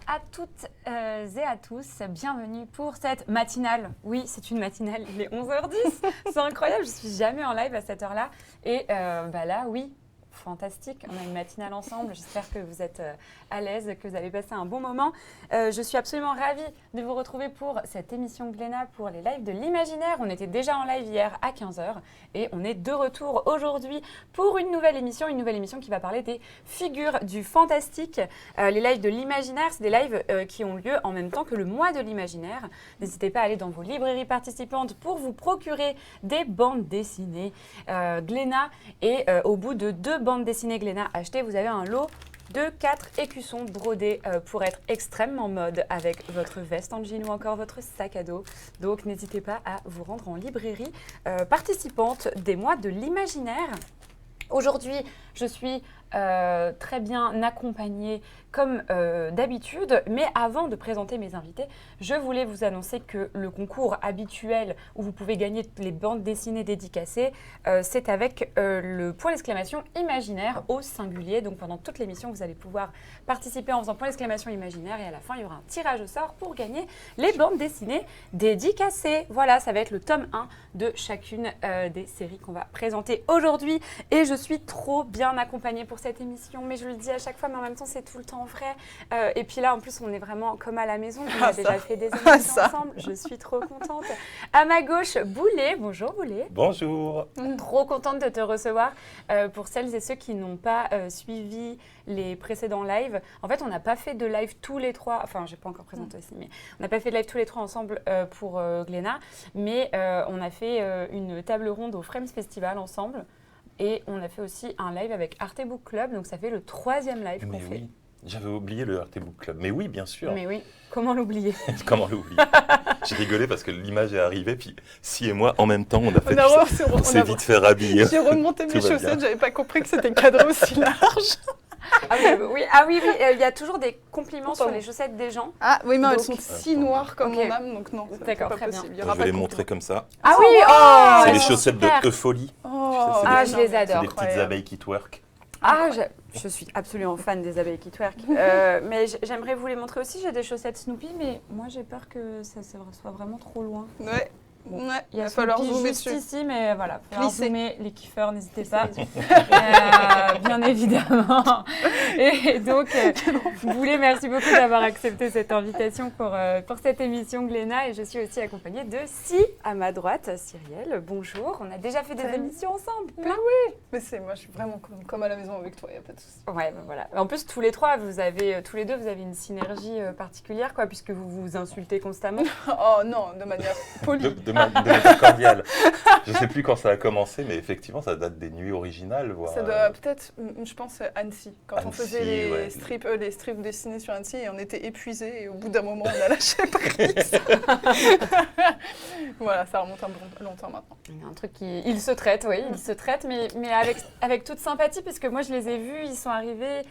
à toutes et à tous, bienvenue pour cette matinale. Oui, c'est une matinale, il est 11h10, c'est incroyable, je suis jamais en live à cette heure-là. Et là, oui, fantastique, on a une matinale ensemble, j'espère que vous êtes à l'aise, que vous allez passer un bon moment. Je suis absolument ravie de vous retrouver pour cette émission Glénat pour les lives de l'imaginaire. On était déjà en live hier à 15h et on est de retour aujourd'hui pour une nouvelle émission qui va parler des figures du fantastique. Les lives de l'imaginaire, c'est des lives qui ont lieu en même temps que le mois de l'imaginaire. N'hésitez pas à aller dans vos librairies participantes pour vous procurer des bandes dessinées Glénat et au bout de 2 bandes dessinées Glénat achetées, vous avez un lot de 4 écussons brodés pour être extrêmement mode avec votre veste en jean ou encore votre sac à dos. Donc n'hésitez pas à vous rendre en librairie participante des mois de l'imaginaire. Aujourd'hui, je suis très bien accompagnée comme d'habitude, mais avant de présenter mes invités, je voulais vous annoncer que le concours habituel où vous pouvez gagner les bandes dessinées dédicacées, c'est avec le point d'exclamation imaginaire au singulier. Donc pendant toute l'émission, vous allez pouvoir participer en faisant point d'exclamation imaginaire et à la fin, il y aura un tirage au sort pour gagner les bandes dessinées dédicacées. Voilà, ça va être le tome 1 de chacune des séries qu'on va présenter aujourd'hui et je suis trop bien accompagnée pour cette émission, mais je le dis à chaque fois, mais en même temps, c'est tout le temps vrai. Et puis là, en plus, on est vraiment comme à la maison. On a déjà fait des émissions ensemble. Je suis trop contente. À ma gauche, Boulet. Bonjour, Boulet. Bonjour. Trop contente de te recevoir. Pour celles et ceux qui n'ont pas suivi les précédents lives, en fait, on n'a pas fait de live tous les trois. Enfin, je n'ai pas encore présenté aussi, mais on n'a pas fait de live tous les trois ensemble pour Glénat. Mais on a fait une table ronde au Frames Festival ensemble. Et on a fait aussi un live avec Arte Book Club, donc ça fait le 3e live qu'on fait. Oui, j'avais oublié le Arte Book Club. Mais oui, bien sûr. Mais oui, comment l'oublier? Comment l'oublier? J'ai rigolé parce que l'image est arrivée, puis Si et moi, en même temps, on s'est vite fait rhabiller. J'ai remonté mes chaussettes, j'avais pas compris que c'était cadré aussi large. Ah oui, il y a toujours des compliments sur les chaussettes des gens. Ah oui, mais elles sont si noires comme mon âme, donc non, d'accord, pas très possible. bien. Je vais les montrer comme ça. Ah oui, c'est les chaussettes de Eupholie. Je les adore. C'est des petites abeilles qui twerk. Ah, je suis absolument fan des abeilles qui twerk. Mais j'aimerais vous les montrer aussi. J'ai des chaussettes Snoopy, mais moi j'ai peur que ça soit vraiment trop loin. Ouais. Bon, Ouais, il va falloir zoomer zoomer juste dessus. ici, mais voilà, il va zoomer les kiffeurs, n'hésitez pas, bien évidemment. Et donc, Boulet, merci beaucoup d'avoir accepté cette invitation pour cette émission Glénat. Et je suis aussi accompagnée de à ma droite, Cyrielle. Bonjour, on a déjà fait des émissions ensemble. Mais oui, mais moi je suis vraiment comme à la maison avec toi, il n'y a pas de souci. Ouais, voilà. En plus, tous les trois, tous les deux, vous avez une synergie particulière, quoi, puisque vous vous insultez constamment. Oh non, de manière polie. De manière cordiale. Je ne sais plus quand ça a commencé, mais effectivement, ça date des nuits originales. Voire, ça doit peut-être, je pense, Annecy. Quand on Annecy, faisait les strips dessinés sur Annecy, et on était épuisés, et au bout d'un moment, on a lâché prise. Voilà, ça remonte longtemps maintenant. Il y a un truc ils se traitent, oui, ils se traitent, mais avec toute sympathie, parce que moi, je les ai vus, ils sont arrivés,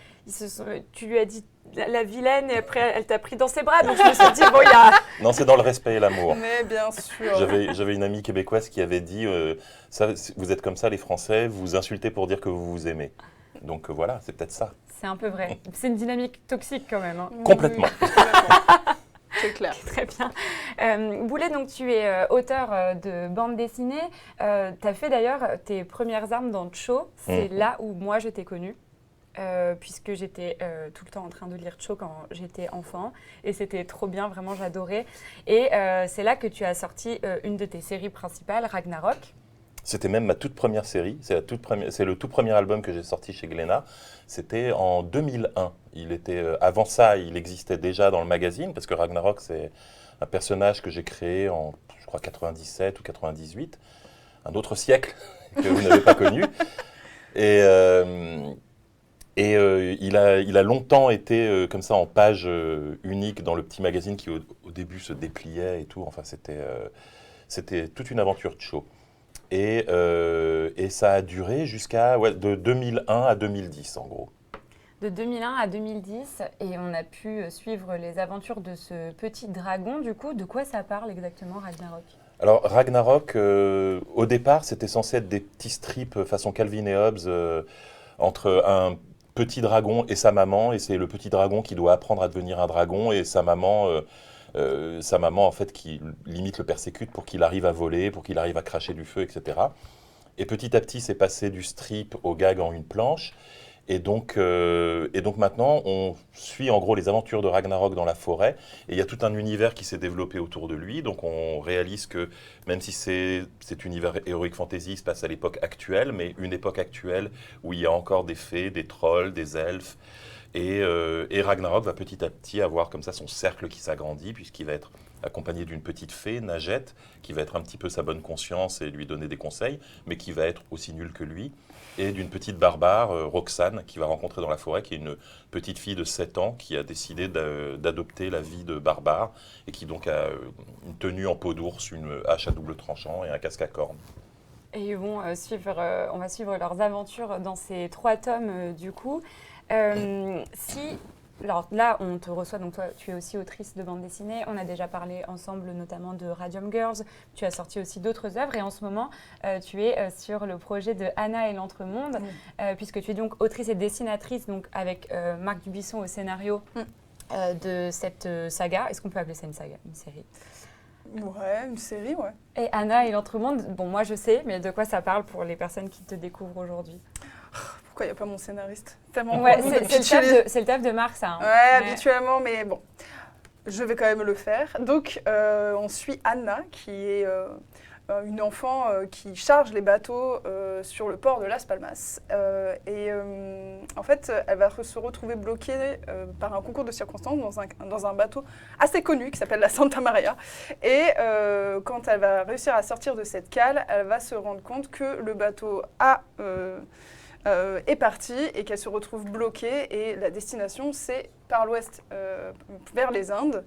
tu lui as dit la vilaine, et après, elle t'a pris dans ses bras, donc je me suis dit, bon, il y a... Non, c'est dans le respect et l'amour. Mais bien sûr. J'avais une amie québécoise qui avait dit vous êtes comme ça, les Français, vous vous insultez pour dire que vous vous aimez. Donc voilà, c'est peut-être ça. C'est un peu vrai. C'est une dynamique toxique quand même. Hein. Complètement. Oui, c'est clair. Très bien. Boulet, donc tu es auteur de bande dessinée. Tu as fait d'ailleurs tes premières armes dans Cho. C'est là où moi je t'ai connue. Puisque j'étais tout le temps en train de lire Cho quand j'étais enfant. Et c'était trop bien, vraiment, j'adorais. Et c'est là que tu as sorti une de tes séries principales, Ragnarok. C'était même ma toute première série. C'est le tout premier album que j'ai sorti chez Glénat. C'était en 2001. Avant ça, il existait déjà dans le magazine, parce que Ragnarok, c'est un personnage que j'ai créé en, je crois, 97 ou 98. Un autre siècle que vous n'avez pas connu. Et il a longtemps été comme ça en page unique dans le petit magazine qui au début se dépliait et tout. Enfin, c'était toute une aventure de show. Et ça a duré de 2001 à 2010 en gros. De 2001 à 2010, et on a pu suivre les aventures de ce petit dragon. Du coup, de quoi ça parle exactement, Ragnarok ? Alors Ragnarok, au départ, c'était censé être des petits strips façon Calvin et Hobbes entre un petit dragon et sa maman, et c'est le petit dragon qui doit apprendre à devenir un dragon, et sa maman en fait, qui limite le persécute pour qu'il arrive à voler, pour qu'il arrive à cracher du feu, etc. Et petit à petit, c'est passé du strip au gag en une planche. Et donc maintenant, on suit en gros les aventures de Ragnarok dans la forêt. Et il y a tout un univers qui s'est développé autour de lui. Donc on réalise que même si cet univers Heroic Fantasy se passe à l'époque actuelle, mais une époque actuelle où il y a encore des fées, des trolls, des elfes. Et Ragnarok va petit à petit avoir comme ça son cercle qui s'agrandit, puisqu'il va être accompagné d'une petite fée, Nagette, qui va être un petit peu sa bonne conscience et lui donner des conseils, mais qui va être aussi nulle que lui. Et d'une petite barbare, Roxane, qu'il va rencontrer dans la forêt, qui est une petite fille de 7 ans qui a décidé d'adopter la vie de barbare et qui donc a une tenue en peau d'ours, une hache à double tranchant et un casque à cornes. Et ils vont on va suivre leurs aventures dans ces 3 tomes du coup. Alors là, on te reçoit, donc toi, tu es aussi autrice de bande dessinée. On a déjà parlé ensemble notamment de Radium Girls. Tu as sorti aussi d'autres œuvres et en ce moment, tu es sur le projet de Anna et l'Entremonde, puisque tu es donc autrice et dessinatrice donc avec Marc Dubuisson au scénario de cette saga. Est-ce qu'on peut appeler ça une saga, une série? Ouais, une série, ouais. Et Anna et l'Entremonde, bon, moi je sais, mais de quoi ça parle pour les personnes qui te découvrent aujourd'hui? Pourquoi il n'y a pas mon scénariste? Tellement ouais, c'est le taf de Marc, ça. Hein. Ouais, habituellement, mais bon, je vais quand même le faire. Donc, on suit Anna, qui est une enfant qui charge les bateaux sur le port de Las Palmas. En fait, elle va se retrouver bloquée par un concours de circonstances dans un bateau assez connu qui s'appelle la Santa Maria. Et quand elle va réussir à sortir de cette cale, elle va se rendre compte que le bateau est partie et qu'elle se retrouve bloquée et la destination c'est par l'ouest vers les Indes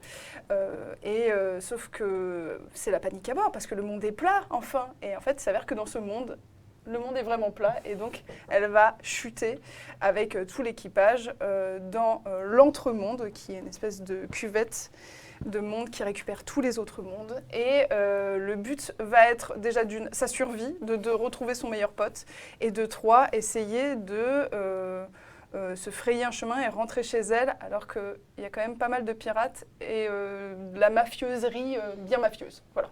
sauf que c'est la panique à bord parce que le monde est plat enfin et en fait il s'avère que dans ce monde le monde est vraiment plat et donc elle va chuter avec tout l'équipage dans l'Entremonde qui est une espèce de cuvette de monde qui récupère tous les autres mondes. Et le but va être déjà sa survie, de retrouver son meilleur pote, et de 3, essayer de se frayer un chemin et rentrer chez elle, alors qu'il y a quand même pas mal de pirates et de la mafieuserie bien mafieuse. Voilà.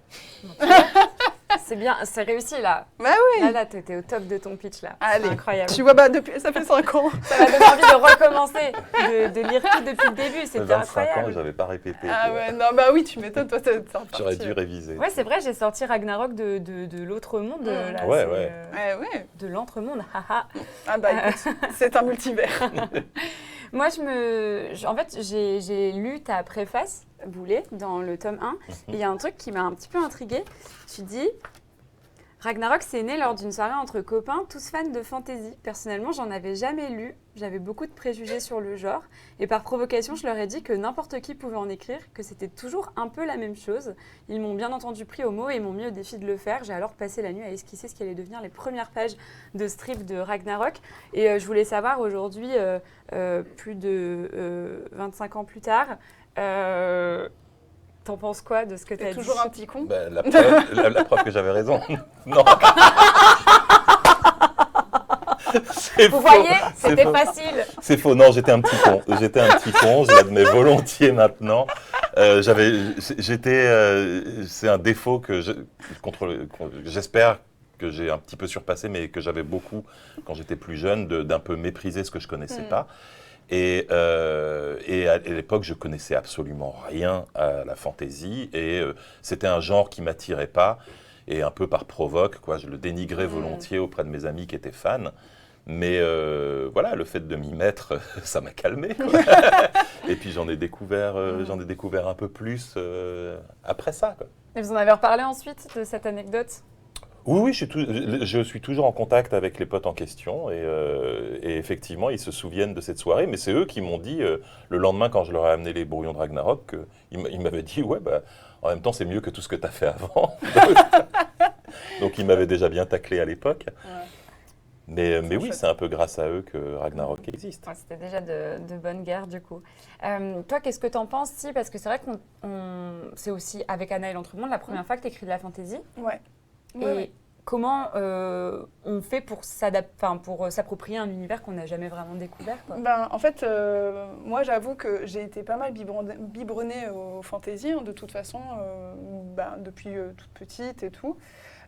C'est bien, c'est réussi là. Bah oui. Là, t'étais au top de ton pitch là. Allez, c'est incroyable. Tu vois, depuis, ça fait 5 ans. Ça m'a donné envie de recommencer, de lire tout depuis le début. C'était 25 incroyable. ans, j'avais pas répété. Ah ouais, non, bah oui, tu m'étonnes, toi, t'es reparti. J'aurais dû réviser. Ouais, c'est vrai, j'ai sorti Ragnarok de l'autre monde. Là, ouais. De l'entremonde, haha. Ah bah écoute, c'est un multivers. Moi, en fait, j'ai lu ta préface, Boulet, dans le tome 1. Et il y a un truc qui m'a un petit peu intriguée. Tu dis, Ragnarok, c'est né lors d'une soirée entre copains, tous fans de fantasy. Personnellement, j'en avais jamais lu. J'avais beaucoup de préjugés sur le genre. Et par provocation, je leur ai dit que n'importe qui pouvait en écrire, que c'était toujours un peu la même chose. Ils m'ont bien entendu pris au mot et m'ont mis au défi de le faire. J'ai alors passé la nuit à esquisser ce qui allait devenir les premières pages de strip de Ragnarok. Et je voulais savoir aujourd'hui, plus de 25 ans plus tard, t'en penses quoi de ce que t'as dit? Toujours un petit con. Ben, la preuve que j'avais raison. Non. Vous voyez, c'était facile. C'est faux. Non, j'étais un petit con. Je l'admets volontiers maintenant. C'est un défaut que j'espère que j'ai un petit peu surpassé, mais que j'avais beaucoup quand j'étais plus jeune, d'un peu mépriser ce que je connaissais pas. Et à l'époque, je connaissais absolument rien à la fantasy et c'était un genre qui m'attirait pas et un peu par provoque, quoi. Je le dénigrais volontiers auprès de mes amis qui étaient fans. Mais voilà, le fait de m'y mettre, ça m'a calmé, quoi. Et puis j'en ai découvert un peu plus après ça, quoi. Et vous en avez reparlé ensuite de cette anecdote? Oui, je suis toujours en contact avec les potes en question et effectivement, ils se souviennent de cette soirée, mais c'est eux qui m'ont dit, le lendemain, quand je leur ai amené les brouillons de Ragnarok, ils m'avaient dit, ouais, bah, en même temps, c'est mieux que tout ce que tu as fait avant. Donc, ils m'avaient déjà bien taclé à l'époque. Ouais. Mais oui, c'est un peu grâce à eux que Ragnarok existe. Ouais, c'était déjà de bonne guerre, du coup. Toi, qu'est-ce que tu en penses, si? Parce que c'est vrai c'est aussi, avec Anna et l'Entremonde, la première fois que tu écris de la fantasy. Ouais. Et comment on fait pour s'approprier un univers qu'on n'a jamais vraiment découvert, quoi. En fait, moi, j'avoue que j'ai été pas mal biberonnée au fantasy, hein, de toute façon, depuis toute petite et tout.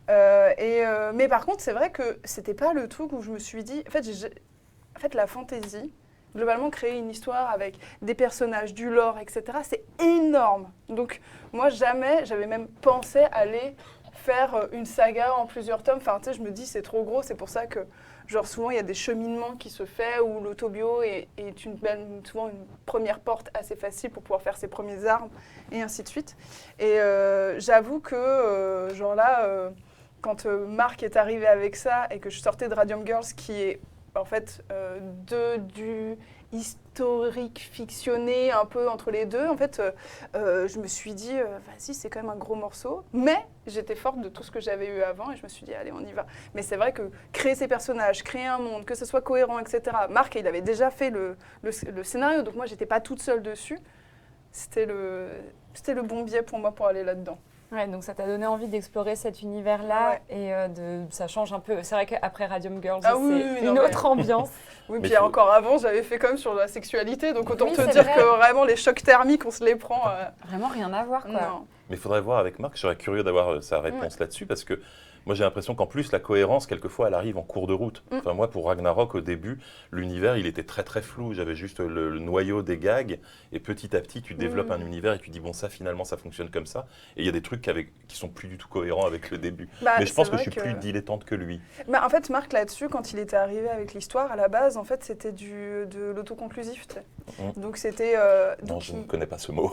Mais par contre, c'est vrai que c'était pas le truc où je me suis dit... En fait, la fantasy, globalement, créer une histoire avec des personnages, du lore, etc., c'est énorme. Donc, moi, jamais, j'avais même pensé aller faire une saga en plusieurs tomes. Enfin, tu sais, je me dis, c'est trop gros, c'est pour ça que, genre, souvent, il y a des cheminements qui se font où l'autobio est souvent une première porte assez facile pour pouvoir faire ses premiers armes, et ainsi de suite. Et j'avoue que, quand Marc est arrivé avec ça et que je sortais de Radium Girls, qui est en fait du historique fictionné un peu entre les deux, en fait, je me suis dit, vas-y, c'est quand même un gros morceau, mais j'étais forte de tout ce que j'avais eu avant et je me suis dit, allez, on y va. Mais c'est vrai que créer ces personnages, créer un monde, que ce soit cohérent, etc. Marc, il avait déjà fait le scénario, donc moi, j'étais pas toute seule dessus. C'était le bon biais pour moi pour aller là-dedans. Ouais, donc ça t'a donné envie d'explorer cet univers-là et ça change un peu. C'est vrai qu'après Radium Girls, c'est une autre ambiance. Oui, puis encore avant, j'avais fait quand même sur la sexualité, donc autant te dire que vraiment les chocs thermiques, on se les prend. Vraiment rien à voir, quoi. Non. Mais il faudrait voir avec Marc, je serais curieux d'avoir sa réponse là-dessus, parce que moi j'ai l'impression qu'en plus la cohérence, quelquefois, elle arrive en cours de route. Enfin, moi, pour Ragnarok, au début, l'univers, il était très très flou. J'avais juste le noyau des gags, et petit à petit, tu développes un univers et tu dis, bon, ça, finalement, ça fonctionne comme ça. Et il y a des trucs qui sont plus du tout cohérents avec le début. Mais je pense que je suis plus dilettante que lui. En fait, Marc, là-dessus, quand il était arrivé avec l'histoire, à la base, en fait, c'était de l'autoconclusif, tu sais. Donc c'était... non, je ne connais pas ce mot.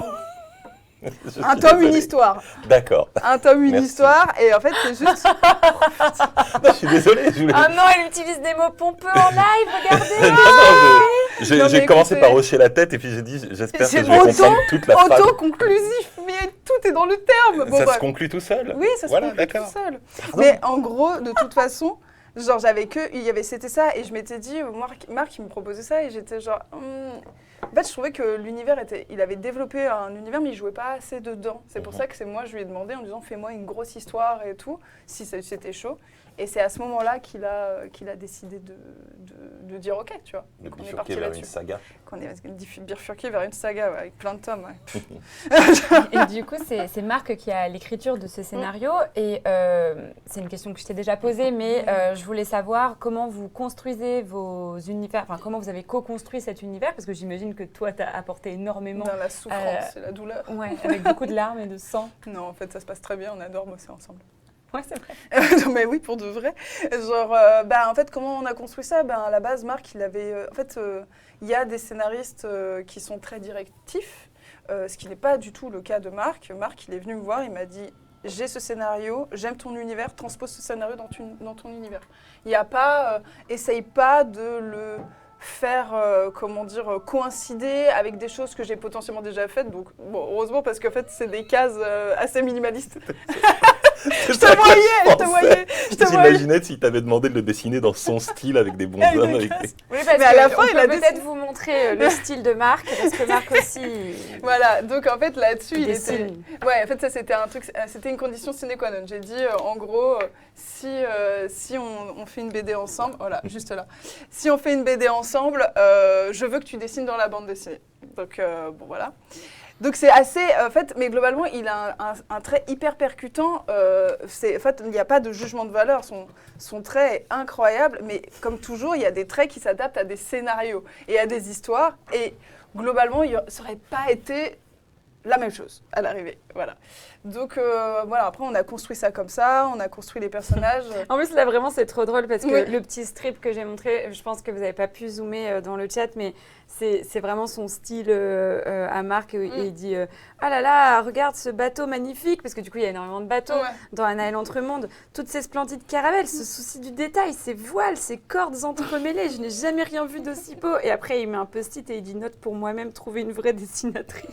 Un tome, une histoire. D'accord. Un tome, une histoire, et en fait, c'est juste... Non, je suis désolée. Ah non, elle utilise des mots pompeux en live, regardez. J'ai commencé par hocher la tête, et puis j'ai dit, j'espère que je vais comprendre toute la phrase. Auto-conclusif, mais tout est dans le terme. Ça se conclut tout seul. Oui, ça se conclut tout seul. Mais en gros, de toute façon... Genre, c'était ça, et je m'étais dit, Marc, il me proposait ça, et j'étais genre... En fait, je trouvais que l'univers il avait développé un univers, mais il jouait pas assez dedans. C'est pour ça que moi, je lui ai demandé en disant, fais-moi une grosse histoire et tout, si c'était chaud. Et c'est à ce moment-là qu'il a décidé de dire OK, tu vois. De bifurquer vers une saga. Qu'on est bifurqué vers une saga, avec plein de tomes. Et du coup, c'est Marc qui a l'écriture de ce scénario. Et c'est une question que je t'ai déjà posée, mais je voulais savoir comment vous construisez vos univers, enfin comment vous avez co-construit cet univers, parce que j'imagine que toi, tu as apporté énormément... Dans la souffrance et la douleur. Ouais, avec beaucoup de larmes et de sang. Non, en fait, ça se passe très bien, on adore bosser ensemble. Ouais, c'est vrai. Non, mais oui, pour de vrai. Genre, en fait, comment on a construit ça ? À la base, Marc, il avait... il y a des scénaristes qui sont très directifs, ce qui n'est pas du tout le cas de Marc. Marc, il est venu me voir, il m'a dit, j'ai ce scénario, j'aime ton univers, transpose ce scénario dans ton univers. Il n'y a pas... essaye pas de le faire, coïncider avec des choses que j'ai potentiellement déjà faites. Donc, bon, heureusement, parce qu'en fait, c'est des cases assez minimalistes. Je te voyais. J'imaginais si tu avais demandé de le dessiner dans son style avec des bonshommes. Oui, parce à la fin, il a peut-être vous montrer le style de Marc, parce que Marc aussi. Voilà, donc en fait là-dessus, il était. Ouais, en fait ça c'était un truc, c'était une condition sine qua non. J'ai dit en gros, si on fait une BD ensemble, voilà, juste là. Si on fait une BD ensemble, je veux que tu dessines dans la bande dessinée. Donc bon voilà. Donc c'est assez, mais globalement, il a un trait hyper percutant. En fait, il n'y a pas de jugement de valeur. Son trait est incroyable, mais comme toujours, il y a des traits qui s'adaptent à des scénarios et à des histoires. Et globalement, ça n'aurait pas été la même chose à l'arrivée. Voilà. Donc voilà, après on a construit ça comme ça, on a construit les personnages. En plus là vraiment c'est trop drôle parce que le petit strip que j'ai montré, je pense que vous n'avez pas pu zoomer dans le chat, mais c'est vraiment son style à Marc. Il dit ah là là, regarde ce bateau magnifique, parce que du coup il y a énormément de bateaux dans Anaël Entremonde. Toutes ces splendides caravelles, ce souci du détail, ces voiles, ces cordes entremêlées, je n'ai jamais rien vu d'aussi beau. Et après il met un post-it et il dit note pour moi-même, trouver une vraie dessinatrice.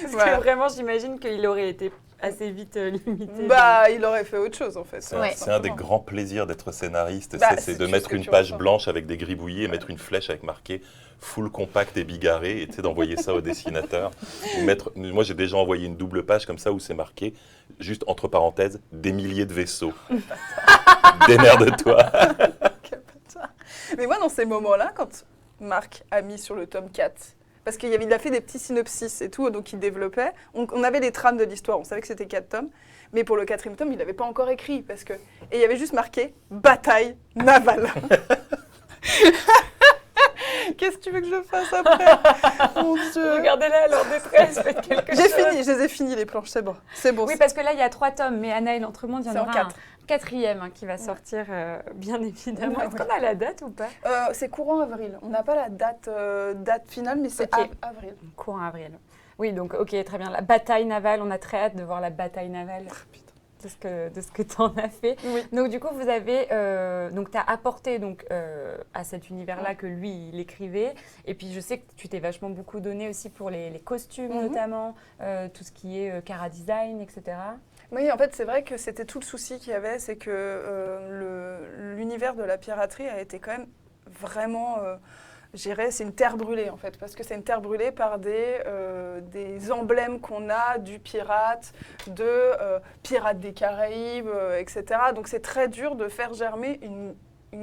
Parce que vraiment j'imagine qu'il aurait été assez vite limité. Bah, il aurait fait autre chose en fait. C'est Ouais. c'est un des grands plaisirs d'être scénariste, Bah, c'est c'est de tout mettre ce que une tu page ressens. blanche avec des gribouillis et mettre une flèche avec marqué full compact et bigarré et tu sais, d'envoyer ça au dessinateur. Moi j'ai déjà envoyé une double page comme ça où c'est marqué, juste entre parenthèses, des milliers de vaisseaux. Démerde-toi. Mais moi, dans ces moments-là, quand Marc a mis sur le tome 4, parce il a fait des petits synopsis et tout, donc il développait, on avait les trames de l'histoire, on savait que c'était 4 tomes, mais pour le 4e tome, il n'avait pas encore écrit, et il y avait juste marqué « Bataille navale ». Qu'est-ce que tu veux que je fasse après? Mon Dieu. Regardez-la, elle est en détresse, faites quelque chose. Je les ai finis les planches, c'est bon. C'est bon. Oui, parce que là, il y a 3 tomes, mais Anna et l'Entremonde, il y en C'est en aura un 4. 4e hein, qui va sortir, bien évidemment. Est-ce qu'on a la date ou pas? C'est courant avril. On n'a pas la date finale, mais c'est Ok. avril. Courant avril. Oui, donc ok, très bien. La bataille navale, on a très hâte de voir la bataille navale de ce que tu en as fait. Oui. Donc du coup, vous avez, donc tu as apporté donc, à cet univers-là que lui, il écrivait. Et puis je sais que tu t'es vachement beaucoup donné aussi pour les costumes notamment, tout ce qui est Cara Design, etc. Oui, en fait, c'est vrai que c'était tout le souci qu'il y avait, c'est que l'univers de la piraterie a été quand même vraiment géré. C'est une terre brûlée, en fait, parce que c'est une terre brûlée par des emblèmes qu'on a du pirate, de Pirates des Caraïbes, etc. Donc, c'est très dur de faire germer une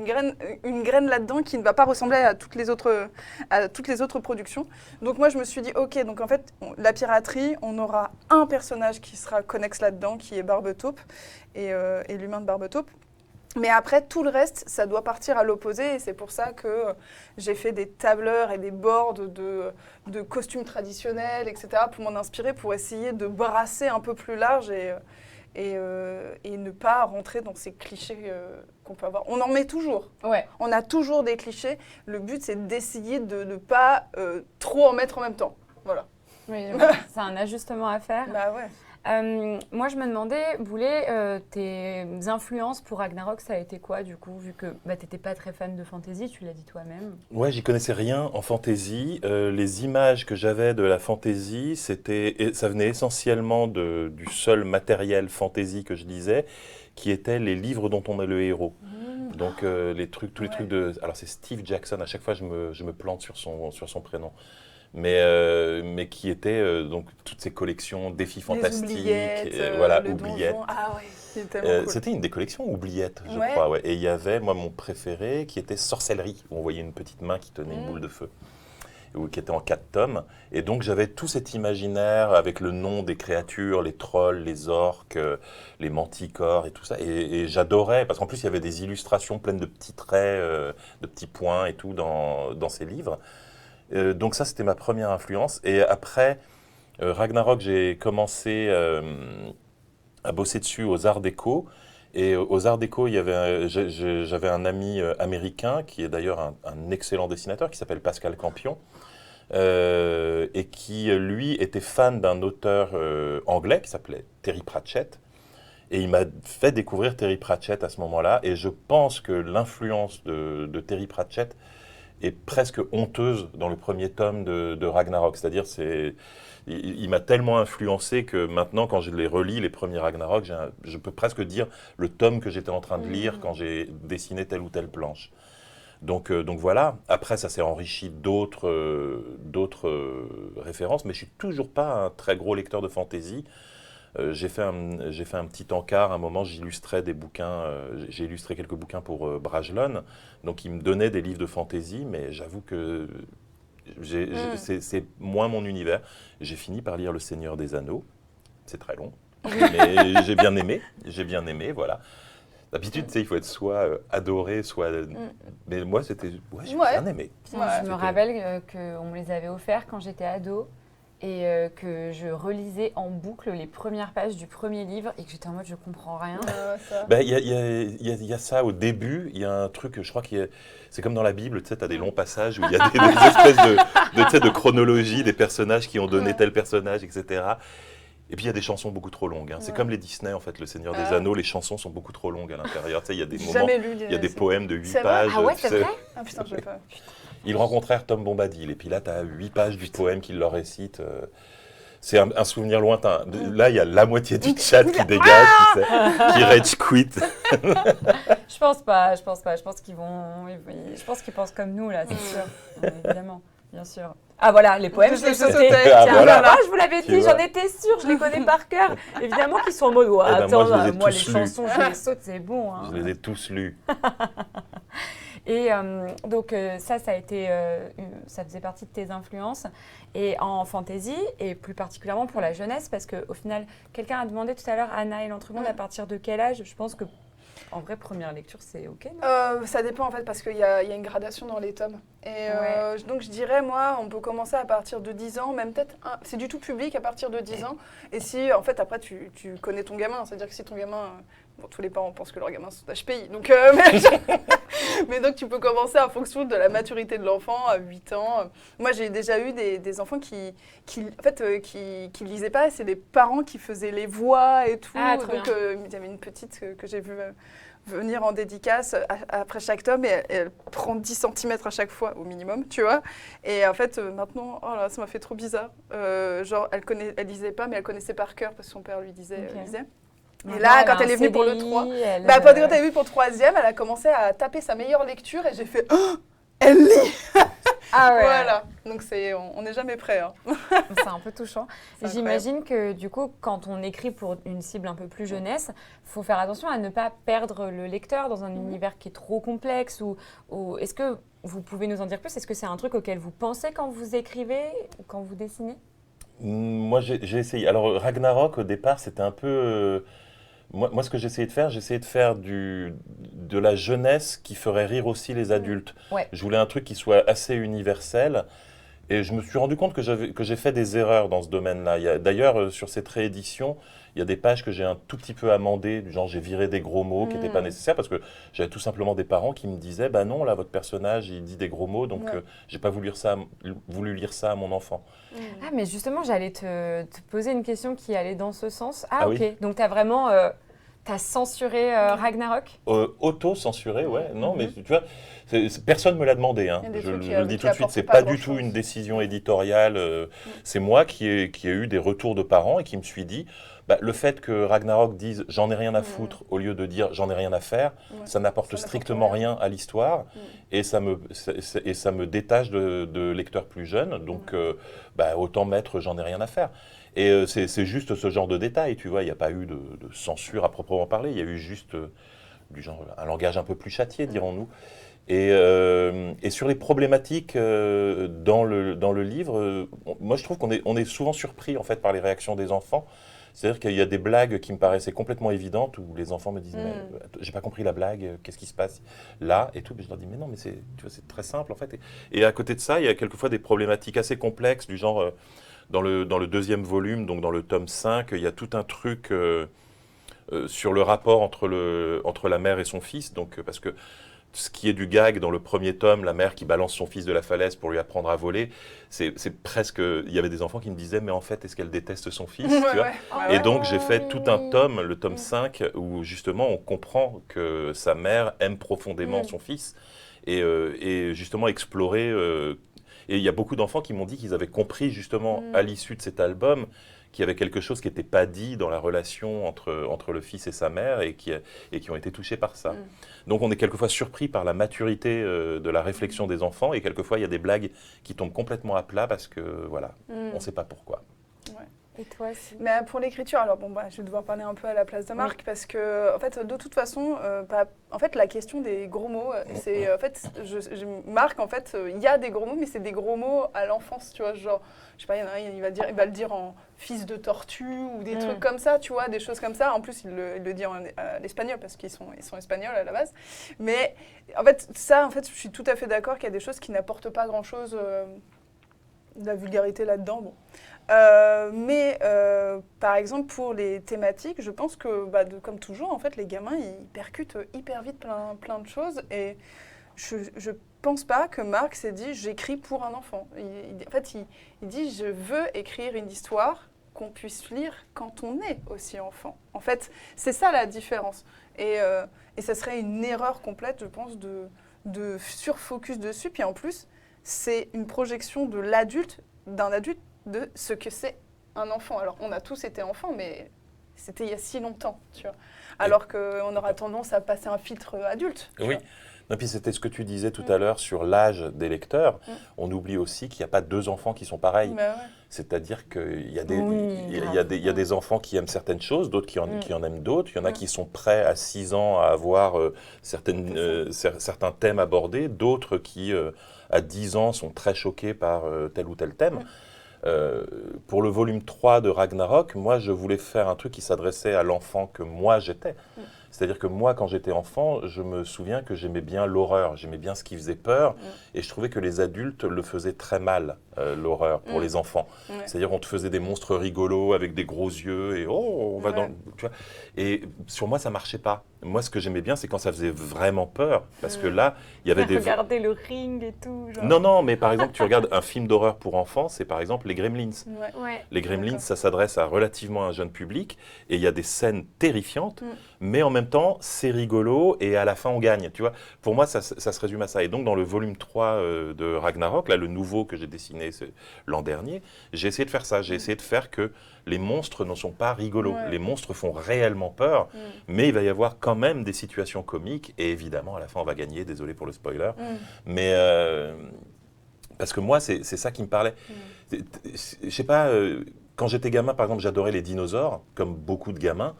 graine là-dedans qui ne va pas ressembler à toutes les autres productions. Donc moi, je me suis dit, ok, donc en fait, la piraterie, on aura un personnage qui sera connexe là-dedans, qui est Barbetaupe, et l'humain de Barbetaupe. Mais après, tout le reste, ça doit partir à l'opposé, et c'est pour ça que j'ai fait des tableurs et des boards de costumes traditionnels, etc., pour m'en inspirer, pour essayer de brasser un peu plus large et ne pas rentrer dans ces clichés qu'on peut avoir. On en met toujours. Ouais. On a toujours des clichés. Le but, c'est d'essayer de ne pas trop en mettre en même temps. Voilà. Oui, c'est un ajustement à faire. Bah ouais. Moi, je me demandais, Boulet, tes influences pour Ragnarok, ça a été quoi du coup, vu que tu n'étais pas très fan de fantasy, tu l'as dit toi-même. Ouais, j'y connaissais rien en fantasy. Les images que j'avais de la fantasy, ça venait essentiellement du seul matériel fantasy que je lisais, qui étaient les livres dont on est le héros. Donc tous les trucs de... Alors c'est Steve Jackson, à chaque fois je me plante sur son prénom. Mais qui étaient donc toutes ces collections défis fantastiques, voilà, le oubliettes. donjon. Ah ouais, c'est tellement cool. C'était une des collections oubliettes, je Ouais. crois. Ouais. Et il y avait, moi, mon préféré, qui était Sorcellerie, où on voyait une petite main qui tenait une boule de feu, qui était en 4 tomes. Et donc j'avais tout cet imaginaire avec le nom des créatures, les trolls, les orques, les manticores et tout ça. Et j'adorais, parce qu'en plus il y avait des illustrations pleines de petits traits, de petits points et tout dans ces livres. Donc ça, c'était ma première influence. Et après, Ragnarok, j'ai commencé à bosser dessus aux Arts Déco. Et aux Arts Déco, j'avais un ami américain, qui est d'ailleurs un excellent dessinateur, qui s'appelle Pascal Campion, et qui, lui, était fan d'un auteur anglais qui s'appelait Terry Pratchett. Et il m'a fait découvrir Terry Pratchett à ce moment-là. Et je pense que l'influence de Terry Pratchett est presque honteuse dans le premier tome de Ragnarok. C'est-à-dire, il m'a tellement influencé que maintenant, quand je les relis, les premiers Ragnarok, je peux presque dire le tome que j'étais en train de lire quand j'ai dessiné telle ou telle planche. Donc voilà. Après, ça s'est enrichi d'autres références, mais je ne suis toujours pas un très gros lecteur de fantasy. J'ai fait un petit encart, à un moment j'illustrais des bouquins, j'ai illustré quelques bouquins pour Brajlon, donc il me donnait des livres de fantasy, mais j'avoue que c'est moins mon univers. J'ai fini par lire Le Seigneur des Anneaux, c'est très long, mais j'ai bien aimé, voilà. D'habitude, tu sais, il faut être soit adoré, soit... Mais moi, j'ai bien aimé. Je me rappelle qu'on me les avait offerts quand j'étais ado. Et que je relisais en boucle les premières pages du premier livre et que j'étais en mode je comprends rien. Il y a ça au début, il y a un truc, je crois c'est comme dans la Bible, tu sais, tu as des longs passages où il y a des espèces de chronologie des personnages qui ont donné tel personnage, etc. Et puis il y a des chansons beaucoup trop longues. Hein. C'est comme les Disney, en fait, Le Seigneur des Anneaux, les chansons sont beaucoup trop longues à l'intérieur. Tu sais, il y a des moments, il y a des poèmes de 8 pages. Ah ouais, c'est vrai? Ah putain, je l'ai pas. Ils rencontrèrent Tom Bombadil, et puis là, tu as 8 pages du poème qu'il leur récite. C'est un souvenir lointain. Là, il y a la moitié du chat qui dégage, tu sais, qui rage quit. Je pense pas. Je pense qu'ils pensent comme nous, là, c'est sûr. Évidemment, bien sûr. Ah voilà, les poèmes, je les sautais. Ah, voilà. Ah, je vous l'avais Tu dit, vois. j'en étais sûre, je les connais par cœur. Évidemment qu'ils sont en mode, ouais, Eh ben, attends, moi, je les ai les tous lus. chansons, je les saute, c'est bon. Hein. Je les ai tous lus. Et donc ça a été, ça faisait partie de tes influences et en fantasy et plus particulièrement pour la jeunesse parce qu'au final, quelqu'un a demandé tout à l'heure Anna et l'Entremonde à partir de quel âge? Je pense que en vrai première lecture c'est ok, non? Ça dépend en fait parce qu'il y a une gradation dans les tomes. Et donc je dirais moi on peut commencer à partir de 10 ans, même peut-être, c'est du tout public à partir de 10 ans. Et si en fait après tu connais ton gamin, c'est-à-dire que si ton gamin, bon, tous les parents pensent que leurs gamins sont HPI, donc, mais donc tu peux commencer en fonction de la maturité de l'enfant à 8 ans. Moi j'ai déjà eu des enfants qui lisaient pas, c'est les parents qui faisaient les voix et tout. Ah, trop Donc il y avait une petite que j'ai vue venir en dédicace après chaque tome et elle prend 10 cm à chaque fois au minimum, tu vois. Et en fait, maintenant, oh là, ça m'a fait trop bizarre. Genre, elle lisait pas, mais elle connaissait par cœur parce que son père lui disait. lisait. Et là, quand elle est venue pour le 3, quand elle est venue pour le 3e, elle a commencé à taper sa meilleure lecture et j'ai fait oh, elle lit. Ah ouais. Voilà. Donc on n'est jamais prêt. Hein. C'est un peu touchant. J'imagine que du coup, quand on écrit pour une cible un peu plus jeunesse, il faut faire attention à ne pas perdre le lecteur dans un univers qui est trop complexe. Ou est-ce que vous pouvez nous en dire plus? Est-ce que c'est un truc auquel vous pensez quand vous écrivez ou quand vous dessinez? Moi, j'ai essayé. Alors, Ragnarok, au départ, c'était un peu... Moi, ce que j'essayais de faire de la jeunesse qui ferait rire aussi les adultes. Ouais. Je voulais un truc qui soit assez universel. Et je me suis rendu compte que j'ai fait des erreurs dans ce domaine-là. D'ailleurs, sur cette réédition, il y a des pages que j'ai un tout petit peu amendées, du genre j'ai viré des gros mots qui n'étaient pas nécessaires parce que j'avais tout simplement des parents qui me disaient bah non, là, votre personnage, il dit des gros mots, donc j'ai pas voulu lire ça à mon enfant. Ah, mais justement, j'allais te poser une question qui allait dans ce sens. Ah, Ah ok. oui. Donc, tu as vraiment t'as censuré Ragnarok? Auto-censuré, ouais. Non, mais tu vois, personne ne me l'a demandé. Hein. Il y a des Je trucs le dis qui tout de suite, apportent c'est pas pas du grand-chose. tout une décision éditoriale. C'est moi qui ai eu des retours de parents et qui me suis dit, bah, le fait que Ragnarok dise j'en ai rien à foutre au lieu de dire j'en ai rien à faire, ça n'apporte strictement rien à l'histoire et ça me détache de lecteurs plus jeunes. Donc, bah, autant mettre j'en ai rien à faire. Et c'est juste ce genre de détail, tu vois, il n'y a pas eu de censure à proprement parler, il y a eu juste du genre un langage un peu plus châtié, dirons-nous. Et sur les problématiques dans le livre, moi je trouve qu'on est souvent surpris en fait par les réactions des enfants. C'est-à-dire qu'il y a des blagues qui me paraissaient complètement évidentes où les enfants me disent mais j'ai pas compris la blague, qu'est-ce qui se passe là et tout. Mais je leur dis mais non mais c'est très simple en fait. Et à côté de ça, il y a quelquefois des problématiques assez complexes du genre dans le deuxième volume, donc dans le tome 5, il y a tout un truc sur le rapport entre la mère et son fils. Donc, parce que ce qui est du gag dans le premier tome, la mère qui balance son fils de la falaise pour lui apprendre à voler, c'est presque... Il y avait des enfants qui me disaient, mais en fait, est-ce qu'elle déteste son fils tu vois Et donc, j'ai fait tout un tome, le tome 5, où justement, on comprend que sa mère aime profondément son fils et justement explorer... et il y a beaucoup d'enfants qui m'ont dit qu'ils avaient compris justement à l'issue de cet album qu'il y avait quelque chose qui n'était pas dit dans la relation entre le fils et sa mère et qui ont été touchés par ça. Donc on est quelquefois surpris par la maturité de la réflexion des enfants et quelquefois il y a des blagues qui tombent complètement à plat parce que voilà, on ne sait pas pourquoi. Ouais. Et toi aussi? Mais pour l'écriture, alors bon, bah, je vais devoir parler un peu à la place de Marc parce que, en fait, de toute façon, en fait, la question des gros mots, c'est, en fait, Marc, en fait, il y a des gros mots, mais c'est des gros mots à l'enfance, tu vois, genre, je sais pas, il y en a un, il va le dire en fils de tortue ou des trucs comme ça, tu vois, des choses comme ça. En plus, il le dit en espagnol parce qu'ils sont espagnols à la base. Mais en fait, ça, en fait, je suis tout à fait d'accord qu'il y a des choses qui n'apportent pas grand-chose, de la vulgarité là-dedans, bon. Mais par exemple pour les thématiques, je pense que comme toujours en fait les gamins ils percutent hyper vite plein de choses et je pense pas que Marc s'est dit j'écris pour un enfant. En fait il dit je veux écrire une histoire qu'on puisse lire quand on est aussi enfant. En fait c'est ça la différence et ça serait une erreur complète je pense de surfocus dessus puis en plus c'est une projection d'un adulte de ce que c'est un enfant. Alors, on a tous été enfants, mais c'était il y a si longtemps, tu vois. Alors qu'on aura tendance à passer un filtre adulte. tu Oui. vois. Non, puis c'était ce que tu disais tout à l'heure sur l'âge des lecteurs. On oublie aussi qu'il n'y a pas deux enfants qui sont pareils. Bah ouais. C'est-à-dire qu'il y a des, Oui, il y a des enfants qui aiment certaines choses, d'autres qui en aiment d'autres. Il y en a qui sont prêts à 6 ans à avoir certains thèmes abordés, d'autres qui, à 10 ans, sont très choqués par tel ou tel thème. Pour le volume 3 de Ragnarok, moi, je voulais faire un truc qui s'adressait à l'enfant que moi j'étais. C'est-à-dire que moi, quand j'étais enfant, je me souviens que j'aimais bien l'horreur, j'aimais bien ce qui faisait peur, et je trouvais que les adultes le faisaient très mal, l'horreur, pour les enfants. Ouais. C'est-à-dire on te faisait des monstres rigolos avec des gros yeux, et oh, on va dans... Tu vois. Et sur moi, ça marchait pas. Moi, ce que j'aimais bien, c'est quand ça faisait vraiment peur, parce que là, il y avait des... Regarder le ring et tout. Genre. Non, mais par exemple, tu regardes un film d'horreur pour enfants, c'est par exemple Les Gremlins. Ouais. Ouais. Les Gremlins, D'accord. ça s'adresse à relativement un jeune public et il y a des scènes terrifiantes, mais en même temps, c'est rigolo et à la fin, on gagne. Tu vois, pour moi, ça se résume à ça. Et donc, dans le volume 3 de Ragnarok, là, le nouveau que j'ai dessiné l'an dernier, j'ai essayé de faire ça. J'ai essayé de faire que les monstres ne sont pas rigolos. Ouais. Les monstres font réellement peur, mais il va y avoir quand même des situations comiques et évidemment, à la fin, on va gagner. Désolé pour le spoiler. Mais parce que moi, c'est ça qui me parlait. Je sais pas, quand j'étais gamin, par exemple, j'adorais les dinosaures, comme beaucoup de gamins,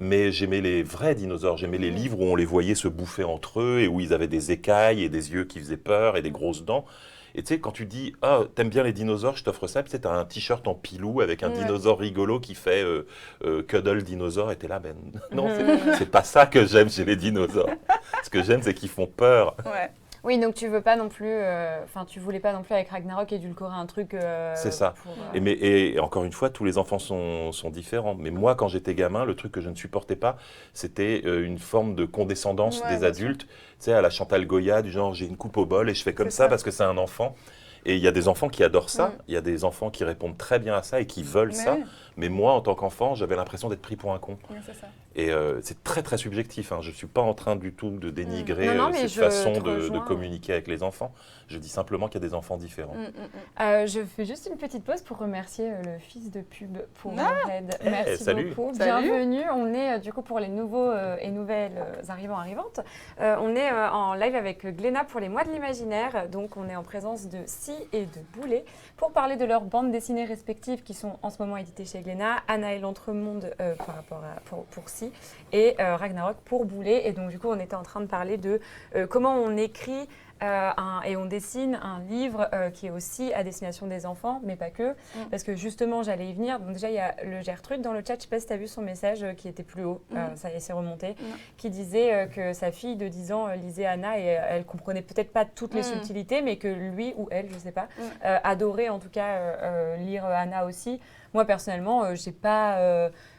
mais j'aimais les vrais dinosaures. J'aimais les livres où on les voyait se bouffer entre eux et où ils avaient des écailles et des yeux qui faisaient peur et des grosses dents. Et tu sais, quand tu dis « Ah, t'aimes bien les dinosaures, je t'offre ça », puis tu sais, t'as un t-shirt en pilou avec un dinosaure rigolo qui fait Cuddle dinosaure, et t'es là, ben non, c'est pas ça que j'aime chez les dinosaures. Ce que j'aime, c'est qu'ils font peur. Ouais. Oui, donc tu veux pas non plus, enfin tu voulais pas non plus avec Ragnarok édulcorer un truc. C'est ça. pour, Et encore une fois, tous les enfants sont différents. Mais moi, quand j'étais gamin, le truc que je ne supportais pas, c'était une forme de condescendance Ouais, des bien adultes. Tu sais, à la Chantal Goya, du genre, j'ai une coupe au bol et je fais comme C'est ça ça. parce que c'est un enfant. Et il y a des enfants qui adorent ça. Il y a des enfants qui répondent très bien à ça et qui veulent ça. Ouais. Mais moi, en tant qu'enfant, j'avais l'impression d'être pris pour un con. Ouais, c'est ça. Et c'est très, très subjectif. Hein. Je ne suis pas en train du tout de dénigrer Non, non, mais cette je façon te de rejoins. communiquer avec les enfants. Je dis simplement qu'il y a des enfants différents. Je fais juste une petite pause pour remercier le fils de pub pour Ah Red. Hey, Merci salut. beaucoup. Salut. Bienvenue. On est du coup pour les nouveaux et nouvelles arrivantes. On est en live avec Glénat pour les mois de l'imaginaire. Donc on est en présence de Si et de Boulet pour parler de leurs bandes dessinées respectives qui sont en ce moment éditées chez Glénat. Anna et l'Entremonde par rapport à pour Si et Ragnarok pour Boulet. Et donc du coup on était en train de parler de comment on écrit et on dessine un livre qui est aussi à destination des enfants, mais pas que. Parce que justement, j'allais y venir. Donc déjà, il y a le Gertrude dans le chat, je ne sais pas si tu as vu son message qui était plus haut, ça y est, c'est remonté, qui disait que sa fille de 10 ans lisait Anna et elle comprenait peut-être pas toutes les subtilités, mais que lui ou elle, je ne sais pas, adorait en tout cas lire Anna aussi. Moi, personnellement,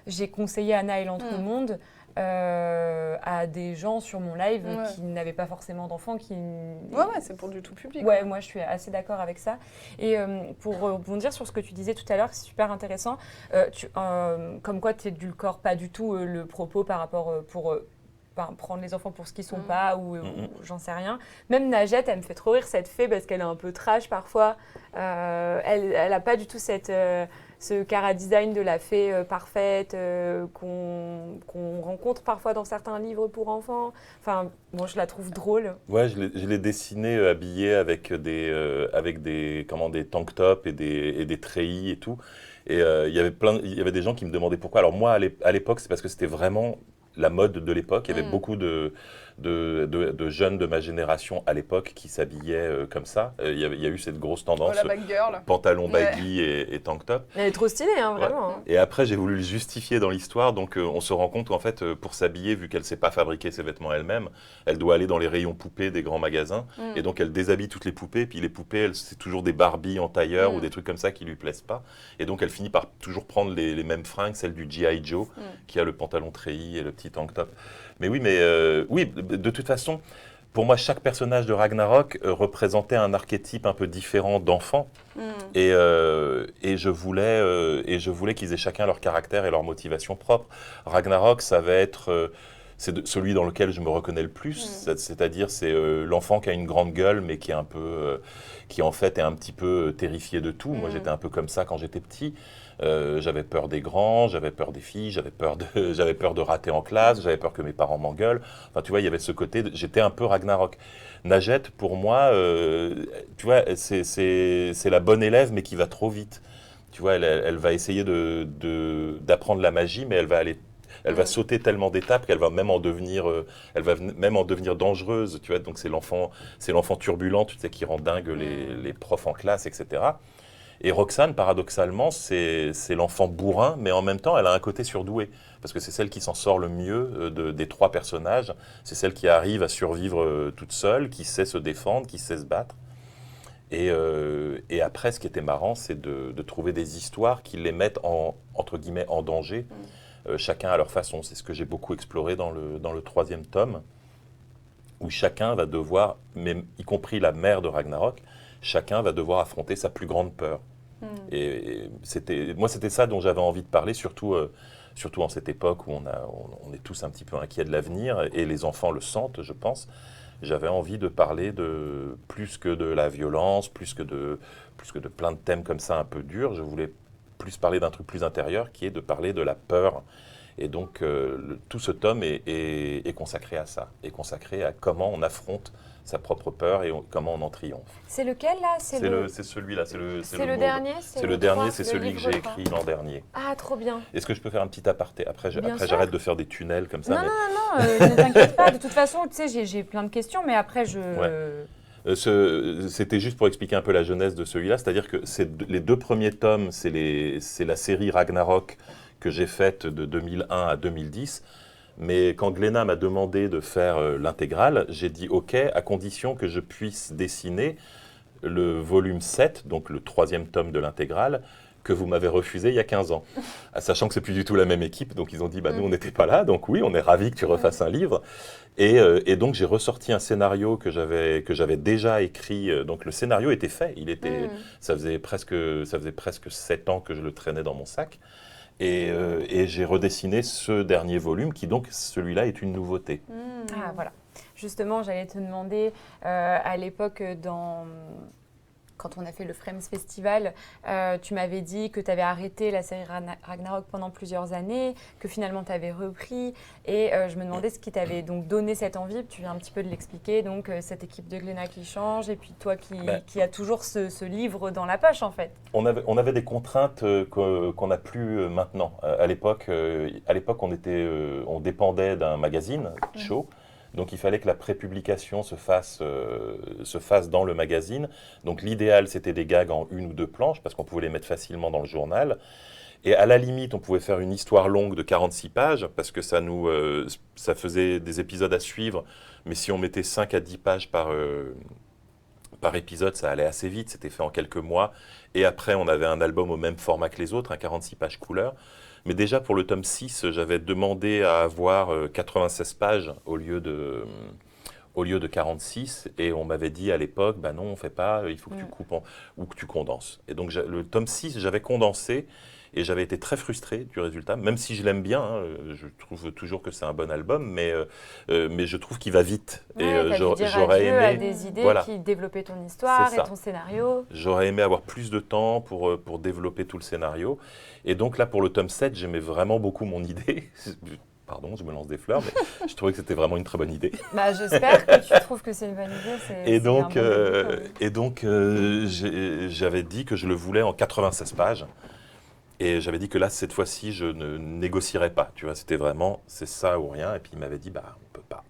j'ai conseillé Anna et l'Entre-Monde à des gens sur mon live qui n'avaient pas forcément d'enfants. Ouais, c'est pour du tout public. Ouais, moi je suis assez d'accord avec ça. Et pour rebondir sur ce que tu disais tout à l'heure, c'est super intéressant. Comme quoi tu édulcores pas du tout le propos par rapport prendre les enfants pour ce qu'ils sont pas ou j'en sais rien. Même Najette, elle me fait trop rire cette fée parce qu'elle est un peu trash parfois. Elle a pas du tout ce chara-design de la fée parfaite qu'on rencontre parfois dans certains livres pour enfants. Enfin, bon, je la trouve drôle. Ouais, je l'ai dessiné habillé avec des tank tops et des treillis et tout. Et il y avait des gens qui me demandaient pourquoi. Alors moi, à l'époque, c'est parce que c'était vraiment la mode de l'époque. Il y avait beaucoup de jeunes de ma génération à l'époque qui s'habillaient comme ça. Il y a eu cette grosse tendance, Oh, la bad girl. pantalon baggy et tank top. Elle est trop stylée, hein, vraiment. Ouais. Et après, j'ai voulu le justifier dans l'histoire. Donc, on se rend compte qu'en fait, pour s'habiller, vu qu'elle ne sait pas fabriquer ses vêtements elle-même, elle doit aller dans les rayons poupées des grands magasins. Et donc, elle déshabille toutes les poupées. Puis les poupées, c'est toujours des Barbie en tailleur ou des trucs comme ça qui lui plaisent pas. Et donc, elle finit par toujours prendre les mêmes fringues, celle du G.I. Joe, qui a le pantalon treillis et le petit tank top. Mais oui, de toute façon, pour moi, chaque personnage de Ragnarok représentait un archétype un peu différent d'enfant. Et je voulais qu'ils aient chacun leur caractère et leur motivation propre. Ragnarok, ça va être celui dans lequel je me reconnais le plus, c'est-à-dire c'est l'enfant qui a une grande gueule, mais qui est un peu, qui en fait est un petit peu terrifié de tout. Moi, j'étais un peu comme ça quand j'étais petit. J'avais peur des grands, j'avais peur des filles, j'avais peur de rater en classe, j'avais peur que mes parents m'engueulent. Enfin, tu vois, il y avait ce côté, j'étais un peu Ragnarok. Najette, pour moi, tu vois, c'est la bonne élève, mais qui va trop vite. Tu vois, elle va essayer d'apprendre la magie, mais elle va sauter tellement d'étapes qu'elle va même en devenir, dangereuse. Tu vois, donc c'est l'enfant turbulent, tu sais, qui rend dingue les profs en classe, etc. Et Roxane, paradoxalement, c'est l'enfant bourrin, mais en même temps, elle a un côté surdoué. Parce que c'est celle qui s'en sort le mieux des trois personnages. C'est celle qui arrive à survivre toute seule, qui sait se défendre, qui sait se battre. Et après, ce qui était marrant, c'est de trouver des histoires qui les mettent entre guillemets en danger, chacun à leur façon. C'est ce que j'ai beaucoup exploré dans le troisième tome, où chacun va devoir, même, y compris la mère de Ragnarok, chacun va devoir affronter sa plus grande peur. Et moi, c'était ça dont j'avais envie de parler, surtout en cette époque où on est tous un petit peu inquiets de l'avenir, et les enfants le sentent, je pense. J'avais envie de parler de plus que de la violence, plus que de plein de thèmes comme ça un peu durs. Je voulais plus parler d'un truc plus intérieur, qui est de parler de la peur. Et donc, tout ce tome est consacré à ça, est consacré à comment on affronte sa propre peur et comment on en triomphe. C'est lequel, là? C'est celui-là, c'est le dernier? C'est le dernier, c'est celui que j'ai écrit l'an dernier. Ah, trop bien. Est-ce que je peux faire un petit aparté? Après, j'arrête de faire des tunnels comme ça. Non, ne t'inquiète pas. De toute façon, tu sais, j'ai plein de questions, mais après, C'était juste pour expliquer un peu la jeunesse de celui-là, c'est-à-dire que les deux premiers tomes, c'est la série Ragnarok que j'ai faite de 2001 à 2010. Mais quand Glénat m'a demandé de faire l'intégrale, j'ai dit OK, à condition que je puisse dessiner le volume 7, donc le troisième tome de l'intégrale, que vous m'avez refusé il y a 15 ans. Sachant que c'est plus du tout la même équipe, donc ils ont dit, nous on n'était pas là, donc oui, on est ravis que tu refasses un livre. Et donc j'ai ressorti un scénario que j'avais déjà écrit, donc le scénario était fait, ça faisait presque 7 ans que je le traînais dans mon sac. Et j'ai redessiné ce dernier volume qui, donc, celui-là est une nouveauté. Ah, voilà. Justement, j'allais te demander, à l'époque, quand on a fait le Frames Festival, tu m'avais dit que tu avais arrêté la série Ragnarok pendant plusieurs années, que finalement tu avais repris. Et je me demandais ce qui t'avait donc donné cette envie. Tu viens un petit peu de l'expliquer. Donc, cette équipe de Glénat qui change et puis toi qui a toujours ce livre dans la poche, en fait. On avait des contraintes qu'on n'a plus maintenant. À l'époque, on dépendait d'un magazine, Show. Donc il fallait que la prépublication se fasse dans le magazine. Donc l'idéal, c'était des gags en 1 ou 2 planches, parce qu'on pouvait les mettre facilement dans le journal. Et à la limite, on pouvait faire une histoire longue de 46 pages, parce que ça faisait des épisodes à suivre. Mais si on mettait 5 à 10 pages par épisode, ça allait assez vite. C'était fait en quelques mois. Et après, on avait un album au même format que les autres, un 46 pages couleur. Mais déjà, pour le tome 6, j'avais demandé à avoir 96 pages au lieu de 46. Et on m'avait dit à l'époque, non, on ne fait pas, il faut que tu coupes ou que tu condenses. Et donc, le tome 6, j'avais condensé et j'avais été très frustré du résultat, même si je l'aime bien. Je trouve toujours que c'est un bon album, mais je trouve qu'il va vite. Et j'aurais aimé à des idées qui développaient ton histoire et ton scénario. J'aurais aimé avoir plus de temps pour développer tout le scénario. Et donc là, pour le tome 7, j'aimais vraiment beaucoup mon idée. Pardon, je me lance des fleurs, mais je trouvais que c'était vraiment une très bonne idée. J'espère que tu trouves que c'est une bonne idée. Et donc, j'avais dit que je le voulais en 96 pages. Et j'avais dit que là, cette fois-ci, je ne négocierais pas. Tu vois, c'était vraiment, c'est ça ou rien. Et puis il m'avait dit, on peut pas.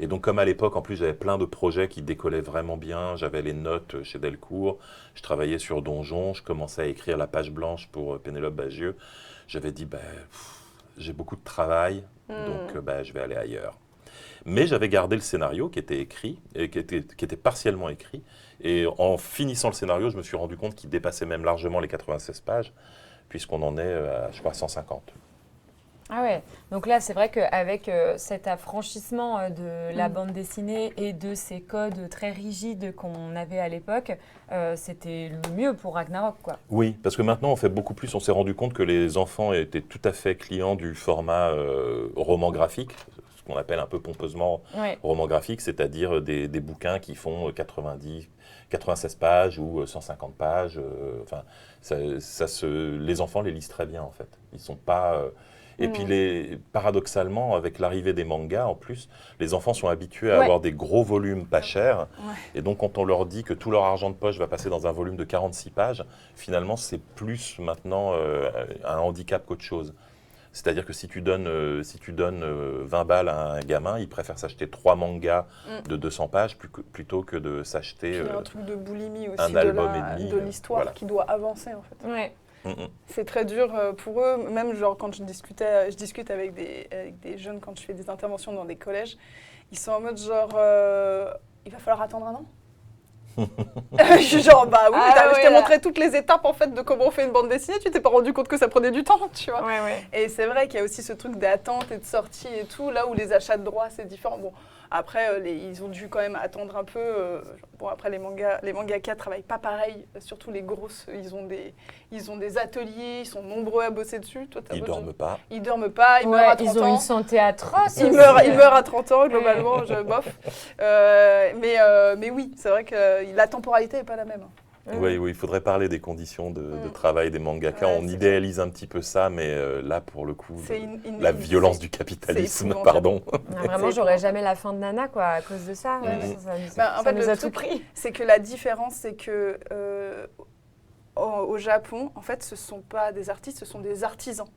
Et donc, comme à l'époque, en plus, j'avais plein de projets qui décollaient vraiment bien. J'avais les notes chez Delcourt. Je travaillais sur Donjon. Je commençais à écrire la page blanche pour Pénélope Bagieux. J'avais dit, j'ai beaucoup de travail, donc je vais aller ailleurs. Mais j'avais gardé le scénario qui était écrit, et qui était partiellement écrit. Et en finissant le scénario, je me suis rendu compte qu'il dépassait même largement les 96 pages, puisqu'on en est à, je crois, 150. Ah ouais, donc là c'est vrai qu'avec cet affranchissement de la bande dessinée et de ces codes très rigides qu'on avait à l'époque, c'était le mieux pour Ragnarok, quoi. Oui, parce que maintenant on fait beaucoup plus, on s'est rendu compte que les enfants étaient tout à fait clients du format roman graphique, qu'on appelle un peu pompeusement Ouais. roman graphique, c'est-à-dire des bouquins qui font 96 pages ou 150 pages. Enfin, les enfants les lisent très bien en fait. Ils sont pas. Et puis paradoxalement, avec l'arrivée des mangas, en plus, les enfants sont habitués à Ouais. avoir des gros volumes pas chers. Ouais. Et donc, quand on leur dit que tout leur argent de poche va passer dans un volume de 46 pages, finalement, c'est plus maintenant un handicap qu'autre chose. C'est-à-dire que si tu donnes 20 balles à un gamin, il préfère s'acheter 3 mangas de 200 pages plutôt que de s'acheter Il y a un truc de boulimie aussi, un album et demi, de l'histoire voilà. qui doit avancer en fait. Ouais. C'est très dur pour eux, même genre quand je discute avec des jeunes quand je fais des interventions dans des collèges, ils sont en mode genre il va falloir attendre un an. Je suis genre bah oui, je t'ai montré toutes les étapes en fait de comment on fait une bande dessinée, tu t'es pas rendu compte que ça prenait du temps, tu vois. Ouais. Et c'est vrai qu'il y a aussi ce truc d'attente et de sortie et tout, là où les achats de droits c'est différent. Bon, après ils ont dû quand même attendre un peu. Bon après les mangaka travaillent pas pareil, surtout les grosses, ils ont des ateliers, ils sont nombreux à bosser dessus. Toi, Ils dorment pas. Ils dorment pas, ils meurent à 30 ils ont ans. une santé atroce. Ils meurent à 30 ans, globalement, je bof. Mais oui, c'est vrai que la temporalité n'est pas la même. Oui, il faudrait parler des conditions de travail des mangaka. Ouais, on idéalise un petit peu ça, mais là, pour le coup, C'est la violence du capitalisme, épouvantable. pardon. Vraiment, j'aurais jamais la fin de Nana, quoi, à cause de ça. Ouais. Ça En fait, nous le a tout truc, pris. c'est que la différence, c'est que au Japon, en fait, ce ne sont pas des artistes, ce sont des artisans.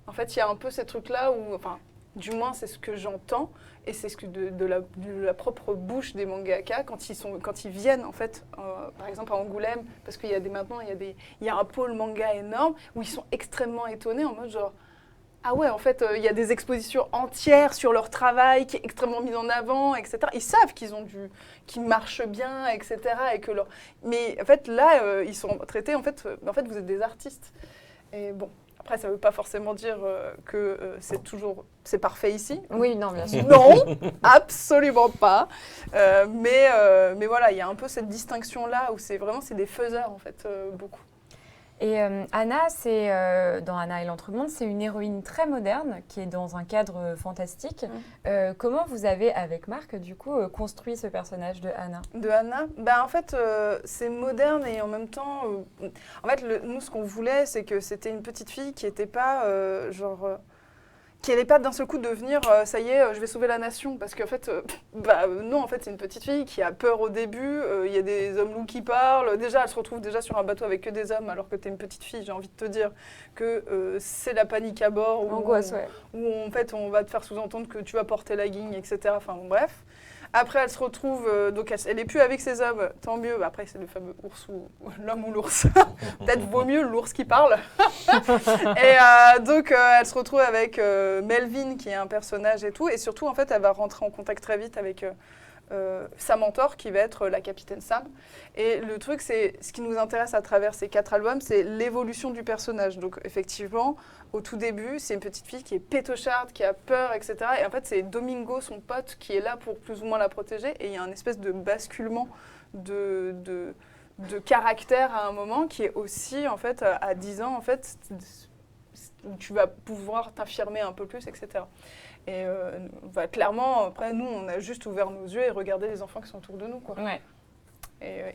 En fait, il y a un peu ces trucs-là où, enfin, du moins, c'est ce que j'entends, et c'est ce que de la propre bouche des mangaka quand ils viennent, en fait, par exemple à Angoulême, parce qu'il y a maintenant, il y a un pôle manga énorme où ils sont extrêmement étonnés en mode genre. Ah ouais, en fait, il y a des expositions entières sur leur travail qui est extrêmement mis en avant, etc. Ils savent qu'ils marchent bien, etc. Mais en fait, là, ils sont traités, en fait, vous êtes des artistes. Et bon, après, ça ne veut pas forcément dire que c'est parfait ici. Oui, non, bien sûr. Non, absolument pas. Mais voilà, il y a un peu cette distinction-là où c'est des faiseurs, en fait, beaucoup. Et Anna, dans Anna et l'Entremonde, c'est une héroïne très moderne qui est dans un cadre fantastique. Comment vous avez, avec Marc, du coup, construit ce personnage de Anna ? De Anna, en fait, c'est moderne et en même temps, en fait, nous, ce qu'on voulait, c'est que c'était une petite fille qui n'était pas qui n'allait pas d'un seul coup devenir ça y est, je vais sauver la nation. Parce qu'en fait, non, en fait, c'est une petite fille qui a peur au début. Il y a des hommes loups qui parlent. Déjà, elle se retrouve déjà sur un bateau avec que des hommes, alors que tu es une petite fille. J'ai envie de te dire que c'est la panique à bord. Angoisse, où en fait, on va te faire sous-entendre que tu vas porter la guigne, etc. Enfin, bon, bref. Après, elle se retrouve, donc elle n'est plus avec ses hommes, tant mieux. Après, c'est le fameux ours ou l'homme ou l'ours. Peut-être vaut mieux l'ours qui parle. Et donc, elle se retrouve avec Melvin, qui est un personnage et tout. Et surtout, en fait, elle va rentrer en contact très vite avec sa mentor, qui va être la capitaine Sam. Et le truc, c'est ce qui nous intéresse à travers ces 4 albums, c'est l'évolution du personnage. Donc, effectivement, au tout début, c'est une petite fille qui est pétocharde, qui a peur, etc. Et en fait, c'est Domingo, son pote, qui est là pour plus ou moins la protéger. Et il y a un espèce de basculement de caractère à un moment qui est aussi, en fait, à 10 ans, en fait, où tu vas pouvoir t'affirmer un peu plus, etc. Et clairement, après, nous, on a juste ouvert nos yeux et regardé les enfants qui sont autour de nous, quoi. Ouais.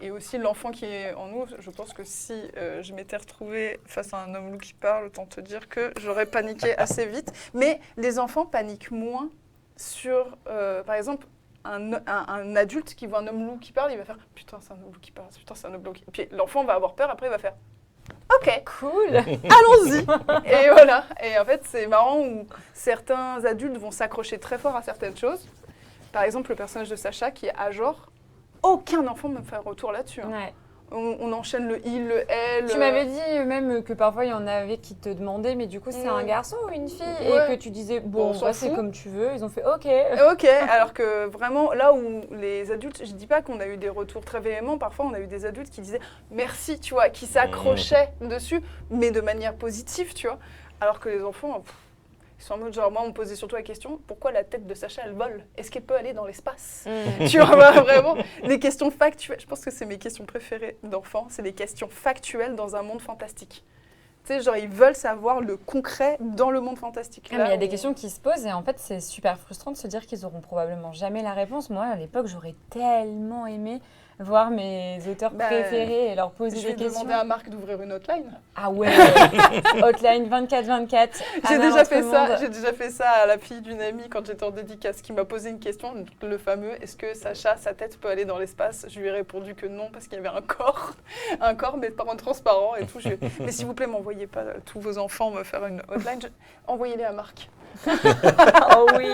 Et aussi l'enfant qui est en nous, je pense que si je m'étais retrouvée face à un homme loup qui parle, autant te dire que j'aurais paniqué assez vite. Mais les enfants paniquent moins sur, par exemple, un adulte qui voit un homme loup qui parle, il va faire « Putain, c'est un homme loup qui parle, putain, c'est un homme loup qui... » Puis l'enfant va avoir peur, après il va faire « Ok, Cool. allons-y !» Et voilà. Et en fait, c'est marrant où certains adultes vont s'accrocher très fort à certaines choses. Par exemple, le personnage de Sacha qui est Ajor. Aucun enfant me fait un retour là-dessus. Hein. Ouais. On enchaîne le il, le elle. Tu m'avais dit même que parfois il y en avait qui te demandaient, mais du coup c'est un garçon ou une fille ? Ouais. Et que tu disais, bon, On s'en c'est fout. comme tu veux. Ils ont fait OK. Ok, alors que vraiment, là où les adultes, je dis pas qu'on a eu des retours très véhéments, parfois on a eu des adultes qui disaient merci, tu vois, qui s'accrochaient dessus, mais de manière positive, tu vois. Alors que les enfants, ils sont en mode genre, moi on me posait surtout la question, pourquoi la tête de Sacha elle vole ? Est-ce qu'elle peut aller dans l'espace ? Tu vois, vraiment, des questions factuelles. Je pense que c'est mes questions préférées d'enfants, c'est les questions factuelles dans un monde fantastique. Tu sais, genre, ils veulent savoir le concret dans le monde fantastique. Mais il y a des questions qui se posent et en fait, c'est super frustrant de se dire qu'ils auront probablement jamais la réponse. Moi, à l'époque, j'aurais tellement aimé voir mes auteurs préférés et leur poser Je des vais questions. demander à Marc d'ouvrir une hotline. Ah ouais, hotline 24-24. J'ai déjà fait ça à la fille d'une amie quand j'étais en dédicace qui m'a posé une question, le fameux est-ce que Sacha, sa tête peut aller dans l'espace? Je lui ai répondu que non parce qu'il y avait un corps mais pas en transparent et tout. Mais s'il vous plaît, m'envoyez pas tous vos enfants me faire une hotline, envoyez-les à Marc. Oh oui,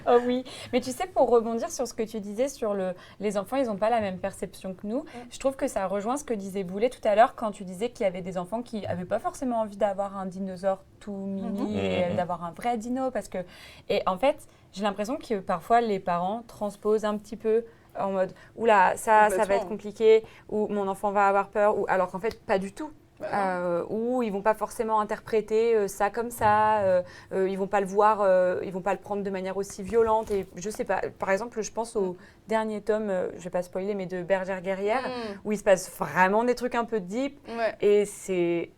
oh oui. Mais tu sais, pour rebondir sur ce que tu disais sur les enfants, ils n'ont pas la même perception que nous. Je trouve que ça rejoint ce que disait Boulet tout à l'heure quand tu disais qu'il y avait des enfants qui n'avaient pas forcément envie d'avoir un dinosaure tout mimi et d'avoir un vrai dino parce que... Et en fait, j'ai l'impression que parfois les parents transposent un petit peu en mode « Oula, ça va être compliqué » ou « Mon enfant va avoir peur » ou alors qu'en fait, pas du tout. Où ils vont pas forcément interpréter ça comme ça, ils vont pas le voir, ils vont pas le prendre de manière aussi violente. Et je sais pas. Par exemple, je pense au dernier tome, je vais pas spoiler, mais de Bergère guerrière, où il se passe vraiment des trucs un peu deep. Et c'est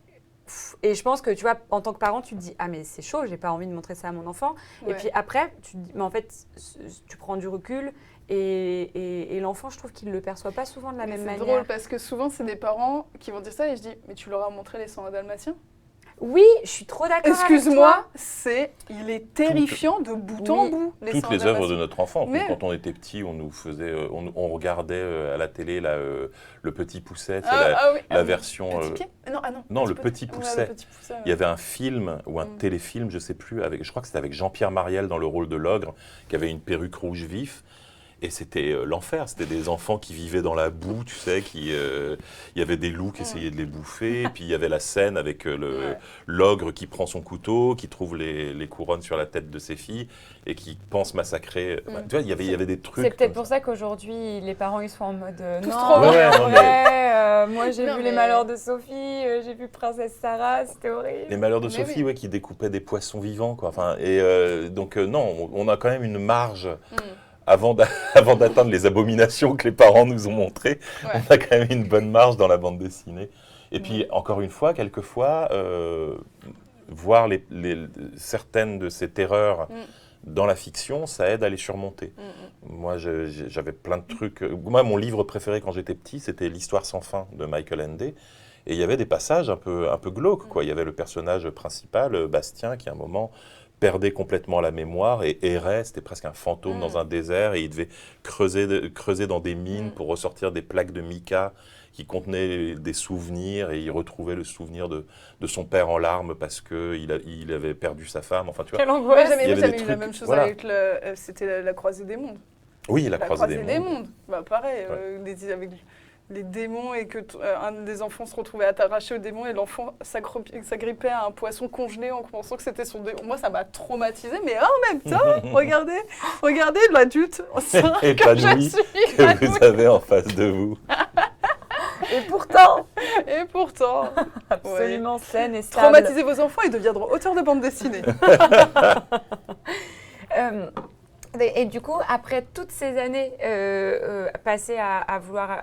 et je pense que tu vois, en tant que parent, tu te dis ah mais c'est chaud, j'ai pas envie de montrer ça à mon enfant. Et puis après, tu te dis, mais en fait, tu prends du recul. Et l'enfant, je trouve qu'il ne le perçoit pas souvent de la même manière. C'est drôle parce que souvent, c'est des parents qui vont dire ça et je dis mais tu leur as montré les 101 Dalmatiens? Oui, je suis trop d'accord avec toi. Excuse-moi, il est terrifiant de bout en bout. Toutes les œuvres de notre enfant. Quand on était petit, on nous faisait, on regardait à la télé le Petit Pousset, la version. Non, le Petit Pousset. Il y avait un film ou un téléfilm, je sais plus, je crois que c'était avec Jean-Pierre Mariel dans le rôle de l'ogre, qui avait une perruque rouge vif. Et c'était l'enfer, c'était des enfants qui vivaient dans la boue, tu sais, il y avait des loups qui essayaient de les bouffer, et puis il y avait la scène avec l'ogre qui prend son couteau, qui trouve les couronnes sur la tête de ses filles, et qui pense massacrer. Tu vois, il y avait des trucs. C'est peut-être pour ça qu'aujourd'hui, les parents, ils sont en mode moi j'ai vu Les Malheurs de Sophie, j'ai vu Princesse Sarah, c'était horrible. Les Malheurs de Sophie, qui découpaient des poissons vivants, quoi. Enfin, donc non, on a quand même une marge. Avant d'atteindre les abominations que les parents nous ont montrées, on a quand même une bonne marge dans la bande dessinée. Et puis, encore une fois, quelquefois, voir certaines de ces terreurs dans la fiction, ça aide à les surmonter. Moi, j'avais plein de trucs. Moi, mon livre préféré quand j'étais petit, c'était L'Histoire sans fin de Michael Ende. Et il y avait des passages un peu glauques, quoi. Il y avait le personnage principal, Bastien, qui à un moment perdait complètement la mémoire et errait, c'était presque un fantôme dans un désert, et il devait creuser dans des mines pour ressortir des plaques de mica qui contenaient des souvenirs, et il retrouvait le souvenir de son père en larmes parce qu'il avait perdu sa femme. Enfin, tu vois. Quelle angoisse! J'avais eu la même chose avec c'était la Croisée des Mondes. Oui, la Croisée des Mondes. Pareil, avec les démons et que un des enfants se retrouvait attaché au démon et l'enfant s'agrippait à un poisson congelé en pensant que c'était son démon. Moi, ça m'a traumatisée, mais en même temps, regardez l'adulte épanoui que vous avez en face de vous. Et pourtant, absolument saine et stable. Traumatisez vos enfants, ils deviendront auteurs de bande dessinée. Et du coup, après toutes ces années passées à vouloir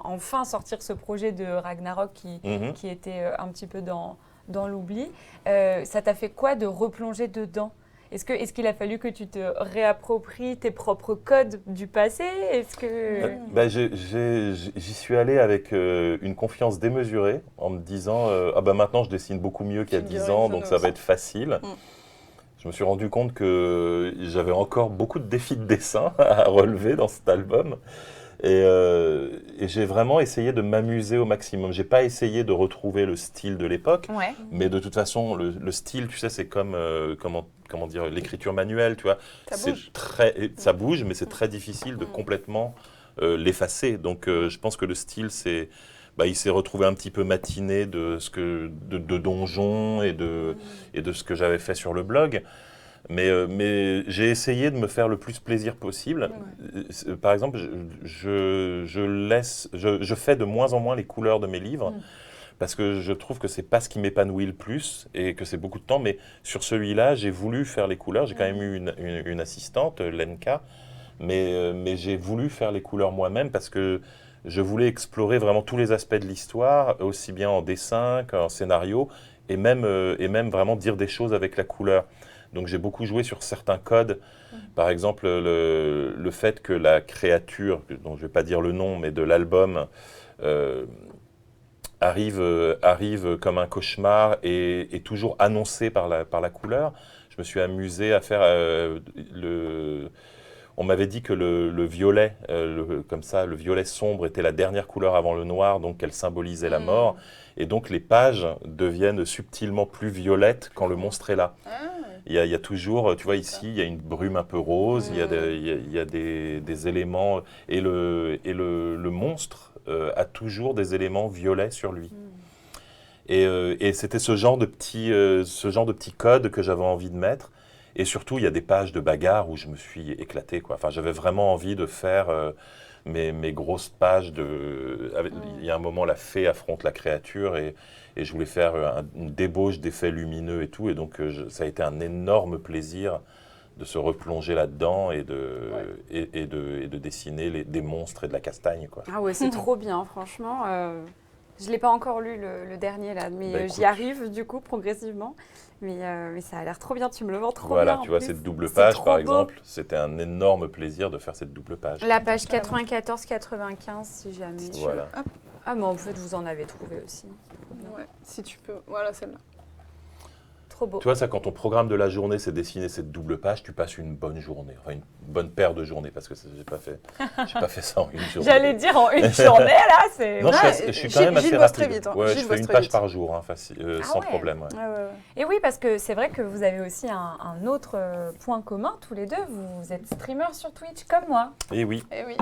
enfin sortir ce projet de Ragnarok qui était un petit peu dans l'oubli, ça t'a fait quoi de replonger dedans ? Est-ce qu'il a fallu que tu te réappropries tes propres codes du passé ? J'y suis allé avec une confiance démesurée en me disant maintenant je dessine beaucoup mieux qu'il y a 10 ans, donc ça va être facile. Je me suis rendu compte que j'avais encore beaucoup de défis de dessin à relever dans cet album. Et j'ai vraiment essayé de m'amuser au maximum. J'ai pas essayé de retrouver le style de l'époque, mais de toute façon, le style, tu sais, c'est comme comment dire, l'écriture manuelle, tu vois. Ça bouge, mais c'est très difficile de complètement l'effacer. Donc, je pense que le style, il s'est retrouvé un petit peu matiné de Donjon et de ce que j'avais fait sur le blog. Mais j'ai essayé de me faire le plus plaisir possible. Par exemple, je fais de moins en moins les couleurs de mes livres parce que je trouve que c'est pas ce qui m'épanouit le plus et que c'est beaucoup de temps. Mais sur celui-là, j'ai voulu faire les couleurs. J'ai quand même eu une assistante, Lenka, mais j'ai voulu faire les couleurs moi-même parce que je voulais explorer vraiment tous les aspects de l'histoire, aussi bien en dessin qu'en scénario, et même vraiment dire des choses avec la couleur. Donc j'ai beaucoup joué sur certains codes. Par exemple, le fait que la créature, dont je ne vais pas dire le nom, mais de l'album, arrive comme un cauchemar et est toujours annoncé par la couleur. Je me suis amusé à faire On m'avait dit que le violet, comme ça, le violet sombre était la dernière couleur avant le noir, donc elle symbolisait la mort. Et donc les pages deviennent subtilement plus violettes quand le monstre est là. Il y a toujours, tu vois ici, il y a une brume un peu rose, il y a des éléments, et le monstre a toujours des éléments violets sur lui. Et c'était ce genre de petit code que j'avais envie de mettre. Et surtout, il y a des pages de bagarre où je me suis éclaté, quoi. Enfin, j'avais vraiment envie de faire mes grosses pages il y a un moment, la fée affronte la créature et je voulais faire une débauche d'effets lumineux et tout. Et donc, ça a été un énorme plaisir de se replonger là-dedans et de dessiner des monstres et de la castagne, quoi. Ah ouais, c'est trop bien, franchement. Je ne l'ai pas encore lu, le dernier, là, mais Bah, écoute. j'y arrive, du coup, progressivement. Mais ça a l'air trop bien, tu me le vends trop bien. Voilà, en tu vois, plus. cette double C'est page, trop par beau. exemple, c'était un énorme plaisir de faire cette double page. La page 94-95, si jamais. Voilà. Ah, mais en fait, vous en avez trouvé aussi. Ouais, si tu peux. Voilà celle-là. Trop beau. Tu vois, ça, quand ton programme de la journée, c'est dessiner cette double page, tu passes une bonne journée, enfin une bonne paire de journées, parce que j'ai pas fait ça en une journée. J'allais dire en une journée, là, c'est... Non, Ouais, je suis Gilles- quand même assez Gilles bosse rapide. très vite, hein. Ouais, Gilles je fais bosse une très page vite. par jour, hein, sans ouais. problème. Ouais. Et oui, parce que c'est vrai que vous avez aussi un autre point commun, tous les deux. Vous êtes streamers sur Twitch, comme moi. Et oui. Eh oui.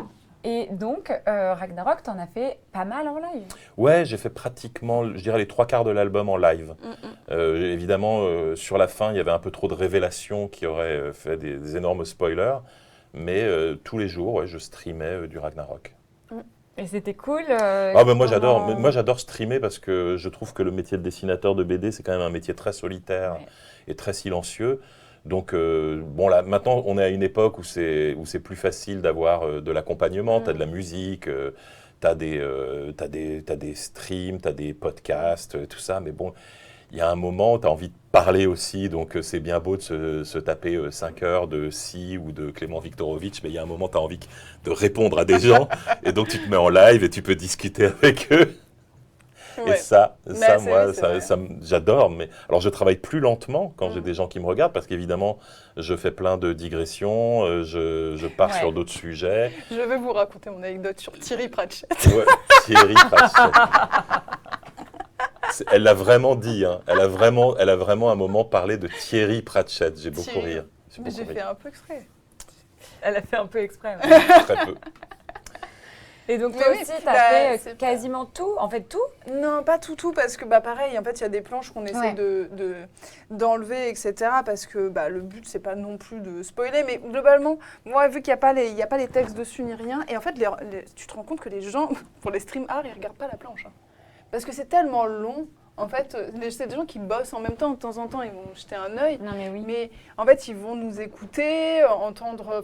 Et donc, Ragnarok, t'en as fait pas mal en live. Ouais, j'ai fait pratiquement, je dirais, les 3/4 de l'album en live. Évidemment, sur la fin, il y avait un peu trop de révélations qui auraient fait des énormes spoilers. Mais tous les jours, ouais, je streamais du Ragnarok. Et c'était cool. Moi j'adore streamer parce que je trouve que le métier de dessinateur de BD, c'est quand même un métier très solitaire et très silencieux. Donc là, maintenant, on est à une époque où c'est plus facile d'avoir de l'accompagnement. Tu as de la musique, tu as des streams, tu as des podcasts, tout ça. Mais bon, il y a un moment où tu as envie de parler aussi. Donc c'est bien beau de se taper 5 heures de Si ou de Clément Viktorovitch. Mais il y a un moment, tu as envie de répondre à des gens. Et donc tu te mets en live et tu peux discuter avec eux. Ouais. Et ça, Mais c'est moi, vrai, c'est vrai. j'adore. Mais alors, je travaille plus lentement quand j'ai des gens qui me regardent parce qu'évidemment, je fais plein de digressions, je pars sur d'autres sujets. Je vais vous raconter mon anecdote sur Thierry Pratchett. Ouais, Thierry Pratchett. Elle l'a vraiment dit. Hein. Elle a vraiment à un moment parlé de Thierry Pratchett. J'ai beaucoup Thierry. ri. Mais j'ai fait un peu exprès. Elle a fait un peu exprès. Très peu. Et donc, Mais toi oui, aussi, bah, t'as fait c'est quasiment tout. En fait, tout. Non, pas tout, parce que pareil, en fait, il y a des planches qu'on essaie d'enlever, etc. Parce que le but, c'est pas non plus de spoiler, mais globalement, moi, vu qu'il n'y a pas les textes dessus ni rien, et en fait, tu te rends compte que les gens, pour les stream art, ils regardent pas la planche. Hein. Parce que c'est tellement long. En fait, c'est des gens qui bossent en même temps. De temps en temps, ils vont jeter un œil. Non, mais oui. Mais en fait, ils vont nous écouter, entendre...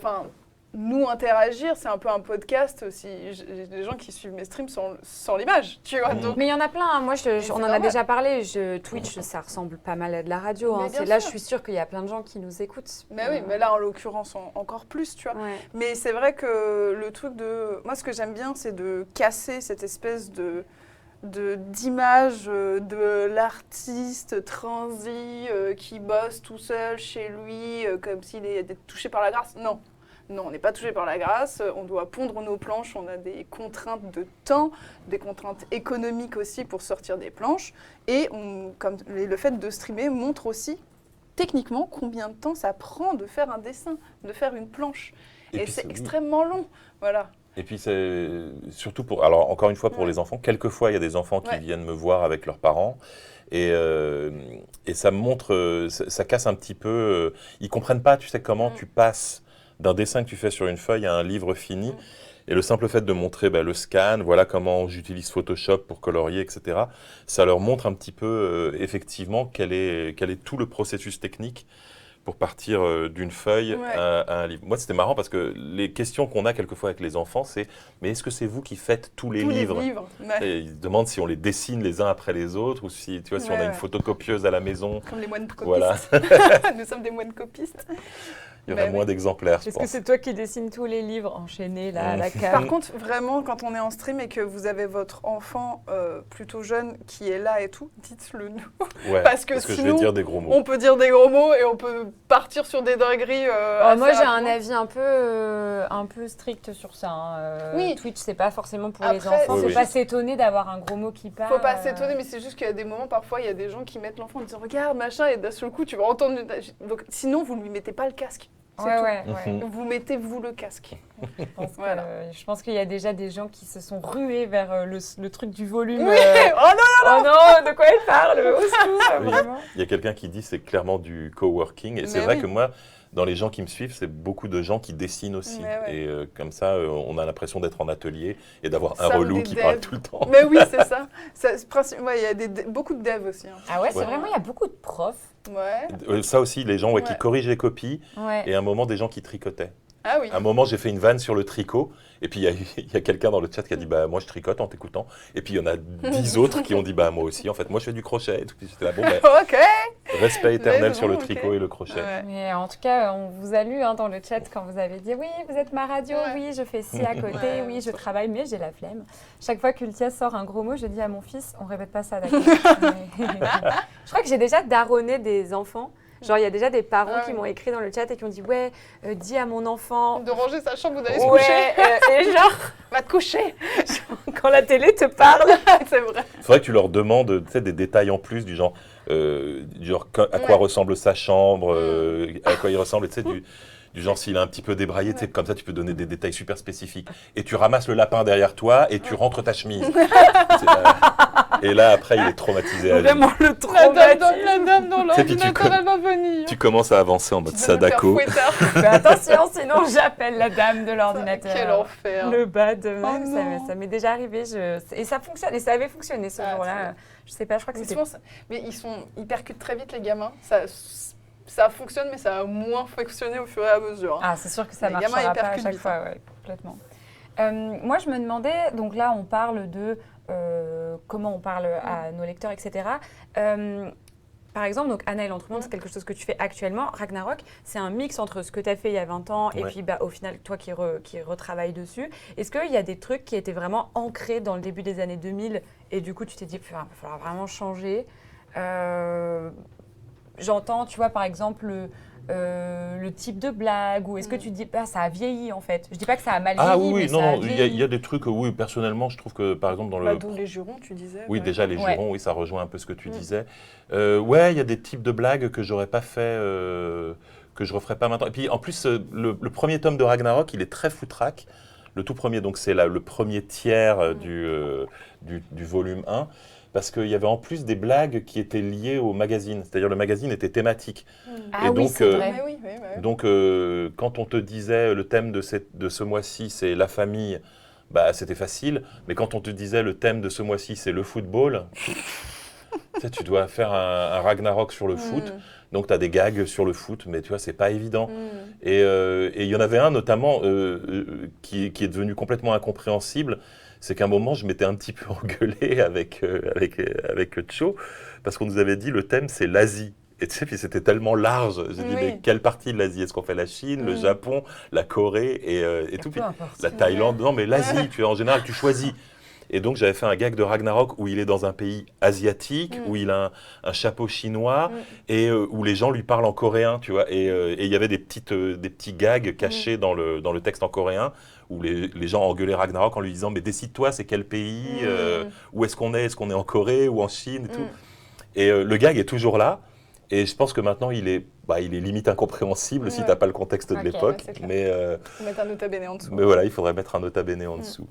nous interagir, c'est un peu un podcast aussi. J'ai des gens qui suivent mes streams sans l'image, tu vois. Donc, Mais il y en a plein. Hein. Moi, on en a normal. déjà parlé. Twitch, ça ressemble pas mal à de la radio. Mais Hein. bien Là, sûr. je suis sûre qu'il y a plein de gens qui nous écoutent. mais oui, mais là, en l'occurrence, encore plus, tu vois. Ouais. Mais c'est vrai que le truc de... Moi, ce que j'aime bien, c'est de casser cette espèce d'image de l'artiste transi qui bosse tout seul chez lui, comme s'il est touché par la grâce. Non, on n'est pas touché par la grâce, on doit pondre nos planches, on a des contraintes de temps, des contraintes économiques aussi pour sortir des planches. Et le fait de streamer montre aussi techniquement combien de temps ça prend de faire un dessin, de faire une planche. Et puis, c'est extrêmement long, voilà. Et puis c'est surtout alors encore une fois pour les enfants, quelquefois il y a des enfants qui viennent me voir avec leurs parents et ça me montre, ça casse un petit peu, ils comprennent pas, tu sais, comment tu passes d'un dessin que tu fais sur une feuille à un livre fini. Et le simple fait de montrer le scan, voilà comment j'utilise Photoshop pour colorier, etc., ça leur montre un petit peu effectivement quel est tout le processus technique pour partir d'une feuille à un livre. Moi, c'était marrant parce que les questions qu'on a quelquefois avec les enfants, c'est « Mais est-ce que c'est vous qui faites tous les livres ?» Et ils demandent si on les dessine les uns après les autres ou si, tu vois, si on a une photocopieuse à la maison. Comme les moines copistes. Voilà. Nous sommes des moines copistes. Il y aurait moins d'exemplaires, je Est-ce pense. que c'est toi qui dessines tous les livres enchaînés là, à la cave? Par contre, vraiment, quand on est en stream et que vous avez votre enfant plutôt jeune qui est là et tout, dites-le nous. Ouais, parce que je sinon, vais dire des gros mots. on peut dire des gros mots et on peut partir sur des dingueries. Moi, j'ai un avis un peu strict sur ça. Hein. Oui. Twitch, c'est pas forcément pour Après, les enfants. oui, Faut oui. pas s'étonner d'avoir un gros mot qui part. Faut pas s'étonner, mais c'est juste qu'il y a des moments, parfois, il y a des gens qui mettent l'enfant en disant regarde, machin, et d'un seul coup, tu vas entendre. Donc, sinon, vous ne lui mettez pas le casque. C'est tout. Ouais. Vous mettez, vous, le casque. Je pense qu'il y a déjà des gens qui se sont rués vers le truc du volume. Oui. Oh non. Oh non, de quoi elle parle? Au secours, Oui. vraiment. Il y a quelqu'un qui dit c'est clairement du coworking. Et c'est Mais vrai oui. que moi, dans les gens qui me suivent, c'est beaucoup de gens qui dessinent aussi. Mais ouais. Et comme ça, on a l'impression d'être en atelier et d'avoir un Ça, ou relou des qui devs. parle tout le temps. Mais oui, c'est ça. Il y a beaucoup de devs aussi. Hein. Ah ouais, c'est Ouais. vraiment, il y a beaucoup de profs. Ouais. Ça aussi, les gens qui Ouais. corrigent les copies Ouais. et à un moment, des gens qui tricotaient. Ah oui. À un moment, j'ai fait une vanne sur le tricot. Et puis, il y a quelqu'un dans le chat qui a dit bah, moi, je tricote en t'écoutant. Et puis, il y en a 10 autres qui ont dit bah, moi aussi. En fait, moi, je fais du crochet. Et tout. Puis j'étais là, bon, Ok. respect éternel sur le ok. tricot et le crochet. Ouais. Mais en tout cas, on vous a lu dans le chat quand vous avez dit oui, vous êtes ma radio, Ouais. oui, je fais ci à côté, Ouais, oui, je sûr. travaille, mais j'ai la flemme. Chaque fois qu'Ultia sort un gros mot, je dis à mon fils, on répète pas ça, d'accord. Je crois que j'ai déjà daronné des enfants. Genre, il y a déjà des parents Ah qui oui. m'ont écrit dans le chat et qui ont dit ouais, dis à mon enfant. De ranger sa chambre ou d'aller se coucher. Ouais, et genre, Va te coucher. quand la télé te parle. C'est vrai. Il faudrait que tu leur demandes des détails en plus, du genre, à quoi Ouais. ressemble sa chambre, à quoi il ressemble, tu sais, du genre s'il est un petit peu débraillé, tu sais, comme ça tu peux donner des détails super spécifiques. Et tu ramasses le lapin derrière toi et tu rentres ta chemise. Et là, après, il est traumatisé à vie. Vraiment le La traumatisme. dame dans Tu sais, puis l'ordinateur, elle va venir. Tu commences à avancer en mode Sadako. Mais attention, sinon j'appelle la dame de l'ordinateur. Quel enfer. Le bad, même, Oh non. ça m'est déjà arrivé. Et ça fonctionne, et ça avait fonctionné ce Ah, jour-là. Je sais pas, je crois que Mais c'était. souvent, mais ils percutent très vite les gamins. Ça fonctionne, mais ça a moins fonctionné au fur et à mesure. Hein. Ah, c'est sûr que ça Les marchera gamins, ils pas à percutent chaque vite, fois, ouais, complètement. Moi, je me demandais, donc là, on parle de comment on parle à nos lecteurs, etc. Par exemple, donc Anna et l'Entremonde, c'est quelque chose que tu fais actuellement. Ragnarok, c'est un mix entre ce que tu as fait il y a 20 ans et puis au final, toi qui retravailles dessus. Est-ce qu'il y a des trucs qui étaient vraiment ancrés dans le début des années 2000 et du coup, tu t'es dit, il va falloir vraiment changer. J'entends, tu vois, par exemple, le type de blague ou est-ce que tu te dis, ça a vieilli en fait? Je dis pas que ça a mal vieilli, Ah oui, mais oui, ça a non, il vieilli. y a des trucs, oui, personnellement, je trouve que, par exemple, dans le... D'où les jurons, tu disais. Oui, ouais. déjà, les Ouais. jurons, oui, ça rejoint un peu ce que tu disais. Ouais, il y a des types de blagues que j'aurais pas fait, que je referais pas maintenant. Et puis, en plus, le premier tome de Ragnarok, il est très foutraque. Le tout premier, donc c'est le premier tiers du volume 1. Parce qu'il y avait en plus des blagues qui étaient liées au magazine. C'est-à-dire le magazine était thématique. Ah Et oui, donc, c'est vrai. Mais oui, oui, oui. Donc, quand on te disait le thème de ce mois-ci, c'est la famille, bah, c'était facile. Mais quand on te disait le thème de ce mois-ci, c'est le football, tu sais, tu dois faire un Ragnarok sur le foot. Donc, tu as des gags sur le foot, mais tu vois, c'est pas évident. Et il y en avait un notamment qui est devenu complètement incompréhensible. C'est qu'à un moment, je m'étais un petit peu engueulé avec Cho, parce qu'on nous avait dit le thème, c'est l'Asie. Et tu sais, puis c'était tellement large. J'ai dit, mais quelle partie de l'Asie? Est-ce qu'on fait la Chine, le Japon, la Corée et tout? Puis la Thaïlande? Non, mais l'Asie, tu en général, tu choisis. Et donc, j'avais fait un gag de Ragnarok où il est dans un pays asiatique, où il a un chapeau chinois et où les gens lui parlent en coréen, tu vois. Et il y avait des petits gags cachés dans le texte en coréen où les gens engueulaient Ragnarok en lui disant « Mais décide-toi, c'est quel pays Où est-ce qu'on est? Est-ce qu'on est en Corée ou en Chine ?» et tout. Et le gag est toujours là. Et je pense que maintenant, il est limite incompréhensible si tu n'as pas le contexte de l'époque. c'est clair. Mais Faut mettre un nota bene en dessous. mais voilà, il faudrait mettre un nota bene en dessous.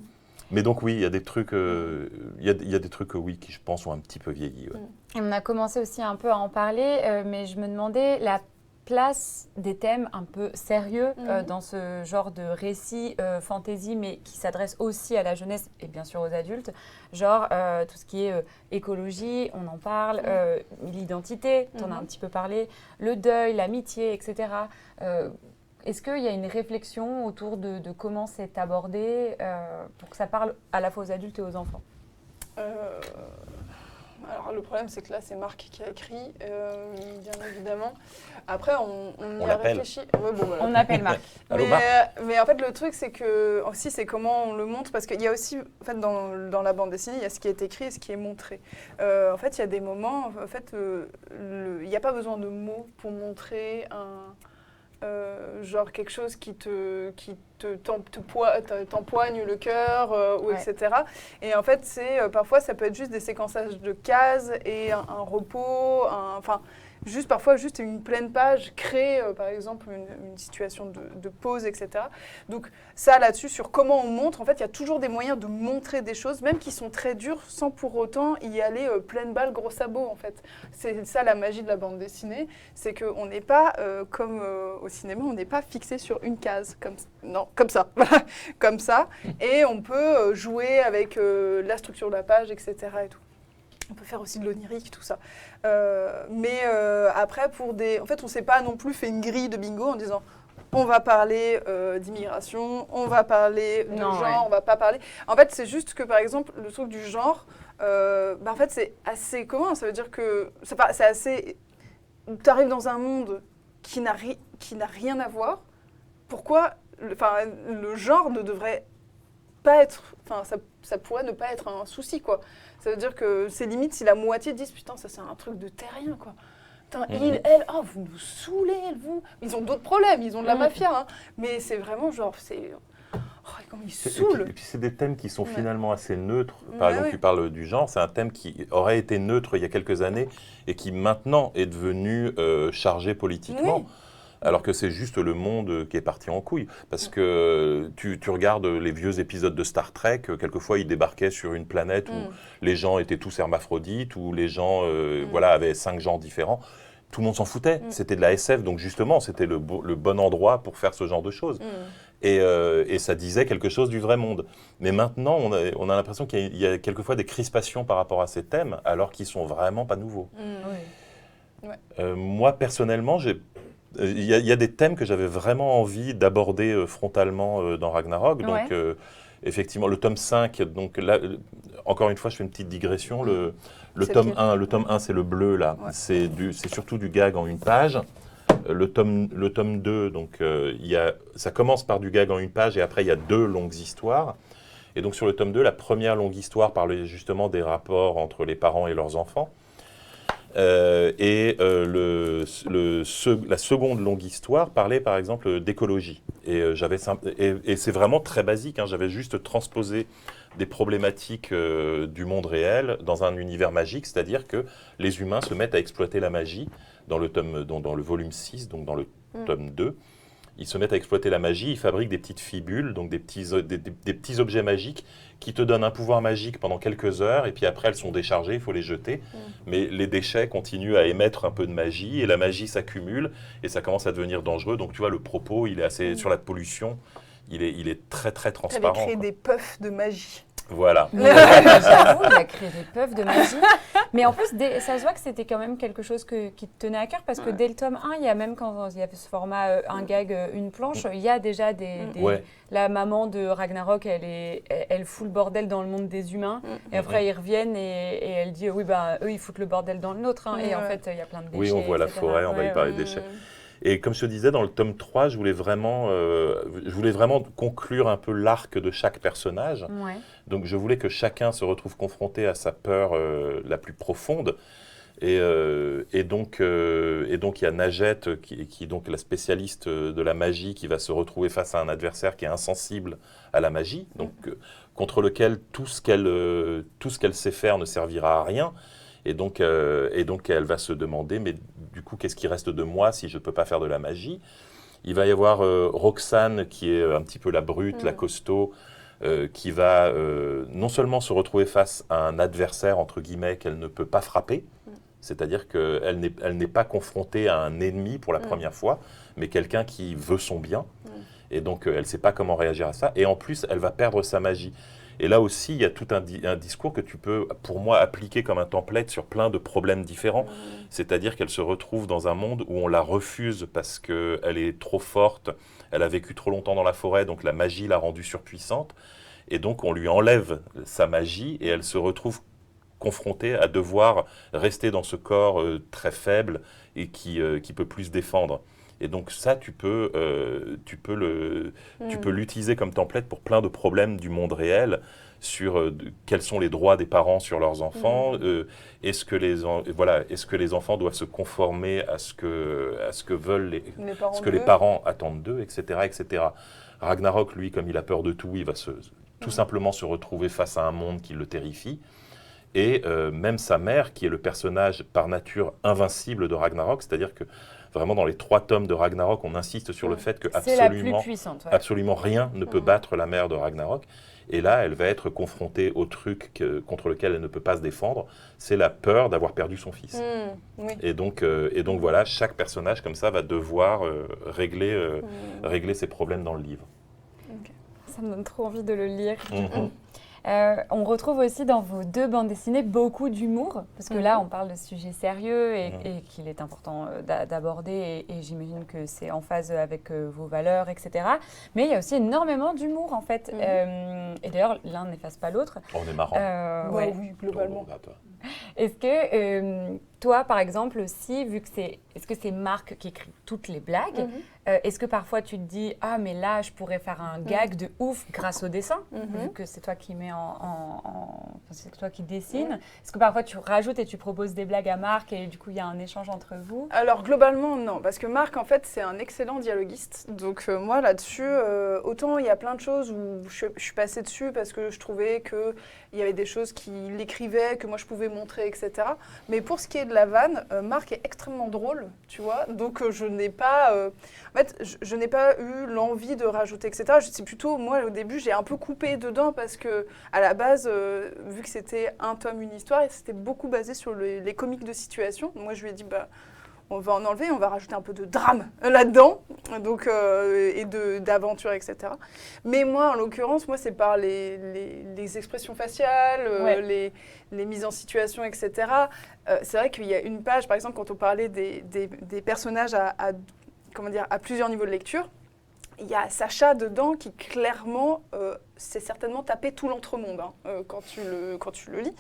Mais donc oui, il y a des trucs, il y a des trucs oui, qui, je pense, ont un petit peu vieilli. Ouais. Et on a commencé aussi un peu à en parler, mais je me demandais, la place des thèmes un peu sérieux dans ce genre de récit fantasy, mais qui s'adresse aussi à la jeunesse et bien sûr aux adultes. Genre tout ce qui est écologie, on en parle, l'identité, tu en as un petit peu parlé, le deuil, l'amitié, etc. Est-ce qu'il y a une réflexion autour de comment c'est abordé pour que ça parle à la fois aux adultes et aux enfants? Alors le problème c'est que là c'est Marc qui a écrit, bien évidemment. Après on y a l'appelle. réfléchi. Ouais, bon, voilà. On appelle Marc. Allô, Marc. Mais en fait le truc c'est que aussi c'est comment on le montre, parce qu'il y a aussi en fait dans la bande dessinée il y a ce qui est écrit et ce qui est montré. En fait il y a des moments en fait il n'y a pas besoin de mots pour montrer genre quelque chose qui t'empoigne le cœur, etc. Et en fait, parfois, ça peut être juste des séquençages de cases et un repos, parfois juste une pleine page crée, par exemple, une situation de pause, etc. Donc ça, là-dessus, sur comment on montre, en fait, il y a toujours des moyens de montrer des choses, même qui sont très dures, sans pour autant y aller pleine balle, gros sabot, en fait. C'est ça la magie de la bande dessinée, c'est qu'on n'est pas, comme au cinéma, on n'est pas fixé sur une case, comme ça, comme ça, et on peut jouer avec la structure de la page, etc. et tout. On peut faire aussi de l'onirique, tout ça. Mais après, en fait, on ne s'est pas non plus fait une grille de bingo en disant on va parler d'immigration, on va parler de genre, on va pas parler. En fait, c'est juste que, par exemple, le truc du genre, en fait, c'est assez commun. Ça veut dire que c'est assez... Tu arrives dans un monde qui n'a rien à voir. Pourquoi le genre ne devrait pas être... ça pourrait ne pas être un souci, quoi. Ça veut dire que c'est limite si la moitié disent « Putain, ça c'est un truc de terrien, quoi. Putain, elle, vous nous saoulez, vous. » Ils ont d'autres problèmes, ils ont de la mafia, hein. Mais c'est vraiment genre, comment ils saoulent. Et puis c'est des thèmes qui sont finalement assez neutres. Par exemple, tu parles du genre, c'est un thème qui aurait été neutre il y a quelques années et qui maintenant est devenu chargé politiquement. Oui. Alors que c'est juste le monde qui est parti en couille. Parce que tu regardes les vieux épisodes de Star Trek, quelquefois ils débarquaient sur une planète où les gens étaient tous hermaphrodites, où les gens avaient 5 genres différents. Tout le monde s'en foutait. C'était de la SF, donc justement, c'était le bon endroit pour faire ce genre de choses. Et ça disait quelque chose du vrai monde. Mais maintenant, on a l'impression qu'il y a quelquefois des crispations par rapport à ces thèmes, alors qu'ils ne sont vraiment pas nouveaux. Moi, personnellement, il y a des thèmes que j'avais vraiment envie d'aborder frontalement dans Ragnarok. Donc, effectivement, le tome 5, donc là, encore une fois, je fais une petite digression. Le tome 1, c'est le bleu, là. Ouais. C'est surtout du gag en une page. Le tome 2, donc, ça commence par du gag en une page et après, il y a 2 longues histoires. Et donc, sur le tome 2, la première longue histoire parlait justement des rapports entre les parents et leurs enfants. La seconde longue histoire parlait par exemple d'écologie. Et c'est vraiment très basique, hein, j'avais juste transposé des problématiques du monde réel dans un univers magique, c'est-à-dire que les humains se mettent à exploiter la magie dans le volume 6, donc dans le tome 2. Ils se mettent à exploiter la magie, ils fabriquent des petites fibules, donc des petits objets magiques qui te donnent un pouvoir magique pendant quelques heures, et puis après elles sont déchargées, il faut les jeter. Mais les déchets continuent à émettre un peu de magie, et la magie s'accumule, et ça commence à devenir dangereux. Donc tu vois, le propos, il est assez sur la pollution, il est très très transparent. Tu avais créé des puffs de magie. Voilà. J'avoue, il a créé des puffs de magie. Mais en plus, ça se voit que c'était quand même quelque chose qui te tenait à cœur, parce que dès le tome 1, il y a même quand il y a ce format un gag, une planche, il y a déjà la maman de Ragnarok, elle fout le bordel dans le monde des humains, et après ils reviennent et elle dit oui, eux ils foutent le bordel dans le nôtre, hein, et en fait il y a plein de déchets. Oui, on voit la forêt, on va y parler des déchets. Et comme je te disais, dans le tome 3, je voulais vraiment conclure un peu l'arc de chaque personnage. Ouais. Donc je voulais que chacun se retrouve confronté à sa peur la plus profonde. Et donc il y a Najette, qui est donc la spécialiste de la magie, qui va se retrouver face à un adversaire qui est insensible à la magie, donc contre lequel tout ce qu'elle sait faire ne servira à rien. Et donc elle va se demander, mais du coup, qu'est-ce qui reste de moi si je ne peux pas faire de la magie ? Il va y avoir Roxane, qui est un petit peu la brute, la costaud, qui va non seulement se retrouver face à un adversaire, entre guillemets, qu'elle ne peut pas frapper, C'est-à-dire qu'elle n'est pas confrontée à un ennemi pour la première fois, mais quelqu'un qui veut son bien. Et donc, elle ne sait pas comment réagir à ça. Et en plus, elle va perdre sa magie. Et là aussi, il y a tout un discours que tu peux, pour moi, appliquer comme un template sur plein de problèmes différents. C'est-à-dire qu'elle se retrouve dans un monde où on la refuse parce qu'elle est trop forte, elle a vécu trop longtemps dans la forêt, donc la magie l'a rendue surpuissante. Et donc, on lui enlève sa magie et elle se retrouve confrontée à devoir rester dans ce corps très faible et qui peut plus se défendre. Et donc ça, tu peux l'utiliser comme template pour plein de problèmes du monde réel sur quels sont les droits des parents sur leurs enfants, est-ce que les enfants doivent se conformer à ce que veulent les parents attendent d'eux, etc., etc. Ragnarok, lui, comme il a peur de tout, il va tout simplement se retrouver face à un monde qui le terrifie. Et même sa mère, qui est le personnage par nature invincible de Ragnarok, c'est-à-dire que vraiment dans les 3 tomes de Ragnarok, on insiste sur le fait que absolument rien ne peut battre la mère de Ragnarok. Et là, elle va être confrontée au truc contre lequel elle ne peut pas se défendre, c'est la peur d'avoir perdu son fils. Et donc voilà, chaque personnage comme ça va devoir régler ses problèmes dans le livre. Okay. Ça me donne trop envie de le lire. On retrouve aussi dans vos 2 bandes dessinées beaucoup d'humour, parce que là, on parle de sujets sérieux et qu'il est important d'aborder, et j'imagine que c'est en phase avec vos valeurs, etc. Mais il y a aussi énormément d'humour, en fait. Et d'ailleurs, l'un n'efface pas l'autre. On est marrant. Oui, globalement. Est-ce que toi, par exemple, aussi, vu que est-ce que c'est Marc qui écrit toutes les blagues, est-ce que parfois tu te dis « Ah, mais là, je pourrais faire un gag de ouf grâce au dessin, vu que c'est toi qui mets c'est toi qui dessine. Est-ce que parfois tu rajoutes et tu proposes des blagues à Marc et du coup, il y a un échange entre vous? Alors, globalement, non. Parce que Marc, en fait, c'est un excellent dialoguiste. Donc, moi, là-dessus, autant il y a plein de choses où je suis passée dessus parce que je trouvais qu'il y avait des choses qu'il écrivait, que moi, je pouvais montrer, etc. Mais pour ce qui est de la vanne, Marc est extrêmement drôle, tu vois. Donc, je n'ai pas... en fait, je n'ai pas eu l'envie de rajouter, etc. C'est plutôt, moi, au début, j'ai un peu coupé dedans parce que, à la base, vu que c'était un tome, une histoire, et c'était beaucoup basé sur les comiques de situation. Moi, je lui ai dit, on va en enlever, on va rajouter un peu de drame là-dedans, donc, et d'aventure, etc. Mais moi, en l'occurrence, c'est par les expressions faciales, les mises en situation, etc. C'est vrai qu'il y a une page, par exemple, quand on parlait des personnages à plusieurs niveaux de lecture, il y a Sacha dedans qui, clairement, c'est certainement taper tout l'entremonde quand tu le lis.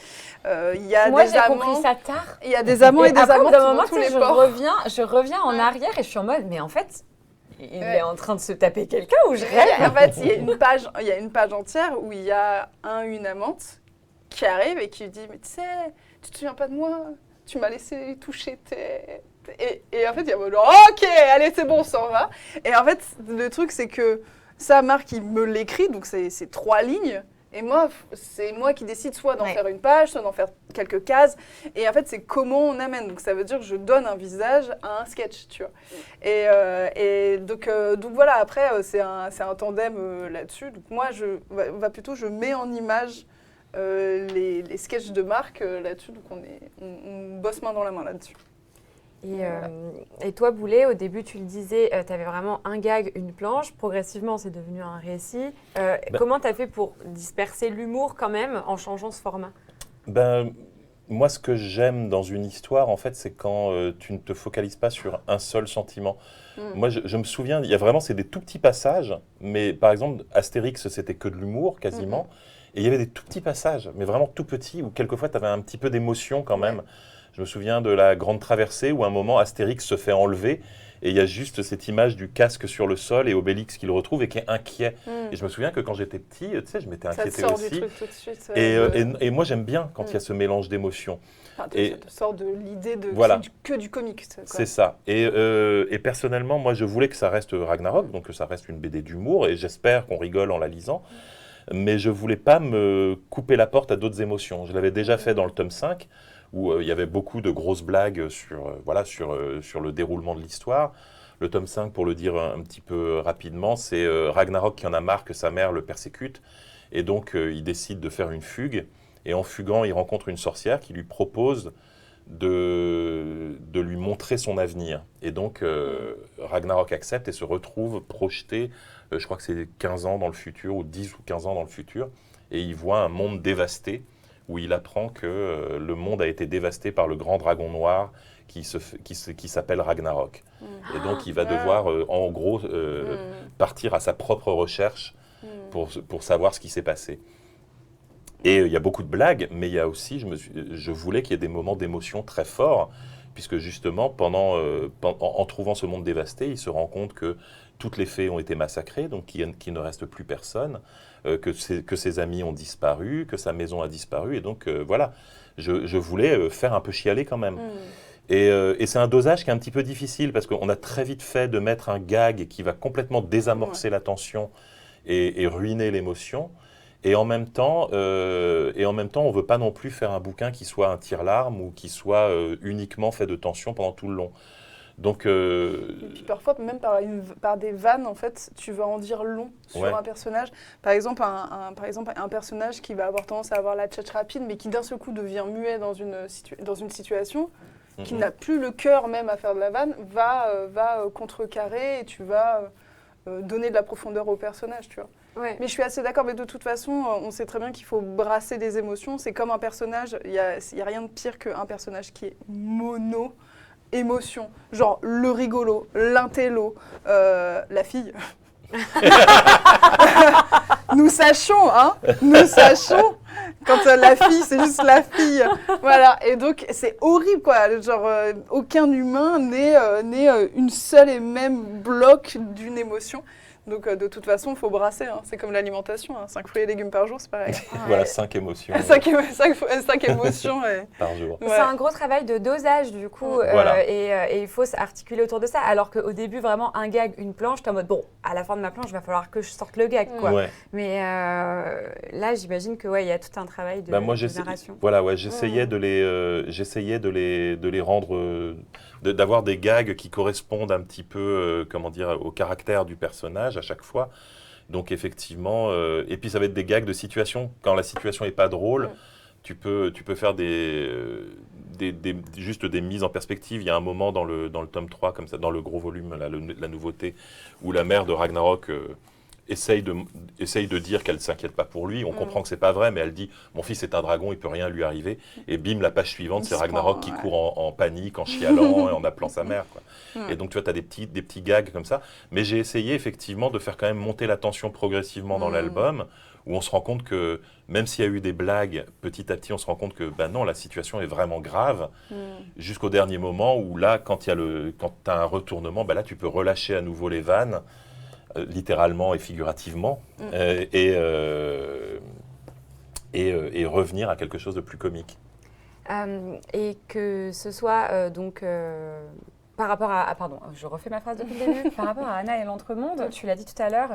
Il y a Moi, j'ai compris ça tard. Il y a des amants et des amantes dans tous les ports. Je reviens en arrière et je suis en mode, mais en fait, il est en train de se taper quelqu'un ou je rêve? En fait, il y a une page entière où il y a une amante qui arrive et qui lui dit, mais tu sais, tu te souviens pas de moi? Tu m'as laissé toucher tes... Et en fait, il y a ok, allez, c'est bon, on s'en va. Et en fait, le truc, c'est que ça, Marc, il me l'écrit, donc c'est 3 lignes. Et moi, c'est moi qui décide soit d'en faire une page, soit d'en faire quelques cases. Et en fait, c'est comment on amène. Donc, ça veut dire que je donne un visage à un sketch, tu vois. Et donc voilà, après, c'est un tandem là-dessus. Donc, moi, je mets en image les sketchs de Marc là-dessus. Donc, on bosse main dans la main là-dessus. Et toi, Boulet, au début, tu le disais, tu avais vraiment un gag, une planche. Progressivement, c'est devenu un récit. Comment tu as fait pour disperser l'humour quand même en changeant ce format? Moi, ce que j'aime dans une histoire, en fait, c'est quand tu ne te focalises pas sur un seul sentiment. Moi, je me souviens, il y a vraiment, c'est des tout petits passages, mais par exemple, Astérix, c'était que de l'humour, quasiment. Et il y avait des tout petits passages, mais vraiment tout petits, où quelquefois, tu avais un petit peu d'émotion quand même. Je me souviens de la Grande Traversée où à un moment Astérix se fait enlever et il y a juste cette image du casque sur le sol et Obélix qui le retrouve et qui est inquiet. Et je me souviens que quand j'étais petit, tu sais, je m'étais inquiété aussi. Du truc tout de suite, et moi j'aime bien quand il y a ce mélange d'émotions. Ça te sort de l'idée de que du comique. C'est ça. Et personnellement, moi je voulais que ça reste Ragnarok, donc que ça reste une BD d'humour et j'espère qu'on rigole en la lisant. Mais je ne voulais pas me couper la porte à d'autres émotions. Je l'avais déjà fait dans le tome 5. Où il y avait beaucoup de grosses blagues sur le déroulement de l'histoire. Le tome 5, pour le dire un petit peu rapidement, c'est Ragnarok qui en a marre que sa mère le persécute. Et donc, il décide de faire une fugue. Et en fuguant, il rencontre une sorcière qui lui propose de lui montrer son avenir. Et donc, Ragnarok accepte et se retrouve projeté, je crois que c'est 15 ans dans le futur, ou 10 ou 15 ans dans le futur, et il voit un monde dévasté, où il apprend que le monde a été dévasté par le grand dragon noir qui s'appelle Ragnarok. Et donc, il va devoir, en gros, partir à sa propre recherche pour savoir ce qui s'est passé. Et il y a beaucoup de blagues, mais il y a aussi, je voulais qu'il y ait des moments d'émotion très forts, puisque justement, en trouvant ce monde dévasté, il se rend compte que toutes les fées ont été massacrées, donc qu'il ne reste plus personne, que ses amis ont disparu, que sa maison a disparu, et donc voilà, je voulais faire un peu chialer quand même. Et c'est un dosage qui est un petit peu difficile, parce qu'on a très vite fait de mettre un gag qui va complètement désamorcer la tension et ruiner l'émotion. Et en même temps, on ne veut pas non plus faire un bouquin qui soit un tire-larme ou qui soit uniquement fait de tension pendant tout le long. Donc, et puis parfois, même par des vannes, en fait, tu vas en dire long sur un personnage. Par exemple, un personnage qui va avoir tendance à avoir la tchatch rapide, mais qui d'un seul coup devient muet dans une situation, qui n'a plus le cœur même à faire de la vanne, va contrecarrer et tu vas donner de la profondeur au personnage, tu vois. Ouais. Mais je suis assez d'accord, mais de toute façon, on sait très bien qu'il faut brasser des émotions. C'est comme un personnage, il n'y a rien de pire qu'un personnage qui est mono émotion. Genre le rigolo, l'intello, la fille. Nous sachons quand la fille, c'est juste la fille. Voilà, et donc c'est horrible, quoi. Genre, aucun humain n'est une seule et même bloc d'une émotion. Donc, de toute façon, il faut brasser. Hein. C'est comme l'alimentation. 5 fruits et légumes par jour, c'est pareil. voilà, 5 émotions. 5 émotions par jour. Ouais. C'est un gros travail de dosage, du coup. Voilà. Et il faut s'articuler autour de ça. Alors qu'au début, vraiment, un gag, une planche, t'es en mode, bon, à la fin de ma planche, il va falloir que je sorte le gag, quoi. Ouais. Mais là, j'imagine que il y a tout un travail de narration. Voilà, j'essayais de les rendre... d'avoir des gags qui correspondent un petit peu, au caractère du personnage à chaque fois. Donc effectivement, et puis ça va être des gags de situation. Quand la situation n'est pas drôle, tu peux faire juste des mises en perspective. Il y a un moment dans le tome 3, comme ça, dans le gros volume, la nouveauté, où la mère de Ragnarok essaye de dire qu'elle ne s'inquiète pas pour lui. On comprend que c'est pas vrai, mais elle dit « Mon fils est un dragon, il peut rien lui arriver. » Et bim, la page suivante, c'est Ragnarok qui court en panique, en chialant et en appelant sa mère, quoi. Et donc, tu vois, tu as des petits gags comme ça. Mais j'ai essayé, effectivement, de faire quand même monter la tension progressivement dans l'album, où on se rend compte que, même s'il y a eu des blagues, petit à petit, on se rend compte que, non, la situation est vraiment grave, jusqu'au dernier moment où là, quand tu as un retournement, là, tu peux relâcher à nouveau les vannes, littéralement et figurativement, et revenir à quelque chose de plus comique. Et que ce soit par rapport à... pardon, je refais ma phrase depuis le début. Par rapport à Anna et l'Entremonde, tu l'as dit tout à l'heure,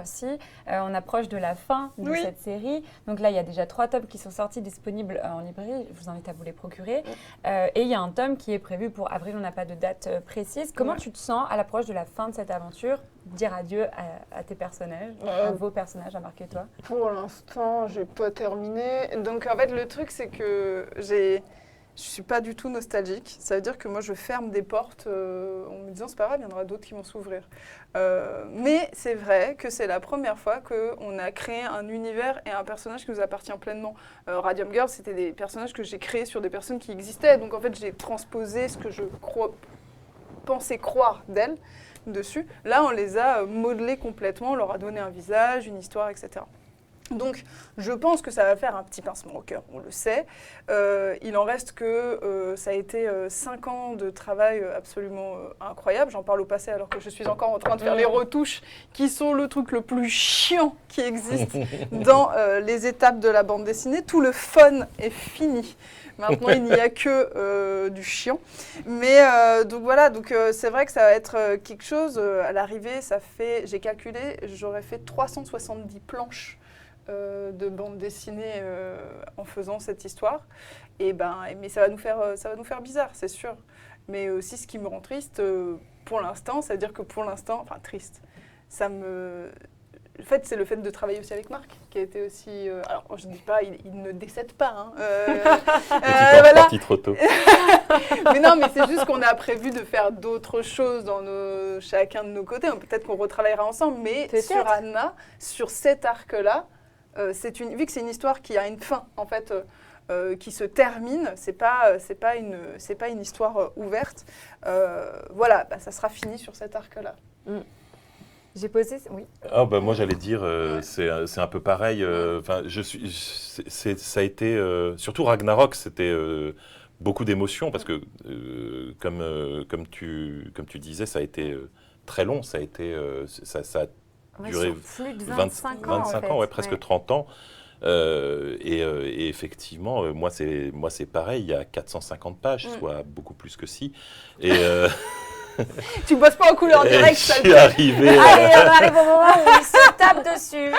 on approche de la fin de cette série. Donc là, il y a déjà 3 tomes qui sont sortis disponibles en librairie. Je vous invite à vous les procurer. Et il y a un tome qui est prévu pour avril. On n'a pas de date précise. Comment tu te sens à l'approche de la fin de cette aventure? Dire adieu à tes personnages, à vos personnages, à Marc et toi? Pour l'instant, je n'ai pas terminé. Donc en fait, le truc, c'est que je suis pas du tout nostalgique. Ça veut dire que moi, je ferme des portes en me disant, c'est pas grave, il y en aura d'autres qui vont s'ouvrir. Mais c'est vrai que c'est la première fois qu'on a créé un univers et un personnage qui nous appartient pleinement. Radium Girl, c'était des personnages que j'ai créés sur des personnes qui existaient. Donc en fait, j'ai transposé ce que je pensais croire d'elles dessus. Là, on les a modelés complètement, on leur a donné un visage, une histoire, etc. Donc, je pense que ça va faire un petit pincement au cœur, on le sait. Il en reste que ça a été 5 ans de travail absolument incroyable. J'en parle au passé alors que je suis encore en train de faire les retouches qui sont le truc le plus chiant qui existe dans les étapes de la bande dessinée. Tout le fun est fini. Maintenant, il n'y a que du chiant. Mais donc voilà, c'est vrai que ça va être quelque chose. À l'arrivée, j'ai calculé, j'aurais fait 370 planches de bande dessinée en faisant cette histoire. Mais ça va nous faire bizarre, c'est sûr. Mais aussi, ce qui me rend triste pour l'instant, c'est-à-dire que pour l'instant, enfin triste, en fait, c'est le fait de travailler aussi avec Marc qui a été aussi. Alors, je ne dis pas, il ne décède pas. Hein, Petit temps sorti trop tôt. Mais non, mais c'est juste qu'on a prévu de faire d'autres choses dans chacun de nos côtés. Peut-être qu'on retravaillera ensemble, mais sur Anna, sur cet arc-là, vu que c'est une histoire qui a une fin, en fait. Qui se termine, c'est pas une histoire ouverte. Voilà, ça sera fini sur cet arc-là. J'ai posé, oui. Ah moi j'allais dire, c'est un peu pareil. Ça a été surtout Ragnarok, c'était beaucoup d'émotions parce que comme tu disais, ça a été très long. Ça a été ça a duré plus de 25 ans, 25 ans, presque 30 ans. Et effectivement, moi c'est pareil, il y a 450 pages, soit beaucoup plus que si. Et tu bosses pas en couleur directe, ça le fait. Arrivé. Allez, on arrive au moment où il se tape dessus.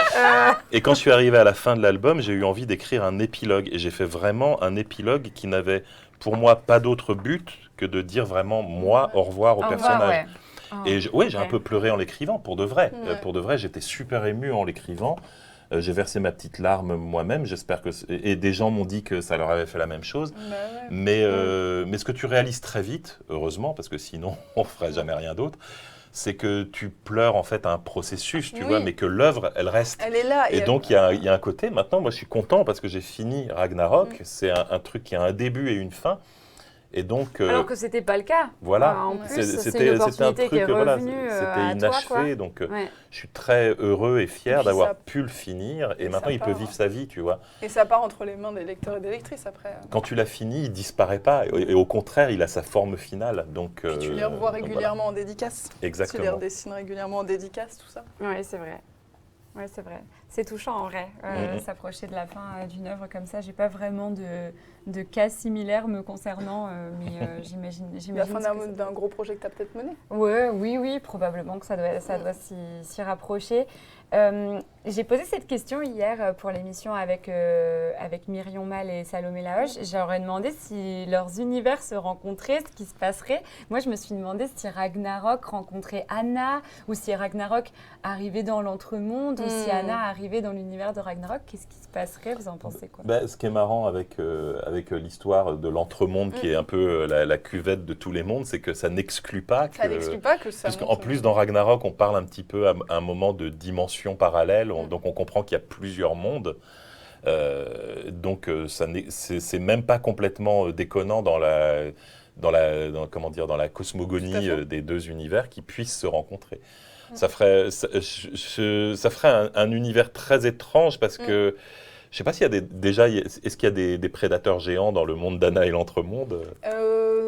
Et quand je suis arrivé à la fin de l'album, j'ai eu envie d'écrire un épilogue. Et j'ai fait vraiment un épilogue qui n'avait pour moi pas d'autre but que de dire vraiment moi au revoir au personnage. Et j'ai un peu pleuré en l'écrivant, pour de vrai. Pour de vrai, j'étais super ému en l'écrivant. J'ai versé ma petite larme moi-même, j'espère que... Et des gens m'ont dit que ça leur avait fait la même chose. Mais ce que tu réalises très vite, heureusement, parce que sinon on ne ferait jamais rien d'autre, c'est que tu pleures en fait un processus, tu vois, mais que l'œuvre, elle reste. Elle est là. Et donc il y a un côté, maintenant, moi je suis content parce que j'ai fini Ragnarok, c'est un truc qui a un début et une fin. Et donc, alors que c'était pas le cas. Voilà, en plus, c'était une opportunité qui est revenue c'était inachevé. Donc, je suis très heureux et fier d'avoir pu le finir. Et maintenant, il peut vivre sa vie, tu vois. Et ça part entre les mains des lecteurs et des lectrices après. Quand tu l'as fini, il disparaît pas. Et au contraire, il a sa forme finale. Donc, puis tu les revois régulièrement en dédicace. Exactement. Tu les redessines régulièrement en dédicace, tout ça. Oui, c'est vrai. Oui, c'est vrai. C'est touchant en vrai, s'approcher de la fin d'une œuvre comme ça. J'ai pas vraiment de cas similaires me concernant, mais j'imagine. La fin d'un gros projet que tu as peut-être mené. Oui, probablement que ça doit s'y rapprocher. J'ai posé cette question hier pour l'émission avec Myrion Mal et Salomé Lahoche. J'aurais demandé si leurs univers se rencontraient, ce qui se passerait. Moi, je me suis demandé si Ragnarok rencontrait Anna ou si Ragnarok arrivait dans l'entremonde ou si Anna arrivait dans l'univers de Ragnarok. Qu'est-ce qui se passerait? Vous en pensez quoi? Ce qui est marrant avec l'histoire de l'entremonde, qui est un peu la cuvette de tous les mondes, c'est que ça n'exclut pas que... Ça n'exclut pas que ça... Puisqu'en plus, dans Ragnarok, on parle un petit peu à un moment de dimension parallèle. Donc on comprend qu'il y a plusieurs mondes. Donc c'est même pas complètement déconnant dans la cosmogonie des deux univers qui puissent se rencontrer. Ça ferait un univers très étrange parce que je sais pas s'il y a est-ce qu'il y a des prédateurs géants dans le monde d'Anna et l'entremonde?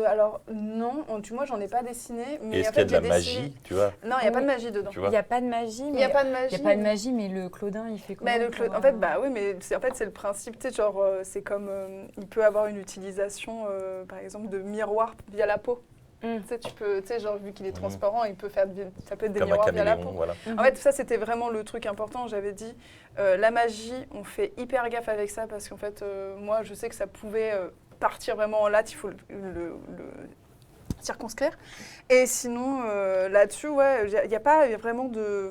Alors non, moi j'en ai pas dessiné. Mais est-ce qu'il y a de la magie, tu vois? Non, il n'y a pas de magie dedans. Il n'y a pas de magie. Il n'y a pas de magie. Il n'y a pas de magie, mais le Claudin, il fait comment? En fait, oui, mais c'est le principe, tu sais, genre, c'est comme, il peut avoir une utilisation, par exemple, de miroir via la peau. Tu sais, genre, vu qu'il est transparent, ça peut être des miroirs via la peau. Voilà. En fait, ça, c'était vraiment le truc important. J'avais dit, la magie, on fait hyper gaffe avec ça parce qu'en fait, moi, je sais que ça pouvait partir vraiment en latte, il faut le circonscrire. Et sinon, là-dessus, il n'y a pas vraiment de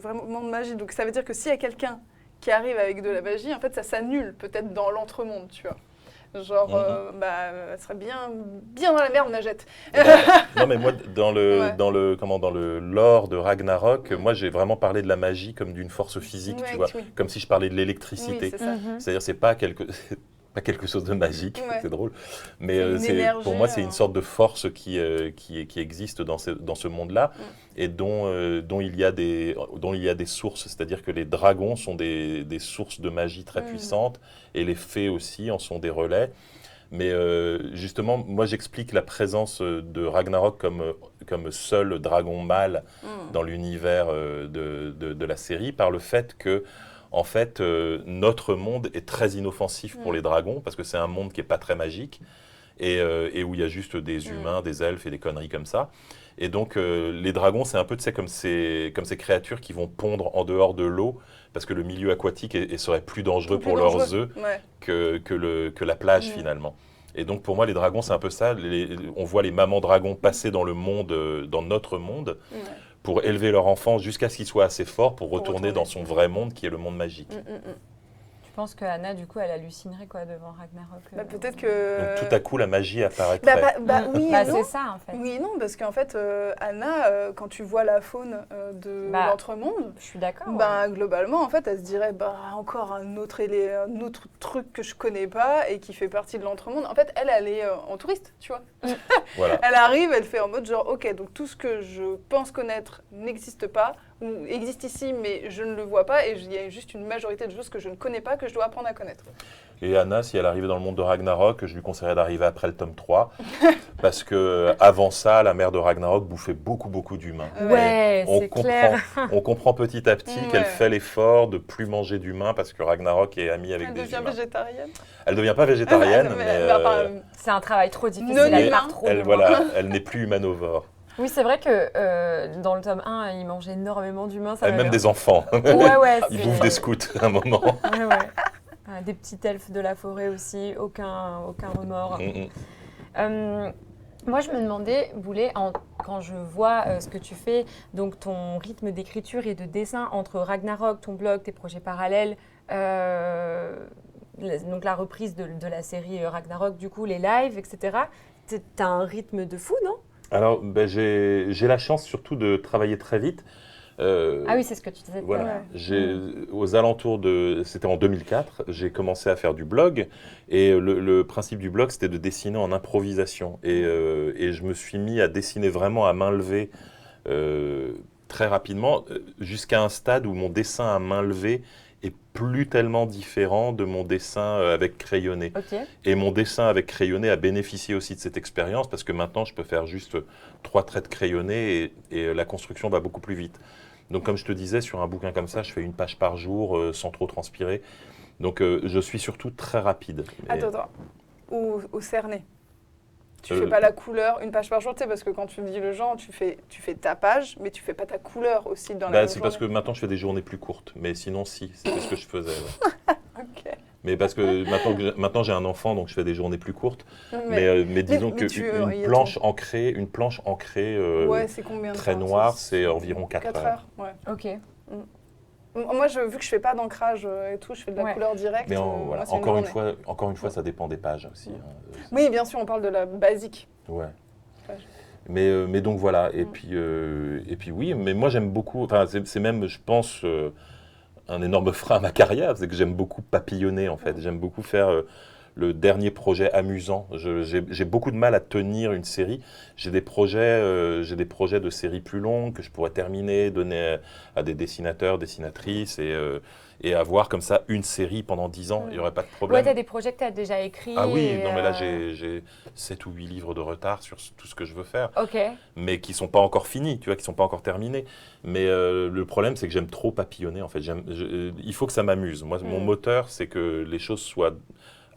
magie. Donc, ça veut dire que s'il y a quelqu'un qui arrive avec de la magie, en fait, ça s'annule peut-être dans l'entremonde, tu vois. Genre, elle serait bien dans la merde, Najette. Non, mais moi, dans le lore de Ragnarok, moi, j'ai vraiment parlé de la magie comme d'une force physique, tu vois, comme si je parlais de l'électricité. Oui, c'est ça. C'est-à-dire, c'est pas quelque chose de magique, c'est drôle, mais pour moi, c'est une sorte de force qui existe dans ce monde-là et dont il y a des sources, c'est-à-dire que les dragons sont des sources de magie très puissantes et les fées aussi en sont des relais. Mais justement, moi, j'explique la présence de Ragnarok comme seul dragon mâle dans l'univers de la série par le fait que en fait, notre monde est très inoffensif pour les dragons parce que c'est un monde qui n'est pas très magique et où il y a juste des humains, des elfes et des conneries comme ça. Et donc, les dragons, c'est un peu comme ces créatures qui vont pondre en dehors de l'eau parce que le milieu aquatique serait plus dangereux pour leurs œufs que la plage finalement. Et donc, pour moi, les dragons, c'est un peu ça. On voit les mamans dragons passer dans le monde, dans notre monde, pour élever leur enfant jusqu'à ce qu'il soit assez fort pour retourner dans son vrai monde qui est le monde magique. Je pense que Anna, du coup, elle hallucinerait quoi, devant Ragnarok. Peut-être que... Donc tout à coup, la magie apparaîtrait. Oui, Bah, et non. c'est ça, en fait. Oui et non, parce qu'en fait, Anna, quand tu vois la faune de l'Entremonde, Je suis d'accord. globalement, en fait, elle se dirait, encore un autre truc que je connais pas et qui fait partie de l'Entremonde. En fait, elle est en touriste, tu vois. Voilà. Elle arrive, elle fait en mode genre, ok, donc tout ce que je pense connaître n'existe pas, ou existe ici, mais je ne le vois pas, et il y a juste une majorité de choses que je ne connais pas, que je dois apprendre à connaître. Et Anna, si elle arrivait dans le monde de Ragnarok, je lui conseillerais d'arriver après le tome 3, parce que avant ça, la mère de Ragnarok bouffait beaucoup d'humains. Ouais, Et c'est clair. on comprend petit à petit qu'elle fait l'effort de plus manger d'humains parce que Ragnarok est amie avec des humains. Elle devient végétarienne. Elle devient pas végétarienne, C'est un travail trop difficile. Elle n'est plus humanovore. Oui, c'est vrai que dans le tome 1, il mange énormément d'humains. Elle même des enfants. Ouais. Il bouffe des scouts à un moment. Ouais. Des petits elfes de la forêt aussi, aucun remords. Moi, je me demandais, Boulet, quand je vois ce que tu fais, donc ton rythme d'écriture et de dessin entre Ragnarok, ton blog, tes projets parallèles, donc la reprise de la série Ragnarok, du coup, les lives, etc. T'as un rythme de fou, non ? Alors, j'ai la chance surtout de travailler très vite. Ah oui, c'est ce que tu disais. Voilà. Aux alentours c'était en 2004, j'ai commencé à faire du blog. Et le principe du blog, c'était de dessiner en improvisation. Et je me suis mis à dessiner vraiment à main levée très rapidement, jusqu'à un stade où mon dessin à main levée est plus tellement différent de mon dessin avec crayonné. Et mon dessin avec crayonné a bénéficié aussi de cette expérience parce que maintenant, je peux faire juste 3 traits de crayonné et la construction va beaucoup plus vite. Donc, comme je te disais, sur un bouquin comme ça, je fais 1 page par jour sans trop transpirer. Donc, je suis surtout très rapide. Attends. Au cerné. Tu fais pas la couleur 1 page par jour, tu sais, parce que quand tu me dis le genre, tu fais ta page, mais tu fais pas ta couleur aussi dans la même C'est parce que maintenant, je fais des journées plus courtes. Mais sinon, c'était ce que je faisais. Ok. Mais parce que maintenant j'ai un enfant, donc je fais des journées plus courtes. Mais disons qu'une planche ancrée, c'est combien de très temps, noire, c'est environ 4 heures. Ouais. Ok. Moi, vu que je fais pas d'ancrage et tout, je fais de la couleur directe. Mais encore une fois, ça dépend des pages aussi. Oui, bien sûr, on parle de la basique. Ouais. Mais donc voilà. Et puis oui, mais moi j'aime beaucoup. Enfin, c'est même, je pense, un énorme frein à ma carrière, c'est que j'aime beaucoup papillonner en fait. J'aime beaucoup faire le dernier projet amusant. J'ai beaucoup de mal à tenir une série. J'ai des projets de séries plus longues que je pourrais terminer, donner à des dessinateurs, dessinatrices et avoir comme ça une série pendant 10 ans. Il n'y aurait pas de problème. Ouais, tu as des projets que tu as déjà écrits. Ah oui, non mais là j'ai 7 ou 8 livres de retard sur tout ce que je veux faire. Ok. Mais qui ne sont pas encore finis, tu vois, qui ne sont pas encore terminés. Mais le problème, c'est que j'aime trop papillonner, en fait. Il faut que ça m'amuse. Moi, mon moteur, c'est que les choses soient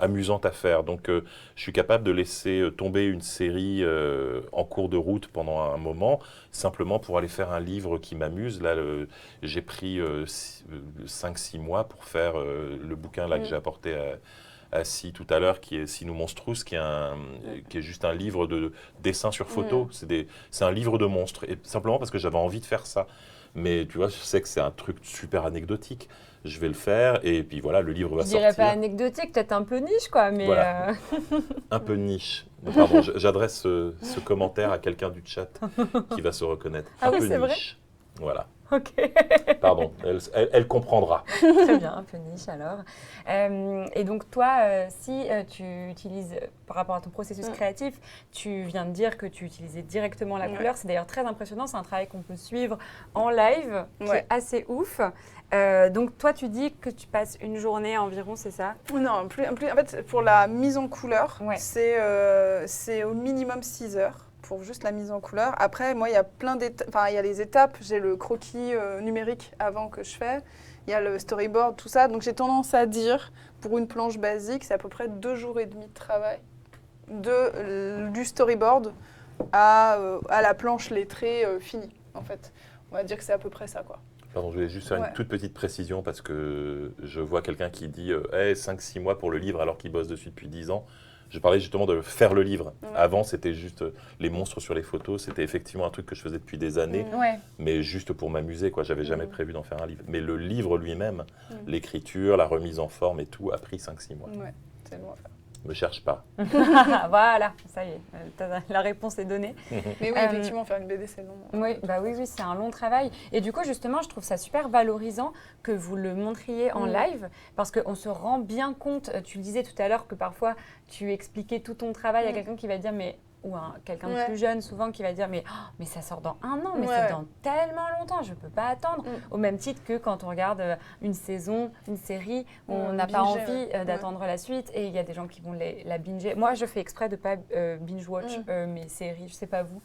amusantes à faire. Donc, je suis capable de laisser tomber une série en cours de route pendant un moment, simplement pour aller faire un livre qui m'amuse. Là, j'ai pris 5-6 mois pour faire le bouquin là, que j'ai apporté à Si tout à l'heure, qui est Sinou Monstrous, qui est juste un livre de dessin sur photo. C'est un livre de monstres, et simplement parce que j'avais envie de faire ça. Mais tu vois, je sais que c'est un truc super anecdotique. Je vais le faire, et puis voilà, le livre va sortir. Je dirais pas anecdotique, peut-être un peu niche, quoi, mais... Voilà. Un peu niche. Pardon, j'adresse ce commentaire à quelqu'un du chat qui va se reconnaître. Un peu niche. Vrai. Voilà. Ok. Pardon, elle comprendra. Très bien, un peu niche alors. Et donc toi, si tu utilises, par rapport à ton processus créatif, tu viens de dire que tu utilisais directement la couleur. C'est d'ailleurs très impressionnant, c'est un travail qu'on peut suivre en live, qui est assez ouf. Donc toi, tu dis que tu passes une journée environ, c'est ça? Non, plus, en fait, pour la mise en couleur, c'est au minimum 6 heures. Pour juste la mise en couleur. Après, moi, il y a plein d'étapes. Enfin, il y a les étapes. J'ai le croquis numérique avant que je fais. Il y a le storyboard, tout ça. Donc, j'ai tendance à dire, pour une planche basique, c'est à peu près 2 jours et demi de travail. Du storyboard à la planche lettrée finie, en fait. On va dire que c'est à peu près ça, quoi. Pardon, je voulais juste faire une toute petite précision parce que je vois quelqu'un qui dit 5-6 mois pour le livre alors qu'il bosse dessus depuis 10 ans. Je parlais justement de faire le livre. Avant, c'était juste les monstres sur les photos. C'était effectivement un truc que je faisais depuis des années, mais juste pour m'amuser, quoi. J'avais jamais prévu d'en faire un livre. Mais le livre lui-même, l'écriture, la remise en forme et tout, a pris 5-6 mois. Ouais, c'est long à faire. Me cherche pas. Voilà, ça y est, la réponse est donnée. Mais oui, effectivement, faire une BD, c'est long. Oui, c'est un long travail. Et du coup, justement, je trouve ça super valorisant que vous le montriez en live, parce qu'on se rend bien compte, tu le disais tout à l'heure, que parfois, tu expliquais tout ton travail à quelqu'un qui va dire, mais ou quelqu'un de plus jeune souvent qui va dire mais ça sort dans 1 an, mais c'est dans tellement longtemps, je ne peux pas attendre. Au même titre que quand on regarde une saison, une série, on n'a pas envie d'attendre la suite et il y a des gens qui vont la binger. Moi, je fais exprès de ne pas binge-watch mes séries, je ne sais pas vous.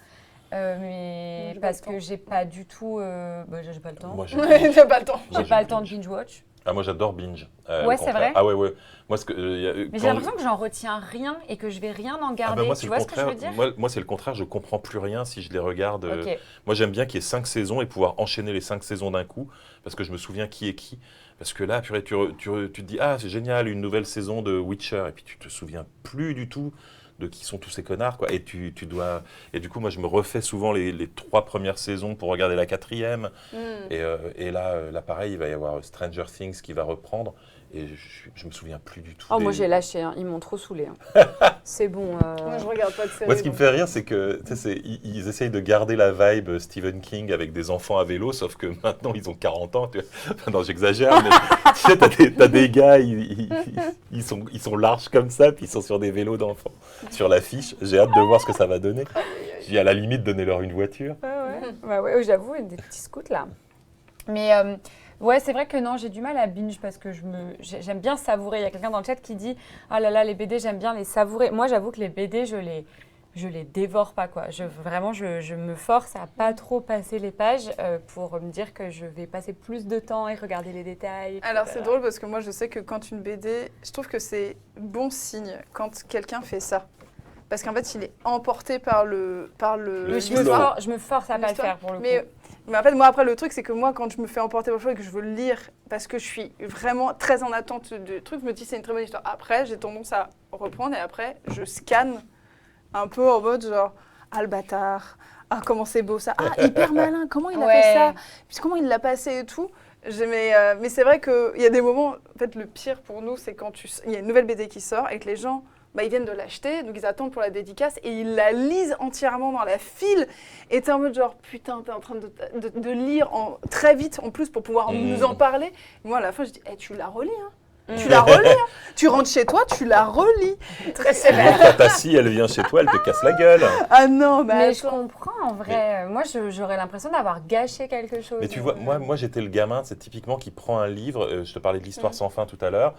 Mais parce que j'ai pas du tout... j'ai pas le temps. Moi, j'ai pas le temps. J'ai pas le temps de binge-watch. Ah, moi, j'adore binge. Ouais, c'est vrai. Ah ouais. Moi, mais j'ai l'impression que j'en retiens rien et que je vais rien en garder. Moi, tu vois ce que je veux dire? Moi, c'est le contraire. Je comprends plus rien si je les regarde. Moi, j'aime bien qu'il y ait 5 saisons et pouvoir enchaîner les 5 saisons d'un coup parce que je me souviens qui est qui. Parce que là, purée, tu te dis, ah, c'est génial, une nouvelle saison de Witcher. Et puis, tu te souviens plus du tout de qui sont tous ces connards, quoi. Et tu dois... Et du coup, moi, je me refais souvent les 3 premières saisons pour regarder la 4e. Et là, pareil, il va y avoir Stranger Things qui va reprendre. Et je me souviens plus du tout. Moi, j'ai lâché. Hein. Ils m'ont trop saoulé. Hein. C'est bon. Moi, je regarde pas de série. Moi, ce qui me fait rire, c'est que ils essayent de garder la vibe Stephen King avec des enfants à vélo, sauf que maintenant, ils ont 40 ans. Non, j'exagère, mais tu sais, t'as des gars, ils sont larges comme ça, puis ils sont sur des vélos d'enfants. Sur l'affiche, j'ai hâte de voir ce que ça va donner. J'ai à la limite donnez-leur une voiture. J'avoue, des petits scouts là. Mais c'est vrai que non, j'ai du mal à binge parce que j'aime bien savourer. Il y a quelqu'un dans le chat qui dit « Ah là là, les BD, j'aime bien les savourer ». Moi, j'avoue que les BD, je les dévore pas, quoi. Vraiment, je me force à pas trop passer les pages pour me dire que je vais passer plus de temps et regarder les détails. Alors, c'est drôle parce que moi, je sais que quand une BD, je trouve que c'est bon signe quand quelqu'un fait ça. Parce qu'en fait, il est emporté par le je me force à pas le faire pour le coup. Mais en fait, moi, après, le truc, c'est que moi, quand je me fais emporter par le choix et que je veux le lire, parce que je suis vraiment très en attente du truc, je me dis c'est une très bonne histoire. Après, j'ai tendance à reprendre et après, je scanne un peu en mode genre, ah le bâtard, ah comment c'est beau ça, ah hyper malin, comment il a fait ça, puis comment il l'a passé et tout. Mais c'est vrai qu'il y a des moments, en fait, le pire pour nous, c'est quand il y a une nouvelle BD qui sort et que les gens... ils viennent de l'acheter, donc ils attendent pour la dédicace et ils la lisent entièrement dans la file. Et t'es en mode genre, putain, t'es en train de lire très vite en plus pour pouvoir nous en parler. Et moi, à la fin, je dis, tu la relis, hein. Tu la relis, hein. Tu rentres chez toi, tu la relis. Très sévère. Quand ta scie, elle vient chez toi, elle te casse la gueule. Ah non, mais je comprends en vrai. Moi, j'aurais l'impression d'avoir gâché quelque chose. Mais tu vois, moi j'étais le gamin, c'est typiquement qui prend un livre, je te parlais de l'histoire sans fin tout à l'heure,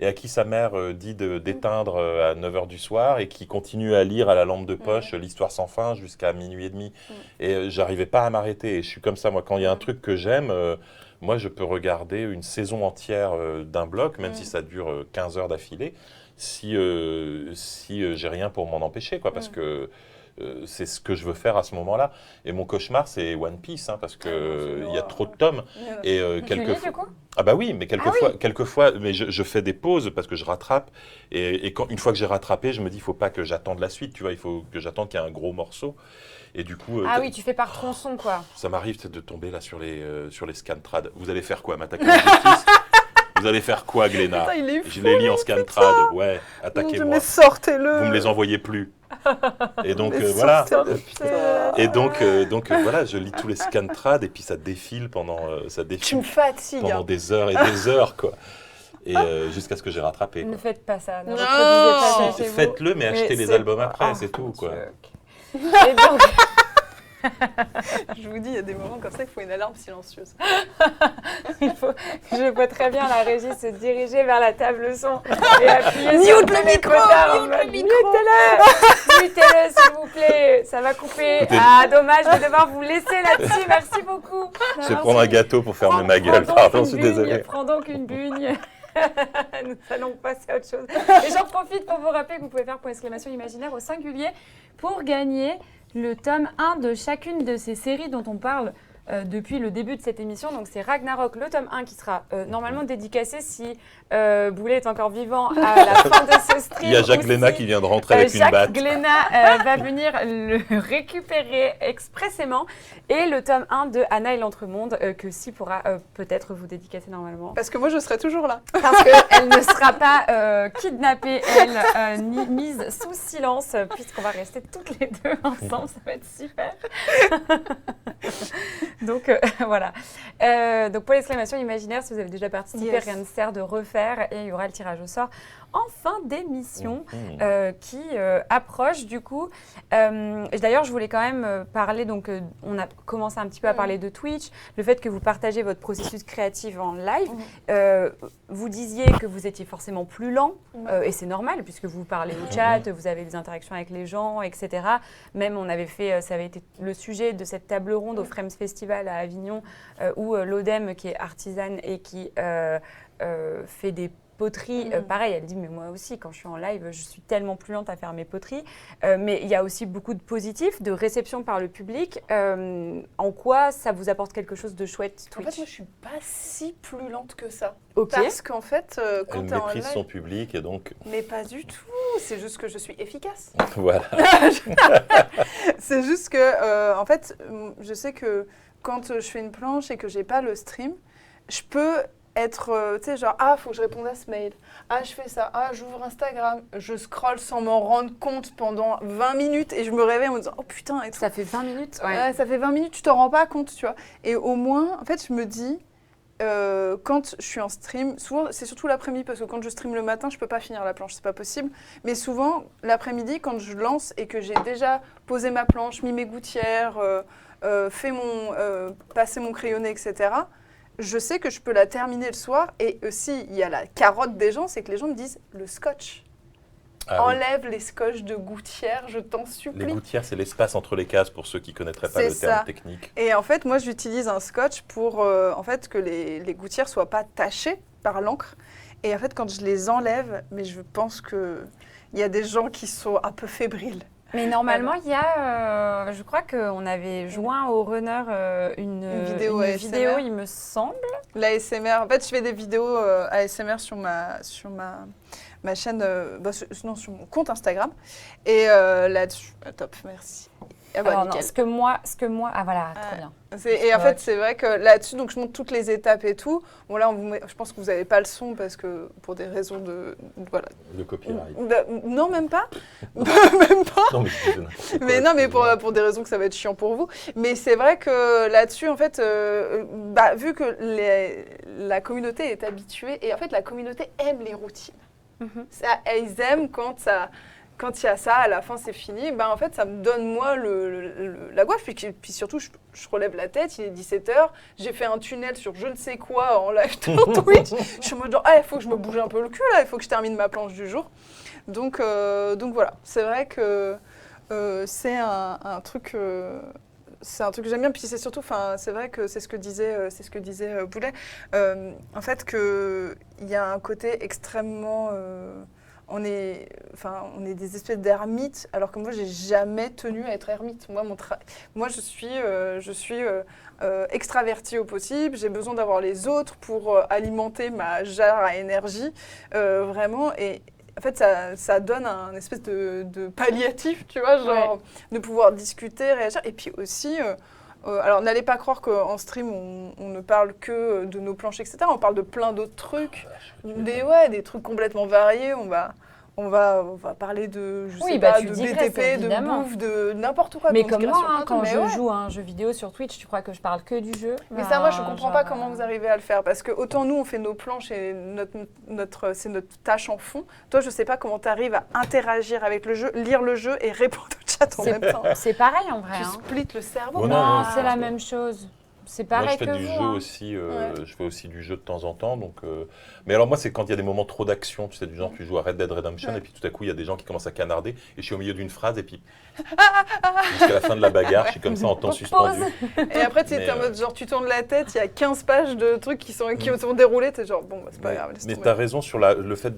et à qui sa mère dit d'éteindre à 9h du soir et qui continue à lire à la lampe de poche l'histoire sans fin jusqu'à minuit et demi. Et j'arrivais pas à m'arrêter. Et je suis comme ça, moi, quand il y a un truc que j'aime, moi, je peux regarder une saison entière d'un bloc, même si ça dure 15 heures d'affilée, si j'ai rien pour m'en empêcher, quoi, parce que c'est ce que je veux faire à ce moment-là. Et mon cauchemar, c'est One Piece, hein, parce qu'il y a trop de tomes. Et quelquefois... Ah bah oui, mais quelquefois mais je fais des pauses parce que je rattrape. Et une fois que j'ai rattrapé, je me dis, il ne faut pas que j'attende la suite, tu vois, il faut que j'attende qu'il y ait un gros morceau. Et du coup, oui, tu fais par tronçon, quoi. Ça m'arrive de tomber là sur les scantrad. Vous allez faire quoi, m'attaquer en justice? Vous allez faire quoi, Glénat? Je les lis en scantrad. Ouais, attaquez-moi. Mais sortez-le. Vous me les envoyez plus. Et donc voilà. Et donc voilà, je lis tous les scantrad et puis ça défile Tu me fatigues pendant des heures et des heures, quoi. Et jusqu'à ce que j'ai rattrapé, quoi. Ne faites pas ça. Ne reproduisez pas ça chez vous. Faites-le, mais achetez les albums après, c'est tout, quoi. Et donc... Je vous dis, il y a des moments comme ça, il faut une alarme silencieuse. Je vois très bien la régie se diriger vers la table son et appuyer sur le micro, mutez-le s'il vous plaît, ça va couper. Écoutez, dommage, je vais devoir vous laisser là-dessus, merci beaucoup. Je vais prendre un gâteau pour fermer ma gueule, pardon, je suis désolée. Prends donc une bugne. Nous allons passer à autre chose. Et j'en profite pour vous rappeler que vous pouvez faire point exclamation imaginaire au singulier pour gagner le tome 1 de chacune de ces séries dont on parle depuis le début de cette émission. Donc c'est Ragnarok, le tome 1 qui sera normalement dédicacé si Boulet est encore vivant à la fin de ce stream. Il y a Jacques Glénat qui vient de rentrer avec une batte. Jacques Glénat va venir le récupérer expressément. Et le tome 1 de Anna et l'Entremonde que Si pourra peut-être vous dédicacer normalement. Parce que moi, je serai toujours là. Parce qu'elle ne sera pas kidnappée, elle, ni mise sous silence, puisqu'on va rester toutes les deux ensemble, ça va être super. Donc voilà. Donc pour l'exclamation imaginaire, si vous avez déjà participé, rien ne sert de refaire et il y aura le tirage au sort en fin d'émission qui approche du coup. D'ailleurs, je voulais quand même parler, donc on a commencé un petit peu à parler de Twitch, le fait que vous partagez votre processus créatif en live. Vous disiez que vous étiez forcément plus lent et c'est normal puisque vous parlez au chat, vous avez des interactions avec les gens, etc. Même on avait fait, ça avait été le sujet de cette table ronde au Frames Festival à Avignon où l'ODEM qui est artisane et qui fait des poteries, pareil, elle dit mais moi aussi quand je suis en live je suis tellement plus lente à faire mes poteries, mais il y a aussi beaucoup de positifs, de réception par le public. En quoi ça vous apporte quelque chose de chouette Twitch? En fait moi je suis pas si plus lente que ça. Ok. Parce qu'en fait quand Elle t'es en maîtrise live, son public et donc mais pas du tout, c'est juste que je suis efficace. voilà. C'est juste que en fait je sais que quand je fais une planche et que j'ai pas le stream, je peux être, tu sais, genre, faut que je réponde à ce mail. Je fais ça. J'ouvre Instagram. Je scrolle sans m'en rendre compte pendant 20 minutes et je me réveille en me disant, oh putain. Et tout. Ça fait 20 minutes Ouais, ça fait 20 minutes, tu t'en rends pas compte, tu vois. Et au moins, en fait, je me dis, quand je suis en stream, souvent, c'est surtout l'après-midi parce que quand je stream le matin, je peux pas finir la planche, c'est pas possible. Mais souvent, l'après-midi, quand je lance et que j'ai déjà posé ma planche, mis mes gouttières, passé mon crayonné, etc., je sais que je peux la terminer le soir. Et aussi, il y a la carotte des gens, c'est que les gens me disent le scotch. Enlève les scotch de gouttière, je t'en supplie. Les gouttières, c'est l'espace entre les cases pour ceux qui ne connaîtraient pas le terme technique. Et en fait, moi, j'utilise un scotch pour en fait, que les gouttières ne soient pas tachées par l'encre. Et en fait, quand je les enlève, mais je pense qu'il y a des gens qui sont un peu fébriles. Mais normalement, il y a, je crois qu'on avait joint au runner une vidéo, il me semble. L'ASMR, en fait, je fais des vidéos ASMR sur ma chaîne, sur mon compte Instagram. Et là-dessus, top, merci. Alors non, ce que moi, voilà, très bien. Et en fait, c'est vrai que là-dessus, donc je montre toutes les étapes et tout. Bon là, je pense que vous n'avez pas le son parce que pour des raisons de copyright. Non, même pas. Même pas. Non, mais je n'importe quoi. Mais non, mais pour des raisons que ça va être chiant pour vous. Mais c'est vrai que là-dessus, en fait, vu que la communauté est habituée, et en fait, la communauté aime les routines. Ils aiment quand il y a ça, à la fin c'est fini, en fait ça me donne moi la gouache. Puis surtout, je relève la tête, il est 17h, j'ai fait un tunnel sur je ne sais quoi en live sur Twitch. Je suis en mode genre, il faut que je me bouge un peu le cul là, il faut que je termine ma planche du jour. Donc voilà, c'est vrai que c'est un truc... c'est un truc que j'aime bien, puis c'est surtout, c'est vrai que c'est ce que disait Boulet, en fait qu'il y a un côté extrêmement... on est des espèces d'ermites, alors que moi, j'ai jamais tenu à être ermite. Moi, je suis extravertie au possible. J'ai besoin d'avoir les autres pour alimenter ma jarre à énergie, vraiment. Et en fait, ça donne un espèce de palliatif, tu vois, genre de pouvoir discuter, réagir. Et puis aussi... alors, n'allez pas croire qu'en stream, on ne parle que de nos planches, etc. On parle de plein d'autres trucs, des trucs complètement variés. On va parler de, je sais pas, de BTP, évidemment. De bouffe, de n'importe quoi. Mais comme moi, quand je joue à un jeu vidéo sur Twitch, tu crois que je parle que du jeu? Mais ça, moi, je comprends pas comment vous arrivez à le faire. Parce que autant nous, on fait nos planches et c'est notre tâche en fond. Toi, je sais pas comment tu arrives à interagir avec le jeu, lire le jeu et répondre au chat en même temps. C'est pareil en vrai. Tu splits le cerveau. Non, c'est la même chose. C'est pareil que vous. Moi, je fais du jeu aussi. Je fais aussi du jeu de temps en temps. Donc, mais alors moi, c'est quand il y a des moments trop d'action. Tu sais, du genre, tu joues à Red Dead Redemption et puis tout à coup, il y a des gens qui commencent à canarder et je suis au milieu d'une phrase et puis jusqu'à la fin de la bagarre, je suis comme ça en temps suspendu. Et après, tu es en mode genre, tu tournes la tête, il y a 15 pages de trucs qui sont déroulés. Tu es genre, bon, c'est pas grave. Mais tu as raison sur le fait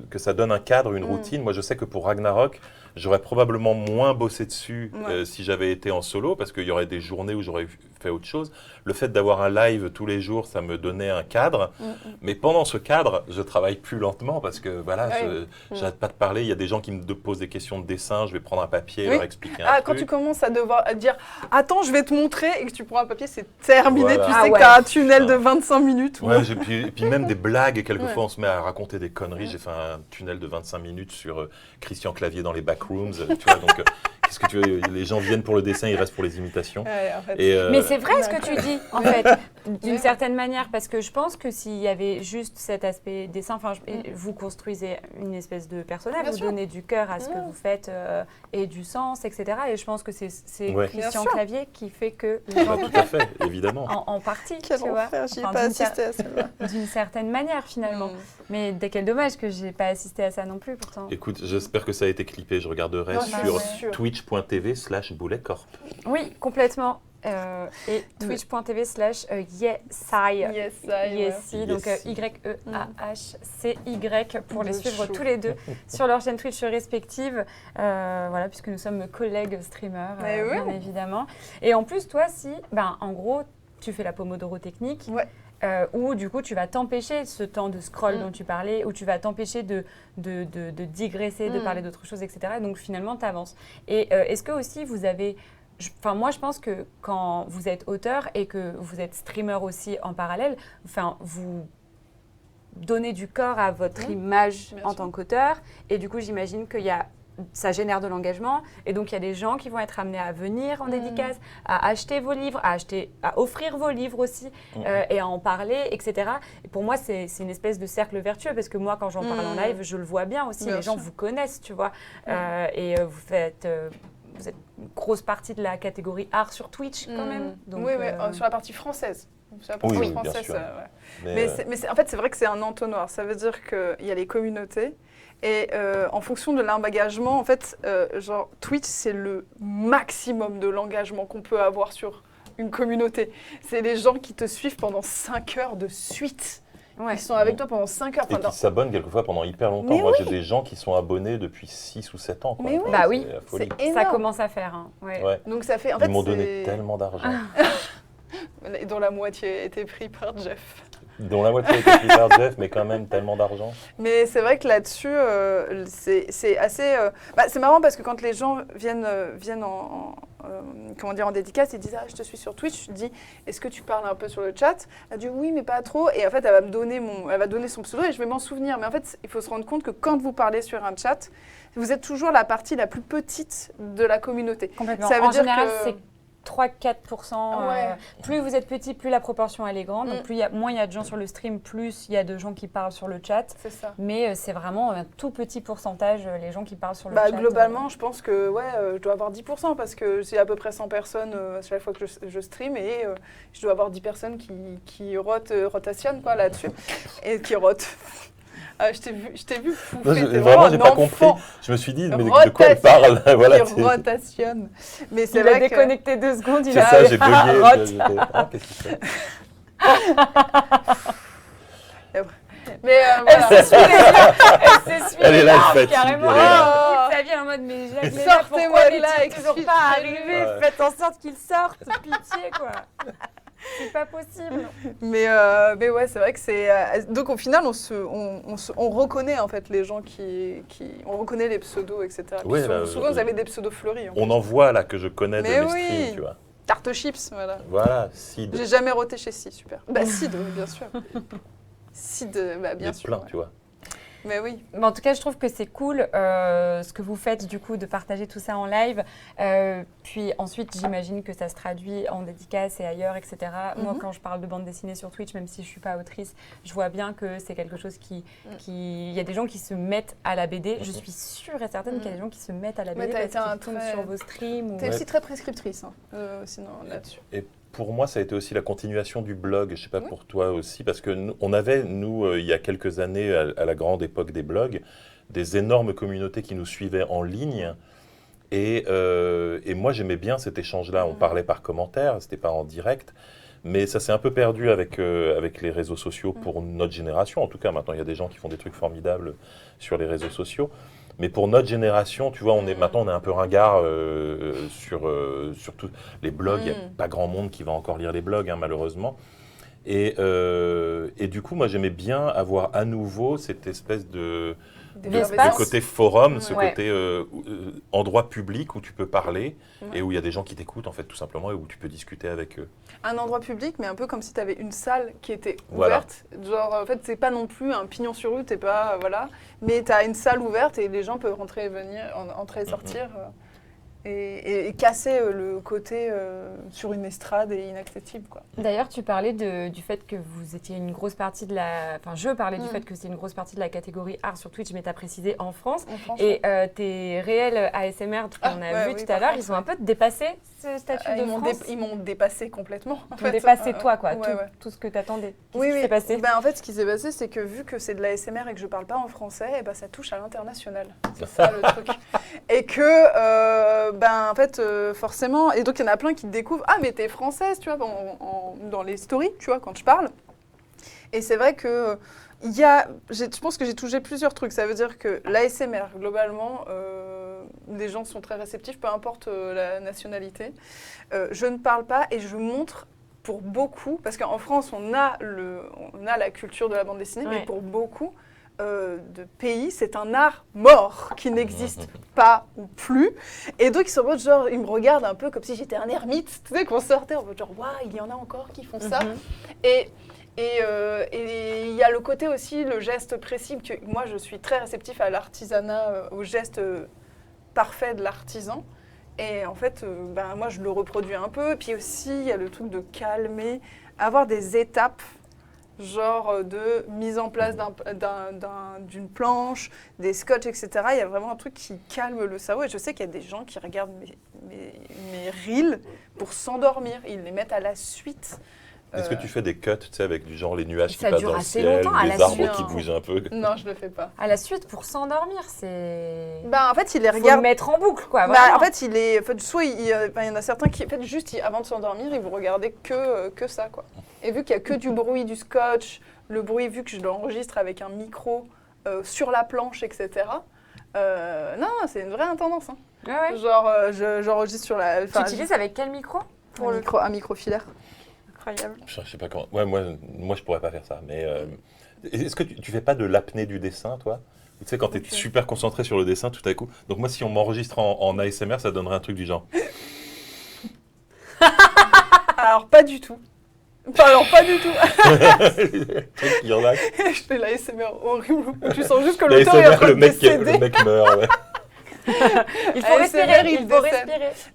que ça donne un cadre, une routine. Moi, je sais que pour Ragnarok, j'aurais probablement moins bossé dessus si j'avais été en solo parce qu'il y aurait des journées où j'aurais fais autre chose. Le fait d'avoir un live tous les jours, ça me donnait un cadre. Mais pendant ce cadre, je travaille plus lentement parce que voilà, j'arrête pas de parler. Il y a des gens qui me posent des questions de dessin. Je vais prendre un papier, leur expliquer un truc. Quand tu commences à devoir dire « Attends, je vais te montrer » et que tu prends un papier, c'est terminé. Voilà. Tu sais que tu as un tunnel de 25 minutes. Ouais, puis même des blagues. Et quelquefois, on se met à raconter des conneries. J'ai fait un tunnel de 25 minutes sur Christian Clavier dans les backrooms. Tu vois, donc, qu'est-ce que tu veux ? Les gens viennent pour le dessin, ils restent pour les imitations. Ouais, en fait. Mais c'est vrai ce que tu dis, en fait, d'une certaine manière, parce que je pense que s'il y avait juste cet aspect dessin, vous construisez une espèce de personnage, vous donnez du cœur à ce que vous faites et du sens, etc. Et je pense que c'est Christian Clavier qui fait que les gens tout à fait, évidemment. en partie, Quel tu vois. enfer, j'y ai pas assisté à celle-là. D'une certaine manière, finalement. Mais quel dommage que j'ai pas assisté à ça non plus, pourtant. Écoute, j'espère que ça a été clippé. Je regarderai sur twitch.tv/bouletcorp. Oui, complètement. Et twitch.tv/YesI, donc YEAHCY pour les suivre tous les deux sur leur chaîne Twitch respective, voilà, puisque nous sommes collègues streamers, bien évidemment. Et en plus, toi, en gros, tu fais la Pomodoro technique. Où du coup tu vas t'empêcher ce temps de scroll dont tu parlais, où tu vas t'empêcher de digresser, de parler d'autres choses, etc. Donc finalement tu avances. Et est-ce que aussi vous avez... moi je pense que quand vous êtes auteur et que vous êtes streamer aussi en parallèle, vous donnez du corps à votre image en tant qu'auteur, et du coup j'imagine ça génère de l'engagement, et donc il y a des gens qui vont être amenés à venir en dédicace, à acheter vos livres, à offrir vos livres aussi, et à en parler, etc. Et pour moi, c'est une espèce de cercle vertueux, parce que moi, quand j'en parle en live, je le vois bien aussi, les gens vous connaissent, tu vois, et vous êtes une grosse partie de la catégorie art sur Twitch, quand même. Donc, sur la partie française. Sur la partie française, bien sûr. Mais en fait, c'est vrai que c'est un entonnoir. Ça veut dire qu'il y a les communautés. Et en fonction de l'engagement, en fait, Twitch, c'est le maximum de l'engagement qu'on peut avoir sur une communauté. C'est les gens qui te suivent pendant 5 heures de suite. Ils sont avec toi pendant 5 heures. Et qui s'abonnent quelquefois pendant hyper longtemps. Moi, j'ai des gens qui sont abonnés depuis 6 ou 7 ans. Quoi. Mais C'est ça commence à faire. Donc ça fait, Ils m'ont donné tellement d'argent. Et dont la moitié a été pris par Jeff. Dont la moitié a été prise par Jeff, mais quand même tellement d'argent. Mais c'est vrai que là-dessus, c'est assez... c'est marrant parce que quand les gens viennent en dédicace, ils disent « Ah, je te suis sur Twitch », je dis « Est-ce que tu parles un peu sur le chat ?» Elle dit « Oui, mais pas trop ». Et en fait, elle va donner son pseudo et je vais m'en souvenir. Mais en fait, il faut se rendre compte que quand vous parlez sur un chat, vous êtes toujours la partie la plus petite de la communauté. Complètement. Ça veut en dire général, que... c'est 3-4%. Plus vous êtes petit, plus la proportion elle est grande. Donc moins il y a de gens sur le stream, plus il y a de gens qui parlent sur le chat. C'est ça. Mais c'est vraiment un tout petit pourcentage, les gens qui parlent sur le chat. Globalement, je pense que je dois avoir 10% parce que c'est à peu près 100 personnes chaque fois que je stream, et je dois avoir 10 personnes qui rotationnent là-dessus et qui rotent. Je t'ai vu pouffer, vraiment, j'ai pas compris. Je me suis dit, mais de quoi elle parle? Voilà, rotationne. Mais c'est il vrai a déconnecté 2 secondes, il a... C'est ça, j'ai bugué. Qu'est-ce qu'il fait? Mais elle s'essuie elle est là, elle fait carrément. Ça vient en mode, mais sortez-moi de là, toujours pas arrivé. Faites en sorte qu'il sorte, pitié quoi. C'est pas possible. Mais ouais, c'est vrai que c'est... donc au final, on reconnaît en fait les gens on reconnaît les pseudos, etc. Souvent, vous avez des pseudos fleuris. On en voit là que je connais de mes streams, tu vois. Tarte chips, voilà. Voilà, Sid. J'ai jamais roté chez Sid, super. Sid, oui, bien sûr. Sid, bien sûr. Plein, tu vois. Mais oui. Mais en tout cas, je trouve que c'est cool ce que vous faites du coup de partager tout ça en live. Puis ensuite, j'imagine que ça se traduit en dédicace et ailleurs, etc. Moi, quand je parle de bande dessinée sur Twitch, même si je ne suis pas autrice, je vois bien que c'est quelque chose Il y a des gens qui se mettent à la BD. Je suis sûre et certaine qu'il y a des gens qui se mettent à la BD parce qu'ils tombent sur vos streams. Tu es aussi très prescriptrice, sinon là-dessus. Et pour moi, ça a été aussi la continuation du blog. Je ne sais pas pour toi aussi, parce que on avait, il y a quelques années, à la grande époque des blogs, des énormes communautés qui nous suivaient en ligne. Et moi, j'aimais bien cet échange-là. On parlait par commentaire, c'était pas en direct. Mais ça s'est un peu perdu avec les réseaux sociaux pour notre génération. En tout cas, maintenant, il y a des gens qui font des trucs formidables sur les réseaux sociaux. Mais pour notre génération, tu vois, maintenant on est un peu ringard sur tous les blogs. Il n'y a pas grand monde qui va encore lire les blogs, hein, malheureusement. Et du coup, moi, j'aimais bien avoir à nouveau cette espèce de côté forum, ce côté endroit public où tu peux parler et où il y a des gens qui t'écoutent, en fait, tout simplement, et où tu peux discuter avec eux. Un endroit public, mais un peu comme si tu avais une salle qui était ouverte. Genre, en fait, c'est pas non plus un pignon sur rue, t'es pas, voilà. Mais tu as une salle ouverte et les gens peuvent rentrer et sortir. Et casser le côté sur une estrade et inaccessible, quoi. D'ailleurs, tu parlais du fait que vous étiez une grosse partie de la... Enfin, je parlais du fait que c'était une grosse partie de la catégorie art sur Twitch, mais tu as précisé en France. Et tes réels ASMR qu'on a vu tout à l'heure, ils ont un peu dépassé ce statut de France. Ils m'ont dépassé complètement. Ils ont dépassé toi, quoi, tout ce que tu attendais. Oui, Qu'est-ce qui s'est passé? En fait, ce qui s'est passé, c'est que vu que c'est de l'ASMR et que je parle pas en français, et ça touche à l'international. C'est ça le truc. Et que... en fait, forcément, et donc il y en a plein qui découvrent, ah mais t'es française, tu vois, dans les stories, tu vois, quand je parle. Et c'est vrai que je pense que j'ai touché plusieurs trucs. Ça veut dire que l'ASMR, globalement, les gens sont très réceptifs, peu importe la nationalité. Je ne parle pas et je montre pour beaucoup, parce qu'en France, on a la culture de la bande dessinée, mais pour beaucoup de pays, c'est un art mort qui n'existe pas ou plus. Et donc, ils sont en mode genre, ils me regardent un peu comme si j'étais un ermite, tu sais, qu'on sortait en mode genre, waouh, il y en a encore qui font ça. Et il y a le côté aussi, le geste précis, que moi, je suis très réceptif à l'artisanat, au geste parfait de l'artisan. Et en fait, moi, je le reproduis un peu. Puis aussi, il y a le truc de calmer, avoir des étapes, genre de mise en place d'une planche, des scotch, etc. Il y a vraiment un truc qui calme le cerveau. Et je sais qu'il y a des gens qui regardent mes reels pour s'endormir. Ils les mettent à la suite. Est-ce que tu fais des cuts, tu sais, avec du genre les nuages qui Ça passent dure dans le assez ciel, longtemps, à les la arbres suite. qui bougent un peu? Non, je le fais pas. À la suite, pour s'endormir, c'est... En fait, il les Faut regarde. le mettre en boucle, quoi. En fait, soit il y en a certains qui, en fait, juste avant de s'endormir, ils vont regarder que ça, quoi. Et vu qu'il y a que du bruit, du scotch, le bruit, vu que je l'enregistre avec un micro sur la planche, etc. Non, c'est une vraie tendance. Hein. Ouais. Genre, j'enregistre sur la. Tu utilises avec quel micro? Un micro filaire. Incroyable. Je sais pas comment. Ouais, moi, je pourrais pas faire ça. Mais est-ce que tu fais pas de l'apnée du dessin, toi? Tu sais, quand tu es super concentré sur le dessin, tout à coup. Donc moi, si on m'enregistre en ASMR, ça donnerait un truc du genre. Alors, pas du tout. Alors, pas du tout. Il y en a. Je fais l'ASMR horrible. Tu sens juste que l'auteur est en train de décéder. Le mec meurt, ouais. Il faut respirer,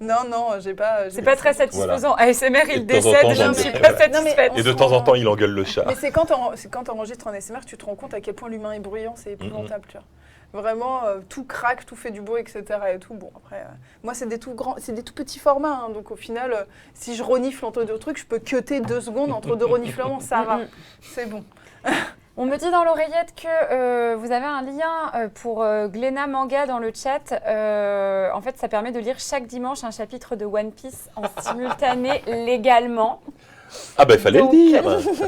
Non, j'ai pas... C'est pas très satisfaisant. Voilà. ASMR, il de temps en décède, temps, je ne j'en suis ai- pas satisfaite. Et de temps en temps, il engueule le chat. Mais c'est quand tu enregistres en ASMR que tu te rends compte à quel point l'humain est bruyant, c'est épouvantable, tu vois. Vraiment, tout craque, tout fait du bruit, etc. Et tout. Bon, après, moi, c'est des tout petits formats. Hein, donc, au final, si je renifle entre deux trucs, je peux cutter 2 secondes entre 2 reniflements, ça va. C'est bon. On me dit dans l'oreillette que vous avez un lien pour Glénat Manga dans le chat. En fait, ça permet de lire chaque dimanche un chapitre de One Piece en simultané légalement. Ah il fallait Donc, le dire.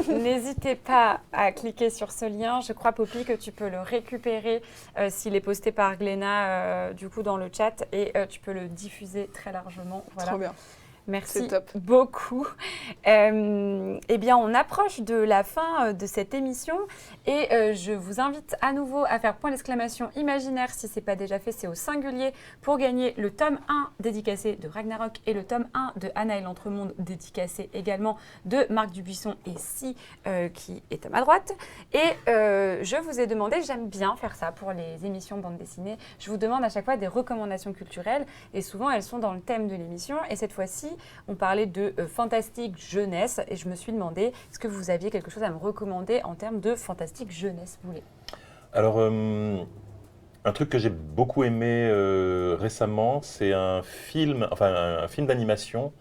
N'hésitez pas à cliquer sur ce lien. Je crois, Poppy, que tu peux le récupérer s'il est posté par Glénat du coup dans le chat et tu peux le diffuser très largement. Voilà. Trop bien. Merci top. beaucoup. Eh bien, on approche de la fin de cette émission et je vous invite à nouveau à faire point d'exclamation imaginaire si ce n'est pas déjà fait, c'est au singulier pour gagner le tome 1 dédicacé de Ragnarok et le tome 1 de Anna et l'Entremonde dédicacé également de Marc Dubuisson et Si qui est à ma droite. Et je vous ai demandé, j'aime bien faire ça pour les émissions bande dessinée, je vous demande à chaque fois des recommandations culturelles et souvent elles sont dans le thème de l'émission et cette fois-ci on parlait de fantastique jeunesse et je me suis demandé, est-ce que vous aviez quelque chose à me recommander en termes de fantastique jeunesse, vous voulez? Alors, un truc que j'ai beaucoup aimé récemment, c'est un film d'animation,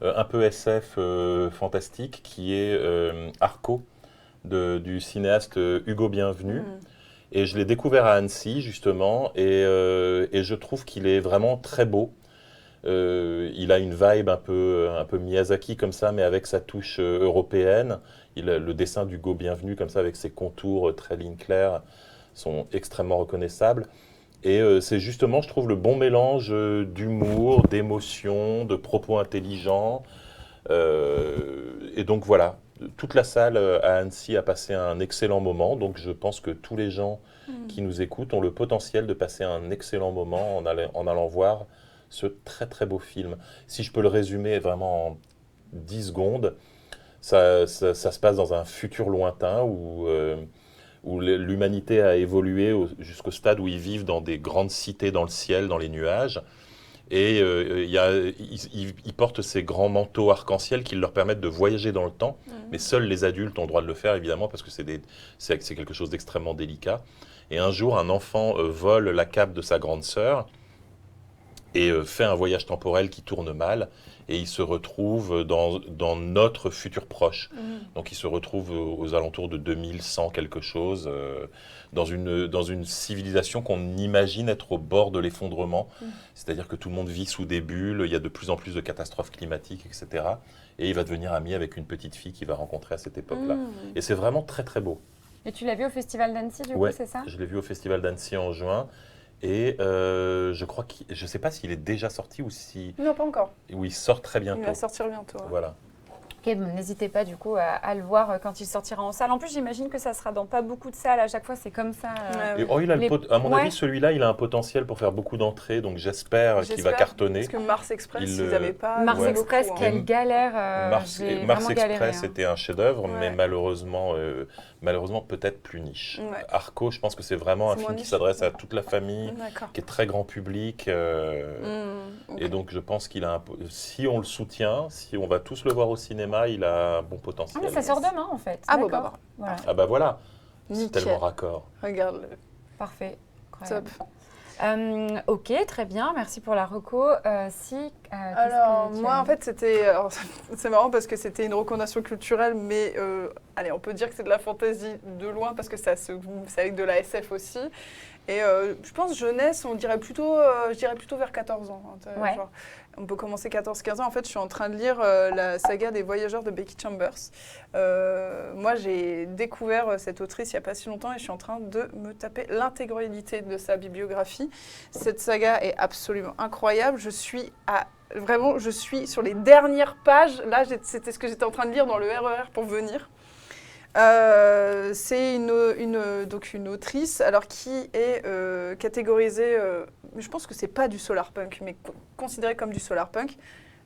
un peu SF fantastique, qui est Arco, du cinéaste Hugo Bienvenu. Et je l'ai découvert à Annecy, justement, et je trouve qu'il est vraiment très beau. Il a une vibe un peu Miyazaki comme ça, mais avec sa touche européenne. Le dessin d'Hugo Bienvenu comme ça, avec ses contours très lignes claires, sont extrêmement reconnaissables. Et c'est justement, je trouve, le bon mélange d'humour, d'émotion, de propos intelligents. Et donc voilà, toute la salle à Annecy a passé un excellent moment. Donc je pense que tous les gens qui nous écoutent ont le potentiel de passer un excellent moment en allant voir ce très très beau film. Si je peux le résumer vraiment en 10 secondes, ça se passe dans un futur lointain où l'humanité a évolué jusqu'au stade où ils vivent dans des grandes cités dans le ciel, dans les nuages. Et ils portent ces grands manteaux arc-en-ciel qui leur permettent de voyager dans le temps. Mais seuls les adultes ont le droit de le faire, évidemment, parce que c'est quelque chose d'extrêmement délicat. Et un jour, un enfant vole la cape de sa grande sœur et fait un voyage temporel qui tourne mal. Et il se retrouve dans notre futur proche. Donc il se retrouve aux alentours de 2100 quelque chose, dans une civilisation qu'on imagine être au bord de l'effondrement. C'est-à-dire que tout le monde vit sous des bulles, il y a de plus en plus de catastrophes climatiques, etc. Et il va devenir ami avec une petite fille qu'il va rencontrer à cette époque-là. Et c'est vraiment très très beau. Et tu l'as vu au Festival d'Annecy, du coup, c'est ça? Je l'ai vu au Festival d'Annecy en juin. Et je ne sais pas s'il est déjà sorti ou si... Non, pas encore. Ou il sort très bientôt. Il va sortir bientôt. Ouais. Voilà. Ok, bon, n'hésitez pas du coup à le voir quand il sortira en salle. En plus, j'imagine que ça sera dans pas beaucoup de salles. À chaque fois, c'est comme ça. Et, à mon avis, celui-là, il a un potentiel pour faire beaucoup d'entrées. Donc j'espère qu'il va cartonner. Parce que Mars Express, ils n'avaient pas... Mars Express, quelle galère. Mars Express était un chef-d'œuvre, mais malheureusement peut-être plus niche. Ouais. Arco, je pense que c'est vraiment un film qui s'adresse à toute la famille, qui est très grand public. Et donc je pense qu'il a si on le soutient, si on va tous le voir au cinéma, il a un bon potentiel. Ah, mais ça sort demain en fait. Ah bon, bah voilà. Ah bah voilà, nickel. C'est tellement raccord. Regarde-le. Parfait. Top. Ok, très bien, merci pour la reco. Alors, moi, en fait, c'est marrant parce que c'était une recommandation culturelle, mais allez, on peut dire que c'est de la fantaisie de loin parce que c'est avec de la SF aussi. Et je pense jeunesse, je dirais plutôt vers 14 ans. Hein, ouais. Genre, on peut commencer 14-15 ans. En fait, je suis en train de lire la saga des Voyageurs de Becky Chambers. Moi, j'ai découvert cette autrice il n'y a pas si longtemps et je suis en train de me taper l'intégralité de sa bibliographie. Cette saga est absolument incroyable. Je suis sur les dernières pages. Là, c'était ce que j'étais en train de lire dans le RER pour venir. C'est une autrice alors, qui est catégorisée, je pense que c'est pas du solarpunk, mais considérée comme du solarpunk.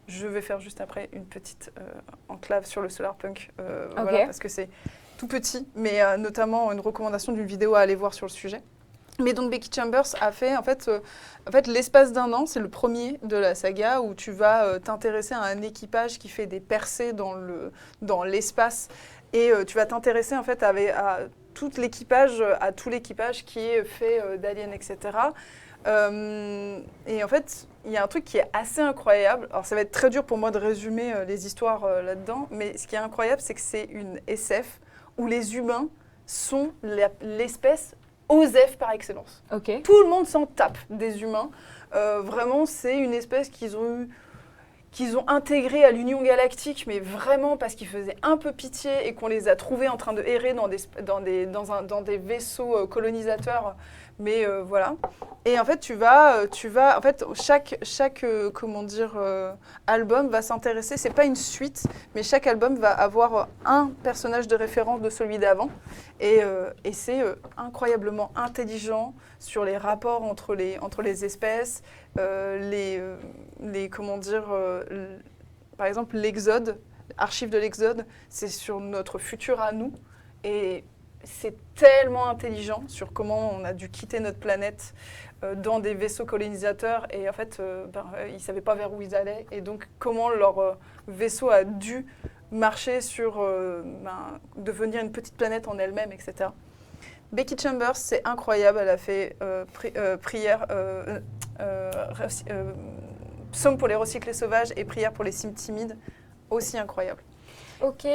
Je vais faire juste après une petite enclave sur le solarpunk, voilà, parce que c'est tout petit, mais notamment une recommandation d'une vidéo à aller voir sur le sujet. Mais donc Becky Chambers a fait, en fait l'espace d'un an, c'est le premier de la saga où tu vas t'intéresser à un équipage qui fait des percées dans l'espace. Et tu vas t'intéresser en fait à tout l'équipage qui est fait d'aliens, etc. Et en fait, il y a un truc qui est assez incroyable. Alors ça va être très dur pour moi de résumer les histoires là-dedans, mais ce qui est incroyable, c'est que c'est une SF où les humains sont l'espèce OSEF par excellence. Okay. Tout le monde s'en tape des humains. Vraiment, c'est une espèce qu'ils ont intégré à l'Union Galactique, mais vraiment parce qu'ils faisaient un peu pitié et qu'on les a trouvés en train de errer dans des vaisseaux colonisateurs. Mais voilà. Et en fait, en fait, chaque album va s'intéresser. C'est pas une suite, mais chaque album va avoir un personnage de référence de celui d'avant. Et c'est incroyablement intelligent sur les rapports entre les espèces, par exemple, l'Exode, Archives de l'Exode, c'est sur notre futur à nous. Et c'est tellement intelligent sur comment on a dû quitter notre planète dans des vaisseaux colonisateurs. Et en fait, ils ne savaient pas vers où ils allaient. Et donc, comment leur vaisseau a dû marcher sur devenir une petite planète en elle-même, etc. Becky Chambers, c'est incroyable. Elle a fait Psaume pour les recyclés sauvages et Prière pour les cimes timides, aussi incroyable. Ok,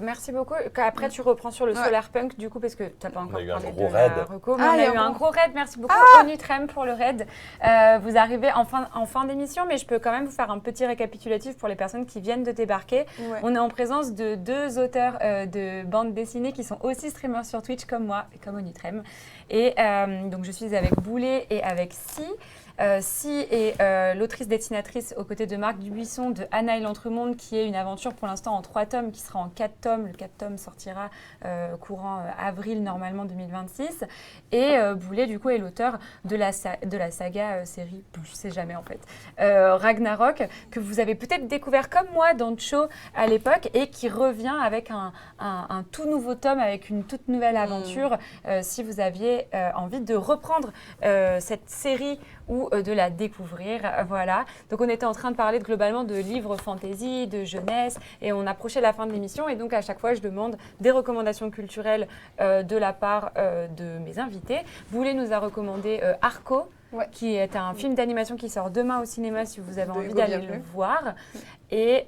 merci beaucoup. Après, tu reprends sur le Solarpunk, du coup, parce que tu n'as pas encore parlé de la reco. Mais on a eu un gros raid. Merci beaucoup, Onutrem, pour le raid. Vous arrivez en fin d'émission, mais je peux quand même vous faire un petit récapitulatif pour les personnes qui viennent de débarquer. Ouais. On est en présence de 2 auteurs de bande dessinée qui sont aussi streamers sur Twitch, comme moi et comme Onutrem. Et donc, je suis avec Boulet et avec Si. Si est l'autrice-dessinatrice aux côtés de Marc Dubuisson de Anna et l'Entremonde, qui est une aventure pour l'instant en 3 tomes, qui sera en 4 tomes. Le 4 tomes sortira courant avril, normalement 2026. Et Boulet, du coup, est l'auteur de la saga série, je ne sais jamais en fait, Ragnarok, que vous avez peut-être découvert comme moi dans Cho à l'époque, et qui revient avec un tout nouveau tome, avec une toute nouvelle aventure, si vous aviez envie de reprendre cette série ou de la découvrir, voilà. Donc on était en train de parler globalement de livres fantasy, de jeunesse, et on approchait la fin de l'émission, et donc à chaque fois je demande des recommandations culturelles de la part de mes invités. Boulet nous a recommandé Arco, qui est un film d'animation qui sort demain au cinéma si vous avez envie d'aller le voir. Et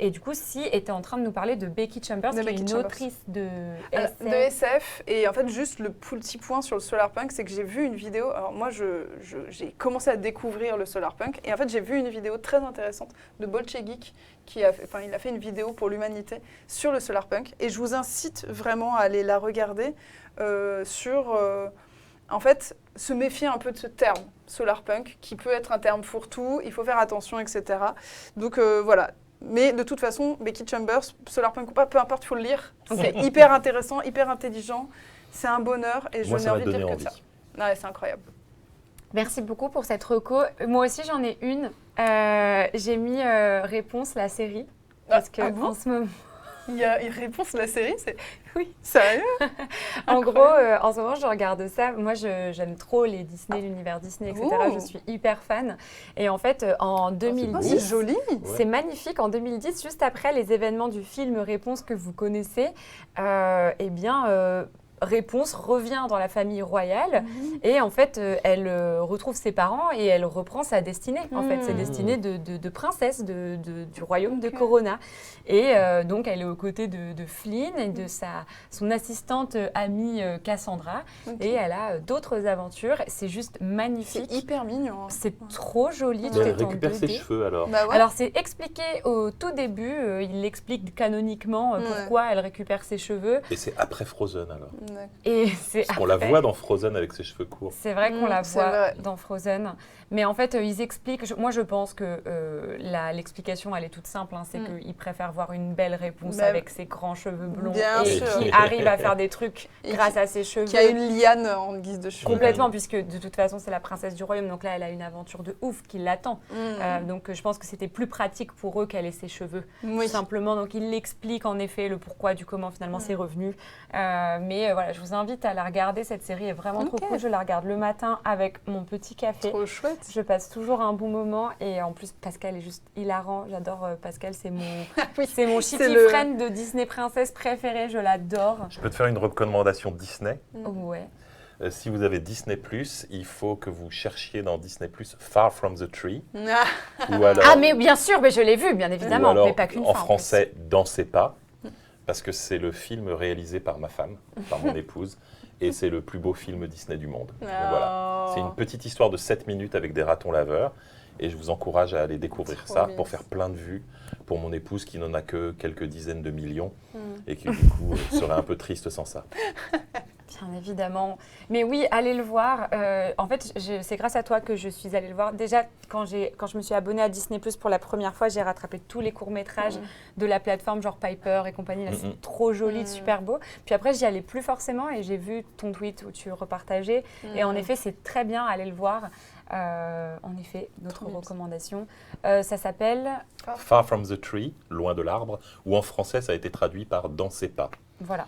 du coup, Si était en train de nous parler de Becky Chambers, qui est une autrice de SF. De SF. Et en fait, juste le petit point sur le Solarpunk, c'est que j'ai vu une vidéo. Alors moi, j'ai commencé à découvrir le Solarpunk. Et en fait, j'ai vu une vidéo très intéressante de Bolchegeek, il a fait une vidéo pour l'humanité sur le Solarpunk. Et je vous incite vraiment à aller la regarder en fait, se méfier un peu de ce terme, Solarpunk, qui peut être un terme fourre-tout, il faut faire attention, etc. Donc voilà. Mais de toute façon, Becky Chambers, Solarpunk ou pas, peu importe, il faut le lire. C'est hyper intéressant, hyper intelligent. C'est un bonheur et je n'ai envie de dire que ça. Ouais, c'est incroyable. Merci beaucoup pour cette reco. Moi aussi, j'en ai une. J'ai mis Réponse, la série. Parce que en ce moment... Il y a une réponse, la série, c'est... Oui. Sérieux? En gros, en ce moment, je regarde ça. Moi, j'aime trop les Disney, l'univers Disney, etc. Je suis hyper fan. Et en fait, en 2010... c'est joli. C'est magnifique. En 2010, juste après les événements du film Réponse que vous connaissez, eh bien... Réponse revient dans la famille royale et en fait elle retrouve ses parents et elle reprend sa destinée, en fait, sa destinée de princesse du royaume de Corona, et donc elle est aux côtés de Flynn et de son assistante amie Cassandra, et elle a d'autres aventures. C'est juste magnifique, c'est hyper mignon, c'est trop joli. Elle récupère ses cheveux alors. Alors c'est expliqué au tout début, il explique canoniquement pourquoi elle récupère ses cheveux, et c'est après Frozen alors. Et parce qu'on la voit dans Frozen avec ses cheveux courts. C'est vrai qu'on la voit dans Frozen. Mais en fait, ils expliquent... Moi, je pense que l'explication, elle est toute simple. C'est qu'ils préfèrent voir une belle réponse avec ses grands cheveux blonds qui arrive à faire des trucs grâce à ses cheveux. Qui a une liane en guise de cheveux. Complètement, puisque de toute façon, c'est la princesse du royaume. Donc là, elle a une aventure de ouf qui l'attend. Donc je pense que c'était plus pratique pour eux qu'elle ait ses cheveux. Tout simplement. Donc ils l'expliquent en effet, le pourquoi du comment finalement c'est revenu. Mais voilà, je vous invite à la regarder. Cette série est vraiment trop cool. Je la regarde le matin avec mon petit café. Trop chouette. Je passe toujours un bon moment, et en plus Pascal est juste hilarant. J'adore Pascal, c'est mon shitty friend de Disney Princess préféré. Je l'adore. Je peux te faire une recommandation Disney. Ouais. Si vous avez Disney+, il faut que vous cherchiez dans Disney+, Far From the Tree. Ou alors, mais bien sûr, mais je l'ai vu, bien évidemment, ou alors, mais pas qu'une fois. En français, Dans ses pas, parce que c'est le film réalisé par ma femme, par mon épouse, et c'est le plus beau film Disney du monde. Donc voilà. C'est une petite histoire de 7 minutes avec des ratons laveurs, et je vous encourage à aller découvrir ça pour faire plein de vues pour mon épouse qui n'en a que quelques dizaines de millions et qui du coup serait un peu triste sans ça. Bien évidemment. Mais oui, allez le voir. En fait, c'est grâce à toi que je suis allée le voir. Déjà, quand je me suis abonnée à Disney Plus pour la première fois, j'ai rattrapé tous les courts-métrages de la plateforme, genre Piper et compagnie. Là, c'est trop joli, super beau. Puis après, j'y allais plus forcément, et j'ai vu ton tweet où tu repartageais. Et en effet, c'est très bien, allez le voir. En effet, notre recommandation. Ça s'appelle Far From the Tree, loin de l'arbre, ou en français, ça a été traduit par Dans ses pas. Voilà.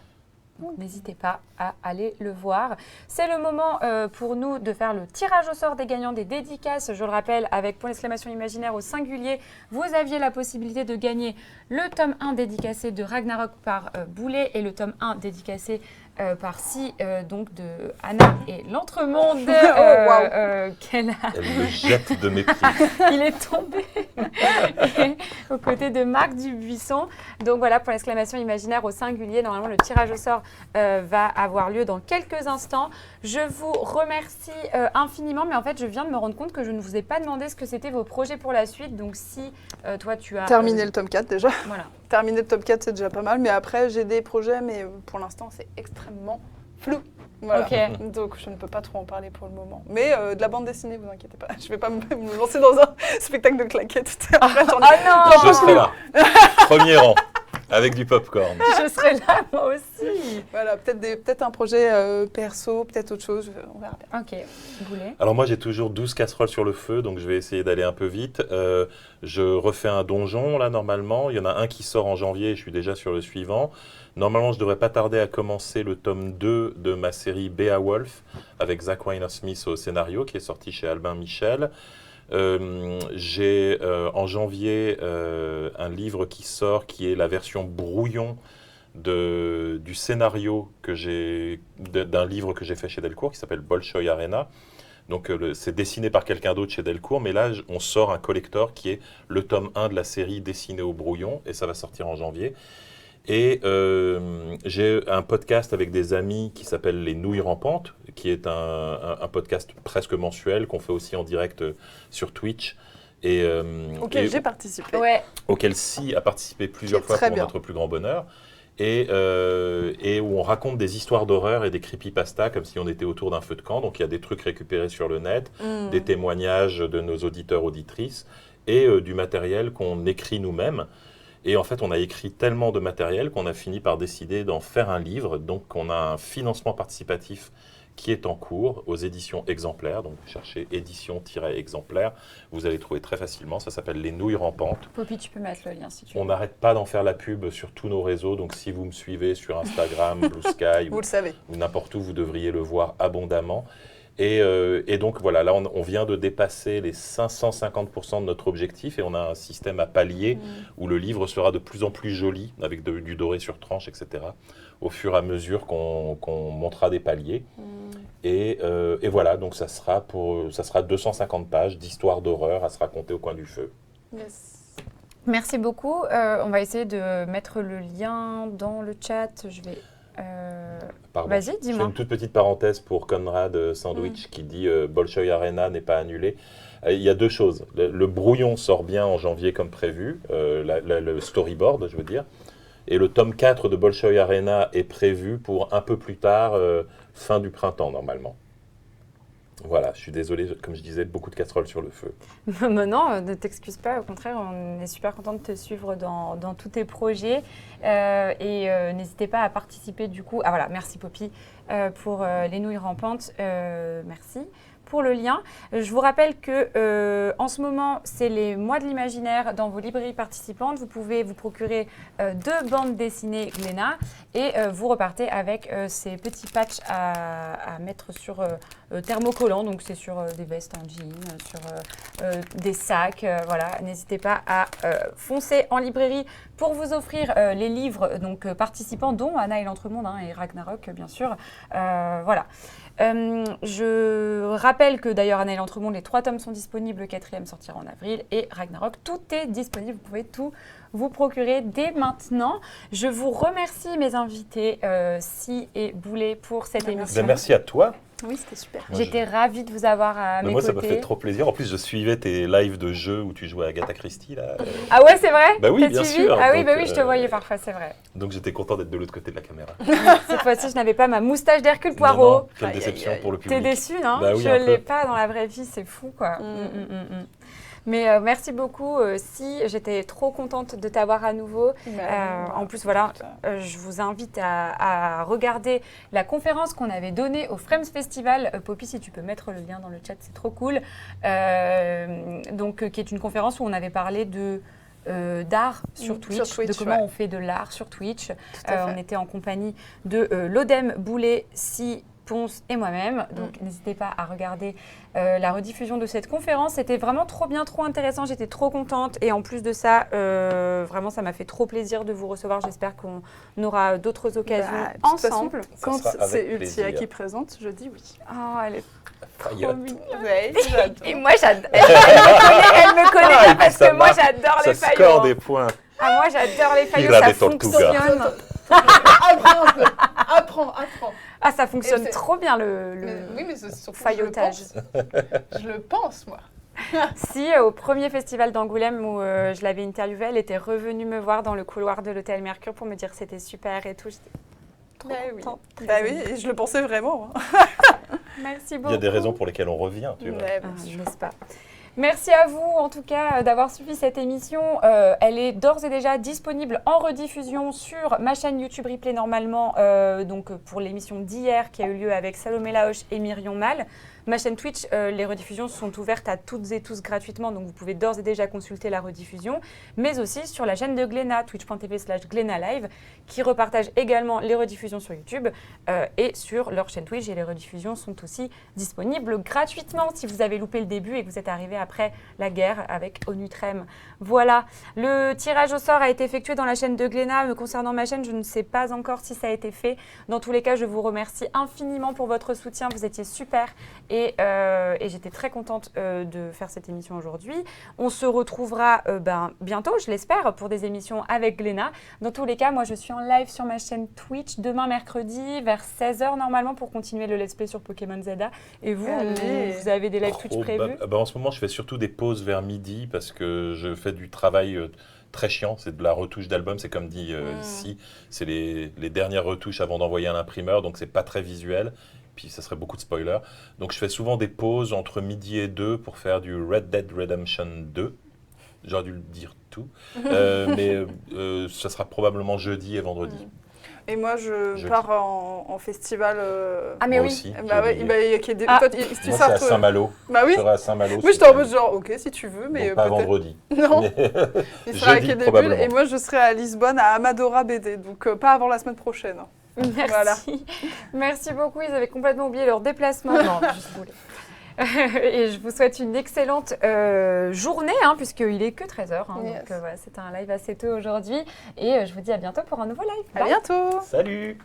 Donc n'hésitez pas à aller le voir. C'est le moment pour nous de faire le tirage au sort des gagnants des dédicaces. Je le rappelle, avec point d'exclamation imaginaire au singulier, vous aviez la possibilité de gagner le tome 1 dédicacé de Ragnarok par Boulet et le tome 1 dédicacé par-ci, donc de Anna et l'entremonde. Qu'elle a... Elle me jette de mépris. Il est tombé aux côtés de Marc Dubuisson. Donc voilà, pour l'exclamation imaginaire au singulier, normalement le tirage au sort va avoir lieu dans quelques instants. Je vous remercie infiniment, mais en fait je viens de me rendre compte que je ne vous ai pas demandé ce que c'était vos projets pour la suite. Donc si toi tu as... Terminer le tome 4 déjà. Voilà. Terminer le tome 4 c'est déjà pas mal, mais après j'ai des projets, mais pour l'instant c'est extrêmement flou. Voilà. Ok. Donc je ne peux pas trop en parler pour le moment. Mais de la bande dessinée, vous inquiétez pas. Je vais pas me lancer dans un spectacle de claquettes. Après, Oh non, Je serai là, premier rang, avec du popcorn. je serai là moi aussi. Voilà, peut-être un projet perso, peut-être autre chose, on verra bien. Ok, Boulet. Alors moi j'ai toujours 12 casseroles sur le feu, donc je vais essayer d'aller un peu vite. Je refais un donjon là normalement, il y en a un qui sort en janvier, je suis déjà sur le suivant. Normalement je devrais pas tarder à commencer le tome 2 de ma série Beowulf avec Zach Weiner-Smith au scénario qui est sorti chez Albin Michel. J'ai en janvier un livre qui sort qui est la version brouillon du scénario d'un livre que j'ai fait chez Delcourt qui s'appelle Bolshoi Arena. Donc c'est dessiné par quelqu'un d'autre chez Delcourt, mais là on sort un collector qui est le tome 1 de la série dessinée au brouillon et ça va sortir en janvier. Et j'ai un podcast avec des amis qui s'appelle Les Nouilles Rampantes, qui est un podcast presque mensuel qu'on fait aussi en direct sur Twitch. Et, Auquel et j'ai participé. Ouais. auquel Si a participé plusieurs C'est fois très pour bien. notre plus grand bonheur. Et où on raconte des histoires d'horreur et des creepypastas comme si on était autour d'un feu de camp. Donc il y a des trucs récupérés sur le net, des témoignages de nos auditeurs, auditrices et du matériel qu'on écrit nous-mêmes. Et en fait, on a écrit tellement de matériel qu'on a fini par décider d'en faire un livre. Donc on a un financement participatif qui est en cours aux éditions Exemplaires. Donc vous cherchez édition-exemplaire, vous allez trouver très facilement. Ça s'appelle Les Nouilles Rampantes. Poppy, tu peux mettre le lien si tu veux. On n'arrête pas d'en faire la pub sur tous nos réseaux, donc si vous me suivez sur Instagram, Blue Sky Vous le savez. ou n'importe où, vous devriez le voir abondamment. Et donc voilà, là on vient de dépasser les 550% de notre objectif et on a un système à palier où le livre sera de plus en plus joli avec du doré sur tranche, etc. au fur et à mesure qu'on montera des paliers. Et voilà, donc ça sera 250 pages d'histoire d'horreur à se raconter au coin du feu. Yes. Merci beaucoup. On va essayer de mettre le lien dans le chat. Je vais... Pardon. Vas-y, Je fais dis-moi. une toute petite parenthèse pour Conrad Sandwich qui dit Bolshoi Arena n'est pas annulé. Il y a deux choses. Le brouillon sort bien en janvier comme prévu, le storyboard, je veux dire. Et le tome 4 de Bolshoi Arena est prévu pour un peu plus tard, fin du printemps normalement. Voilà, je suis désolé, comme je disais, beaucoup de casseroles sur le feu. Non, ne t'excuse pas, au contraire, on est super content de te suivre dans tous tes projets. N'hésitez pas à participer du coup. Ah voilà, merci Poppy pour les nouilles rampantes. Merci pour le lien. Je vous rappelle que en ce moment, c'est les mois de l'imaginaire dans vos librairies participantes. Vous pouvez vous procurer 2 bandes dessinées Glénat et vous repartez avec ces petits patchs à mettre sur thermocollants. Donc c'est sur des vestes en jean, sur des sacs. Voilà, n'hésitez pas à foncer en librairie pour vous offrir les livres donc participants, dont Anna et l'Entremond et Ragnarok, bien sûr. Voilà. Je rappelle que d'ailleurs Anna et l'Entremond, les 3 tomes sont disponibles, le 4e sortira en avril et Ragnarok, tout est disponible, vous pouvez tout vous procurer dès maintenant. Je vous remercie mes invités, Si et Boulet, pour cette émission. Merci à toi. Oui, c'était super. J'étais ravie de vous avoir à mes Moi, côtés. ça m'a fait trop plaisir. En plus, je suivais tes lives de jeux où tu jouais à Agatha Christie. Là. Ah ouais, c'est vrai? Bah oui, T'as bien suivi? sûr. Ah oui, Donc, bah oui, je te voyais parfois, c'est vrai. Donc j'étais content d'être de l'autre côté de la caméra. Cette fois-ci, je n'avais pas ma moustache d'Hercule Poirot. Non, quelle Aïe, déception aïe, aïe. pour le T'es public. déçue, non? Bah oui, Je un ne l'ai peu. pas dans la vraie vie, c'est fou, quoi. Mais merci beaucoup. Si, j'étais trop contente de t'avoir à nouveau. En plus, voilà, je vous invite à regarder la conférence qu'on avait donnée au Frames Festival. Poppy, si tu peux mettre le lien dans le chat, c'est trop cool. Donc, qui est une conférence où on avait parlé d'art sur Twitch, de comment on fait de l'art sur Twitch. On était en compagnie de Lodem, Boulet, Si Ponce et moi-même. Donc n'hésitez pas à regarder la rediffusion de cette conférence. C'était vraiment trop bien, trop intéressant. J'étais trop contente. Et en plus de ça, vraiment, ça m'a fait trop plaisir de vous recevoir. J'espère qu'on aura d'autres occasions De toute façon, ensemble. quand sera avec c'est Ultia plaisir. qui présente, je dis oui. Oh, elle est trop Fayotte. mignonne. Ouais, j'adore. Et moi, j'adore. Elle me connaît Ah, pas et parce puis ça que moi, marche. j'adore les Ça faillots. score des points. Ah, moi, j'adore les faillots. Il Ça avait ton Tortuga. fonctionne. Apprends. Ah, ça fonctionne Et c'est- trop bien Oui, mais c'est surtout faillotage. Je le pense, moi. Si, au premier festival d'Angoulême où je l'avais interviewée, elle était revenue me voir dans le couloir de l'hôtel Mercure pour me dire que c'était super et tout. J'étais trop contente. très Bah oui, émue. et je le pensais vraiment. Merci Il beaucoup. y a des raisons pour lesquelles on revient, tu vois. Ouais, Ah, bien sûr. n'est-ce pas? Merci à vous en tout cas d'avoir suivi cette émission. Elle est d'ores et déjà disponible en rediffusion sur ma chaîne YouTube Replay normalement, donc pour l'émission d'hier qui a eu lieu avec Salomé Laoche et Myrion Mal. Ma chaîne Twitch, les rediffusions sont ouvertes à toutes et tous gratuitement, donc vous pouvez d'ores et déjà consulter la rediffusion, mais aussi sur la chaîne de Glénat, twitch.tv/Glénat Live, qui repartage également les rediffusions sur YouTube et sur leur chaîne Twitch. Et les rediffusions sont aussi disponibles gratuitement si vous avez loupé le début et que vous êtes arrivé après la guerre avec Onutrem. Voilà, le tirage au sort a été effectué dans la chaîne de Glénat. Me concernant ma chaîne, je ne sais pas encore si ça a été fait. Dans tous les cas, je vous remercie infiniment pour votre soutien. Vous étiez super. Et j'étais très contente de faire cette émission aujourd'hui. On se retrouvera bientôt, je l'espère, pour des émissions avec Glénat. Dans tous les cas, moi, je suis en live sur ma chaîne Twitch demain mercredi vers 16h normalement pour continuer le let's play sur Pokémon Zelda. Et vous, Allez. vous avez des live Twitch prévus? En ce moment, je fais surtout des pauses vers midi parce que je fais du travail très chiant. C'est de la retouche d'album. C'est comme dit ici, c'est les dernières retouches avant d'envoyer à l'imprimeur. Donc, c'est pas très visuel. Puis ça serait beaucoup de spoilers. Donc je fais souvent des pauses entre midi et 2 pour faire du Red Dead Redemption 2. J'aurais dû le dire tout. Mais ça sera probablement jeudi et vendredi. Et moi, je Jeudi. pars en festival. Ah mais Moi oui. aussi. Bah j'ai ouais, oublié. bah, il y a des. Ah. Toi, tu sais Moi, c'est un à peu- Saint-Malo. Bah oui. Je serai à Saint-Malo. Moi, j'étais en mode genre, ok, si tu veux, mais Donc pas peut-être. vendredi. Non, Mais- il sera avec jeudi, les débuts. probablement. Et moi, je serai à Lisbonne, à Amadora BD. Donc, pas avant la semaine prochaine. Merci. Voilà. Merci beaucoup. Ils avaient complètement oublié leur déplacement. Non, juste roulé. Et je vous souhaite une excellente journée, puisqu'il est que 13h. Yes. Donc voilà, c'était un live assez tôt aujourd'hui. Et je vous dis à bientôt pour un nouveau live. À Bye. bientôt! Salut!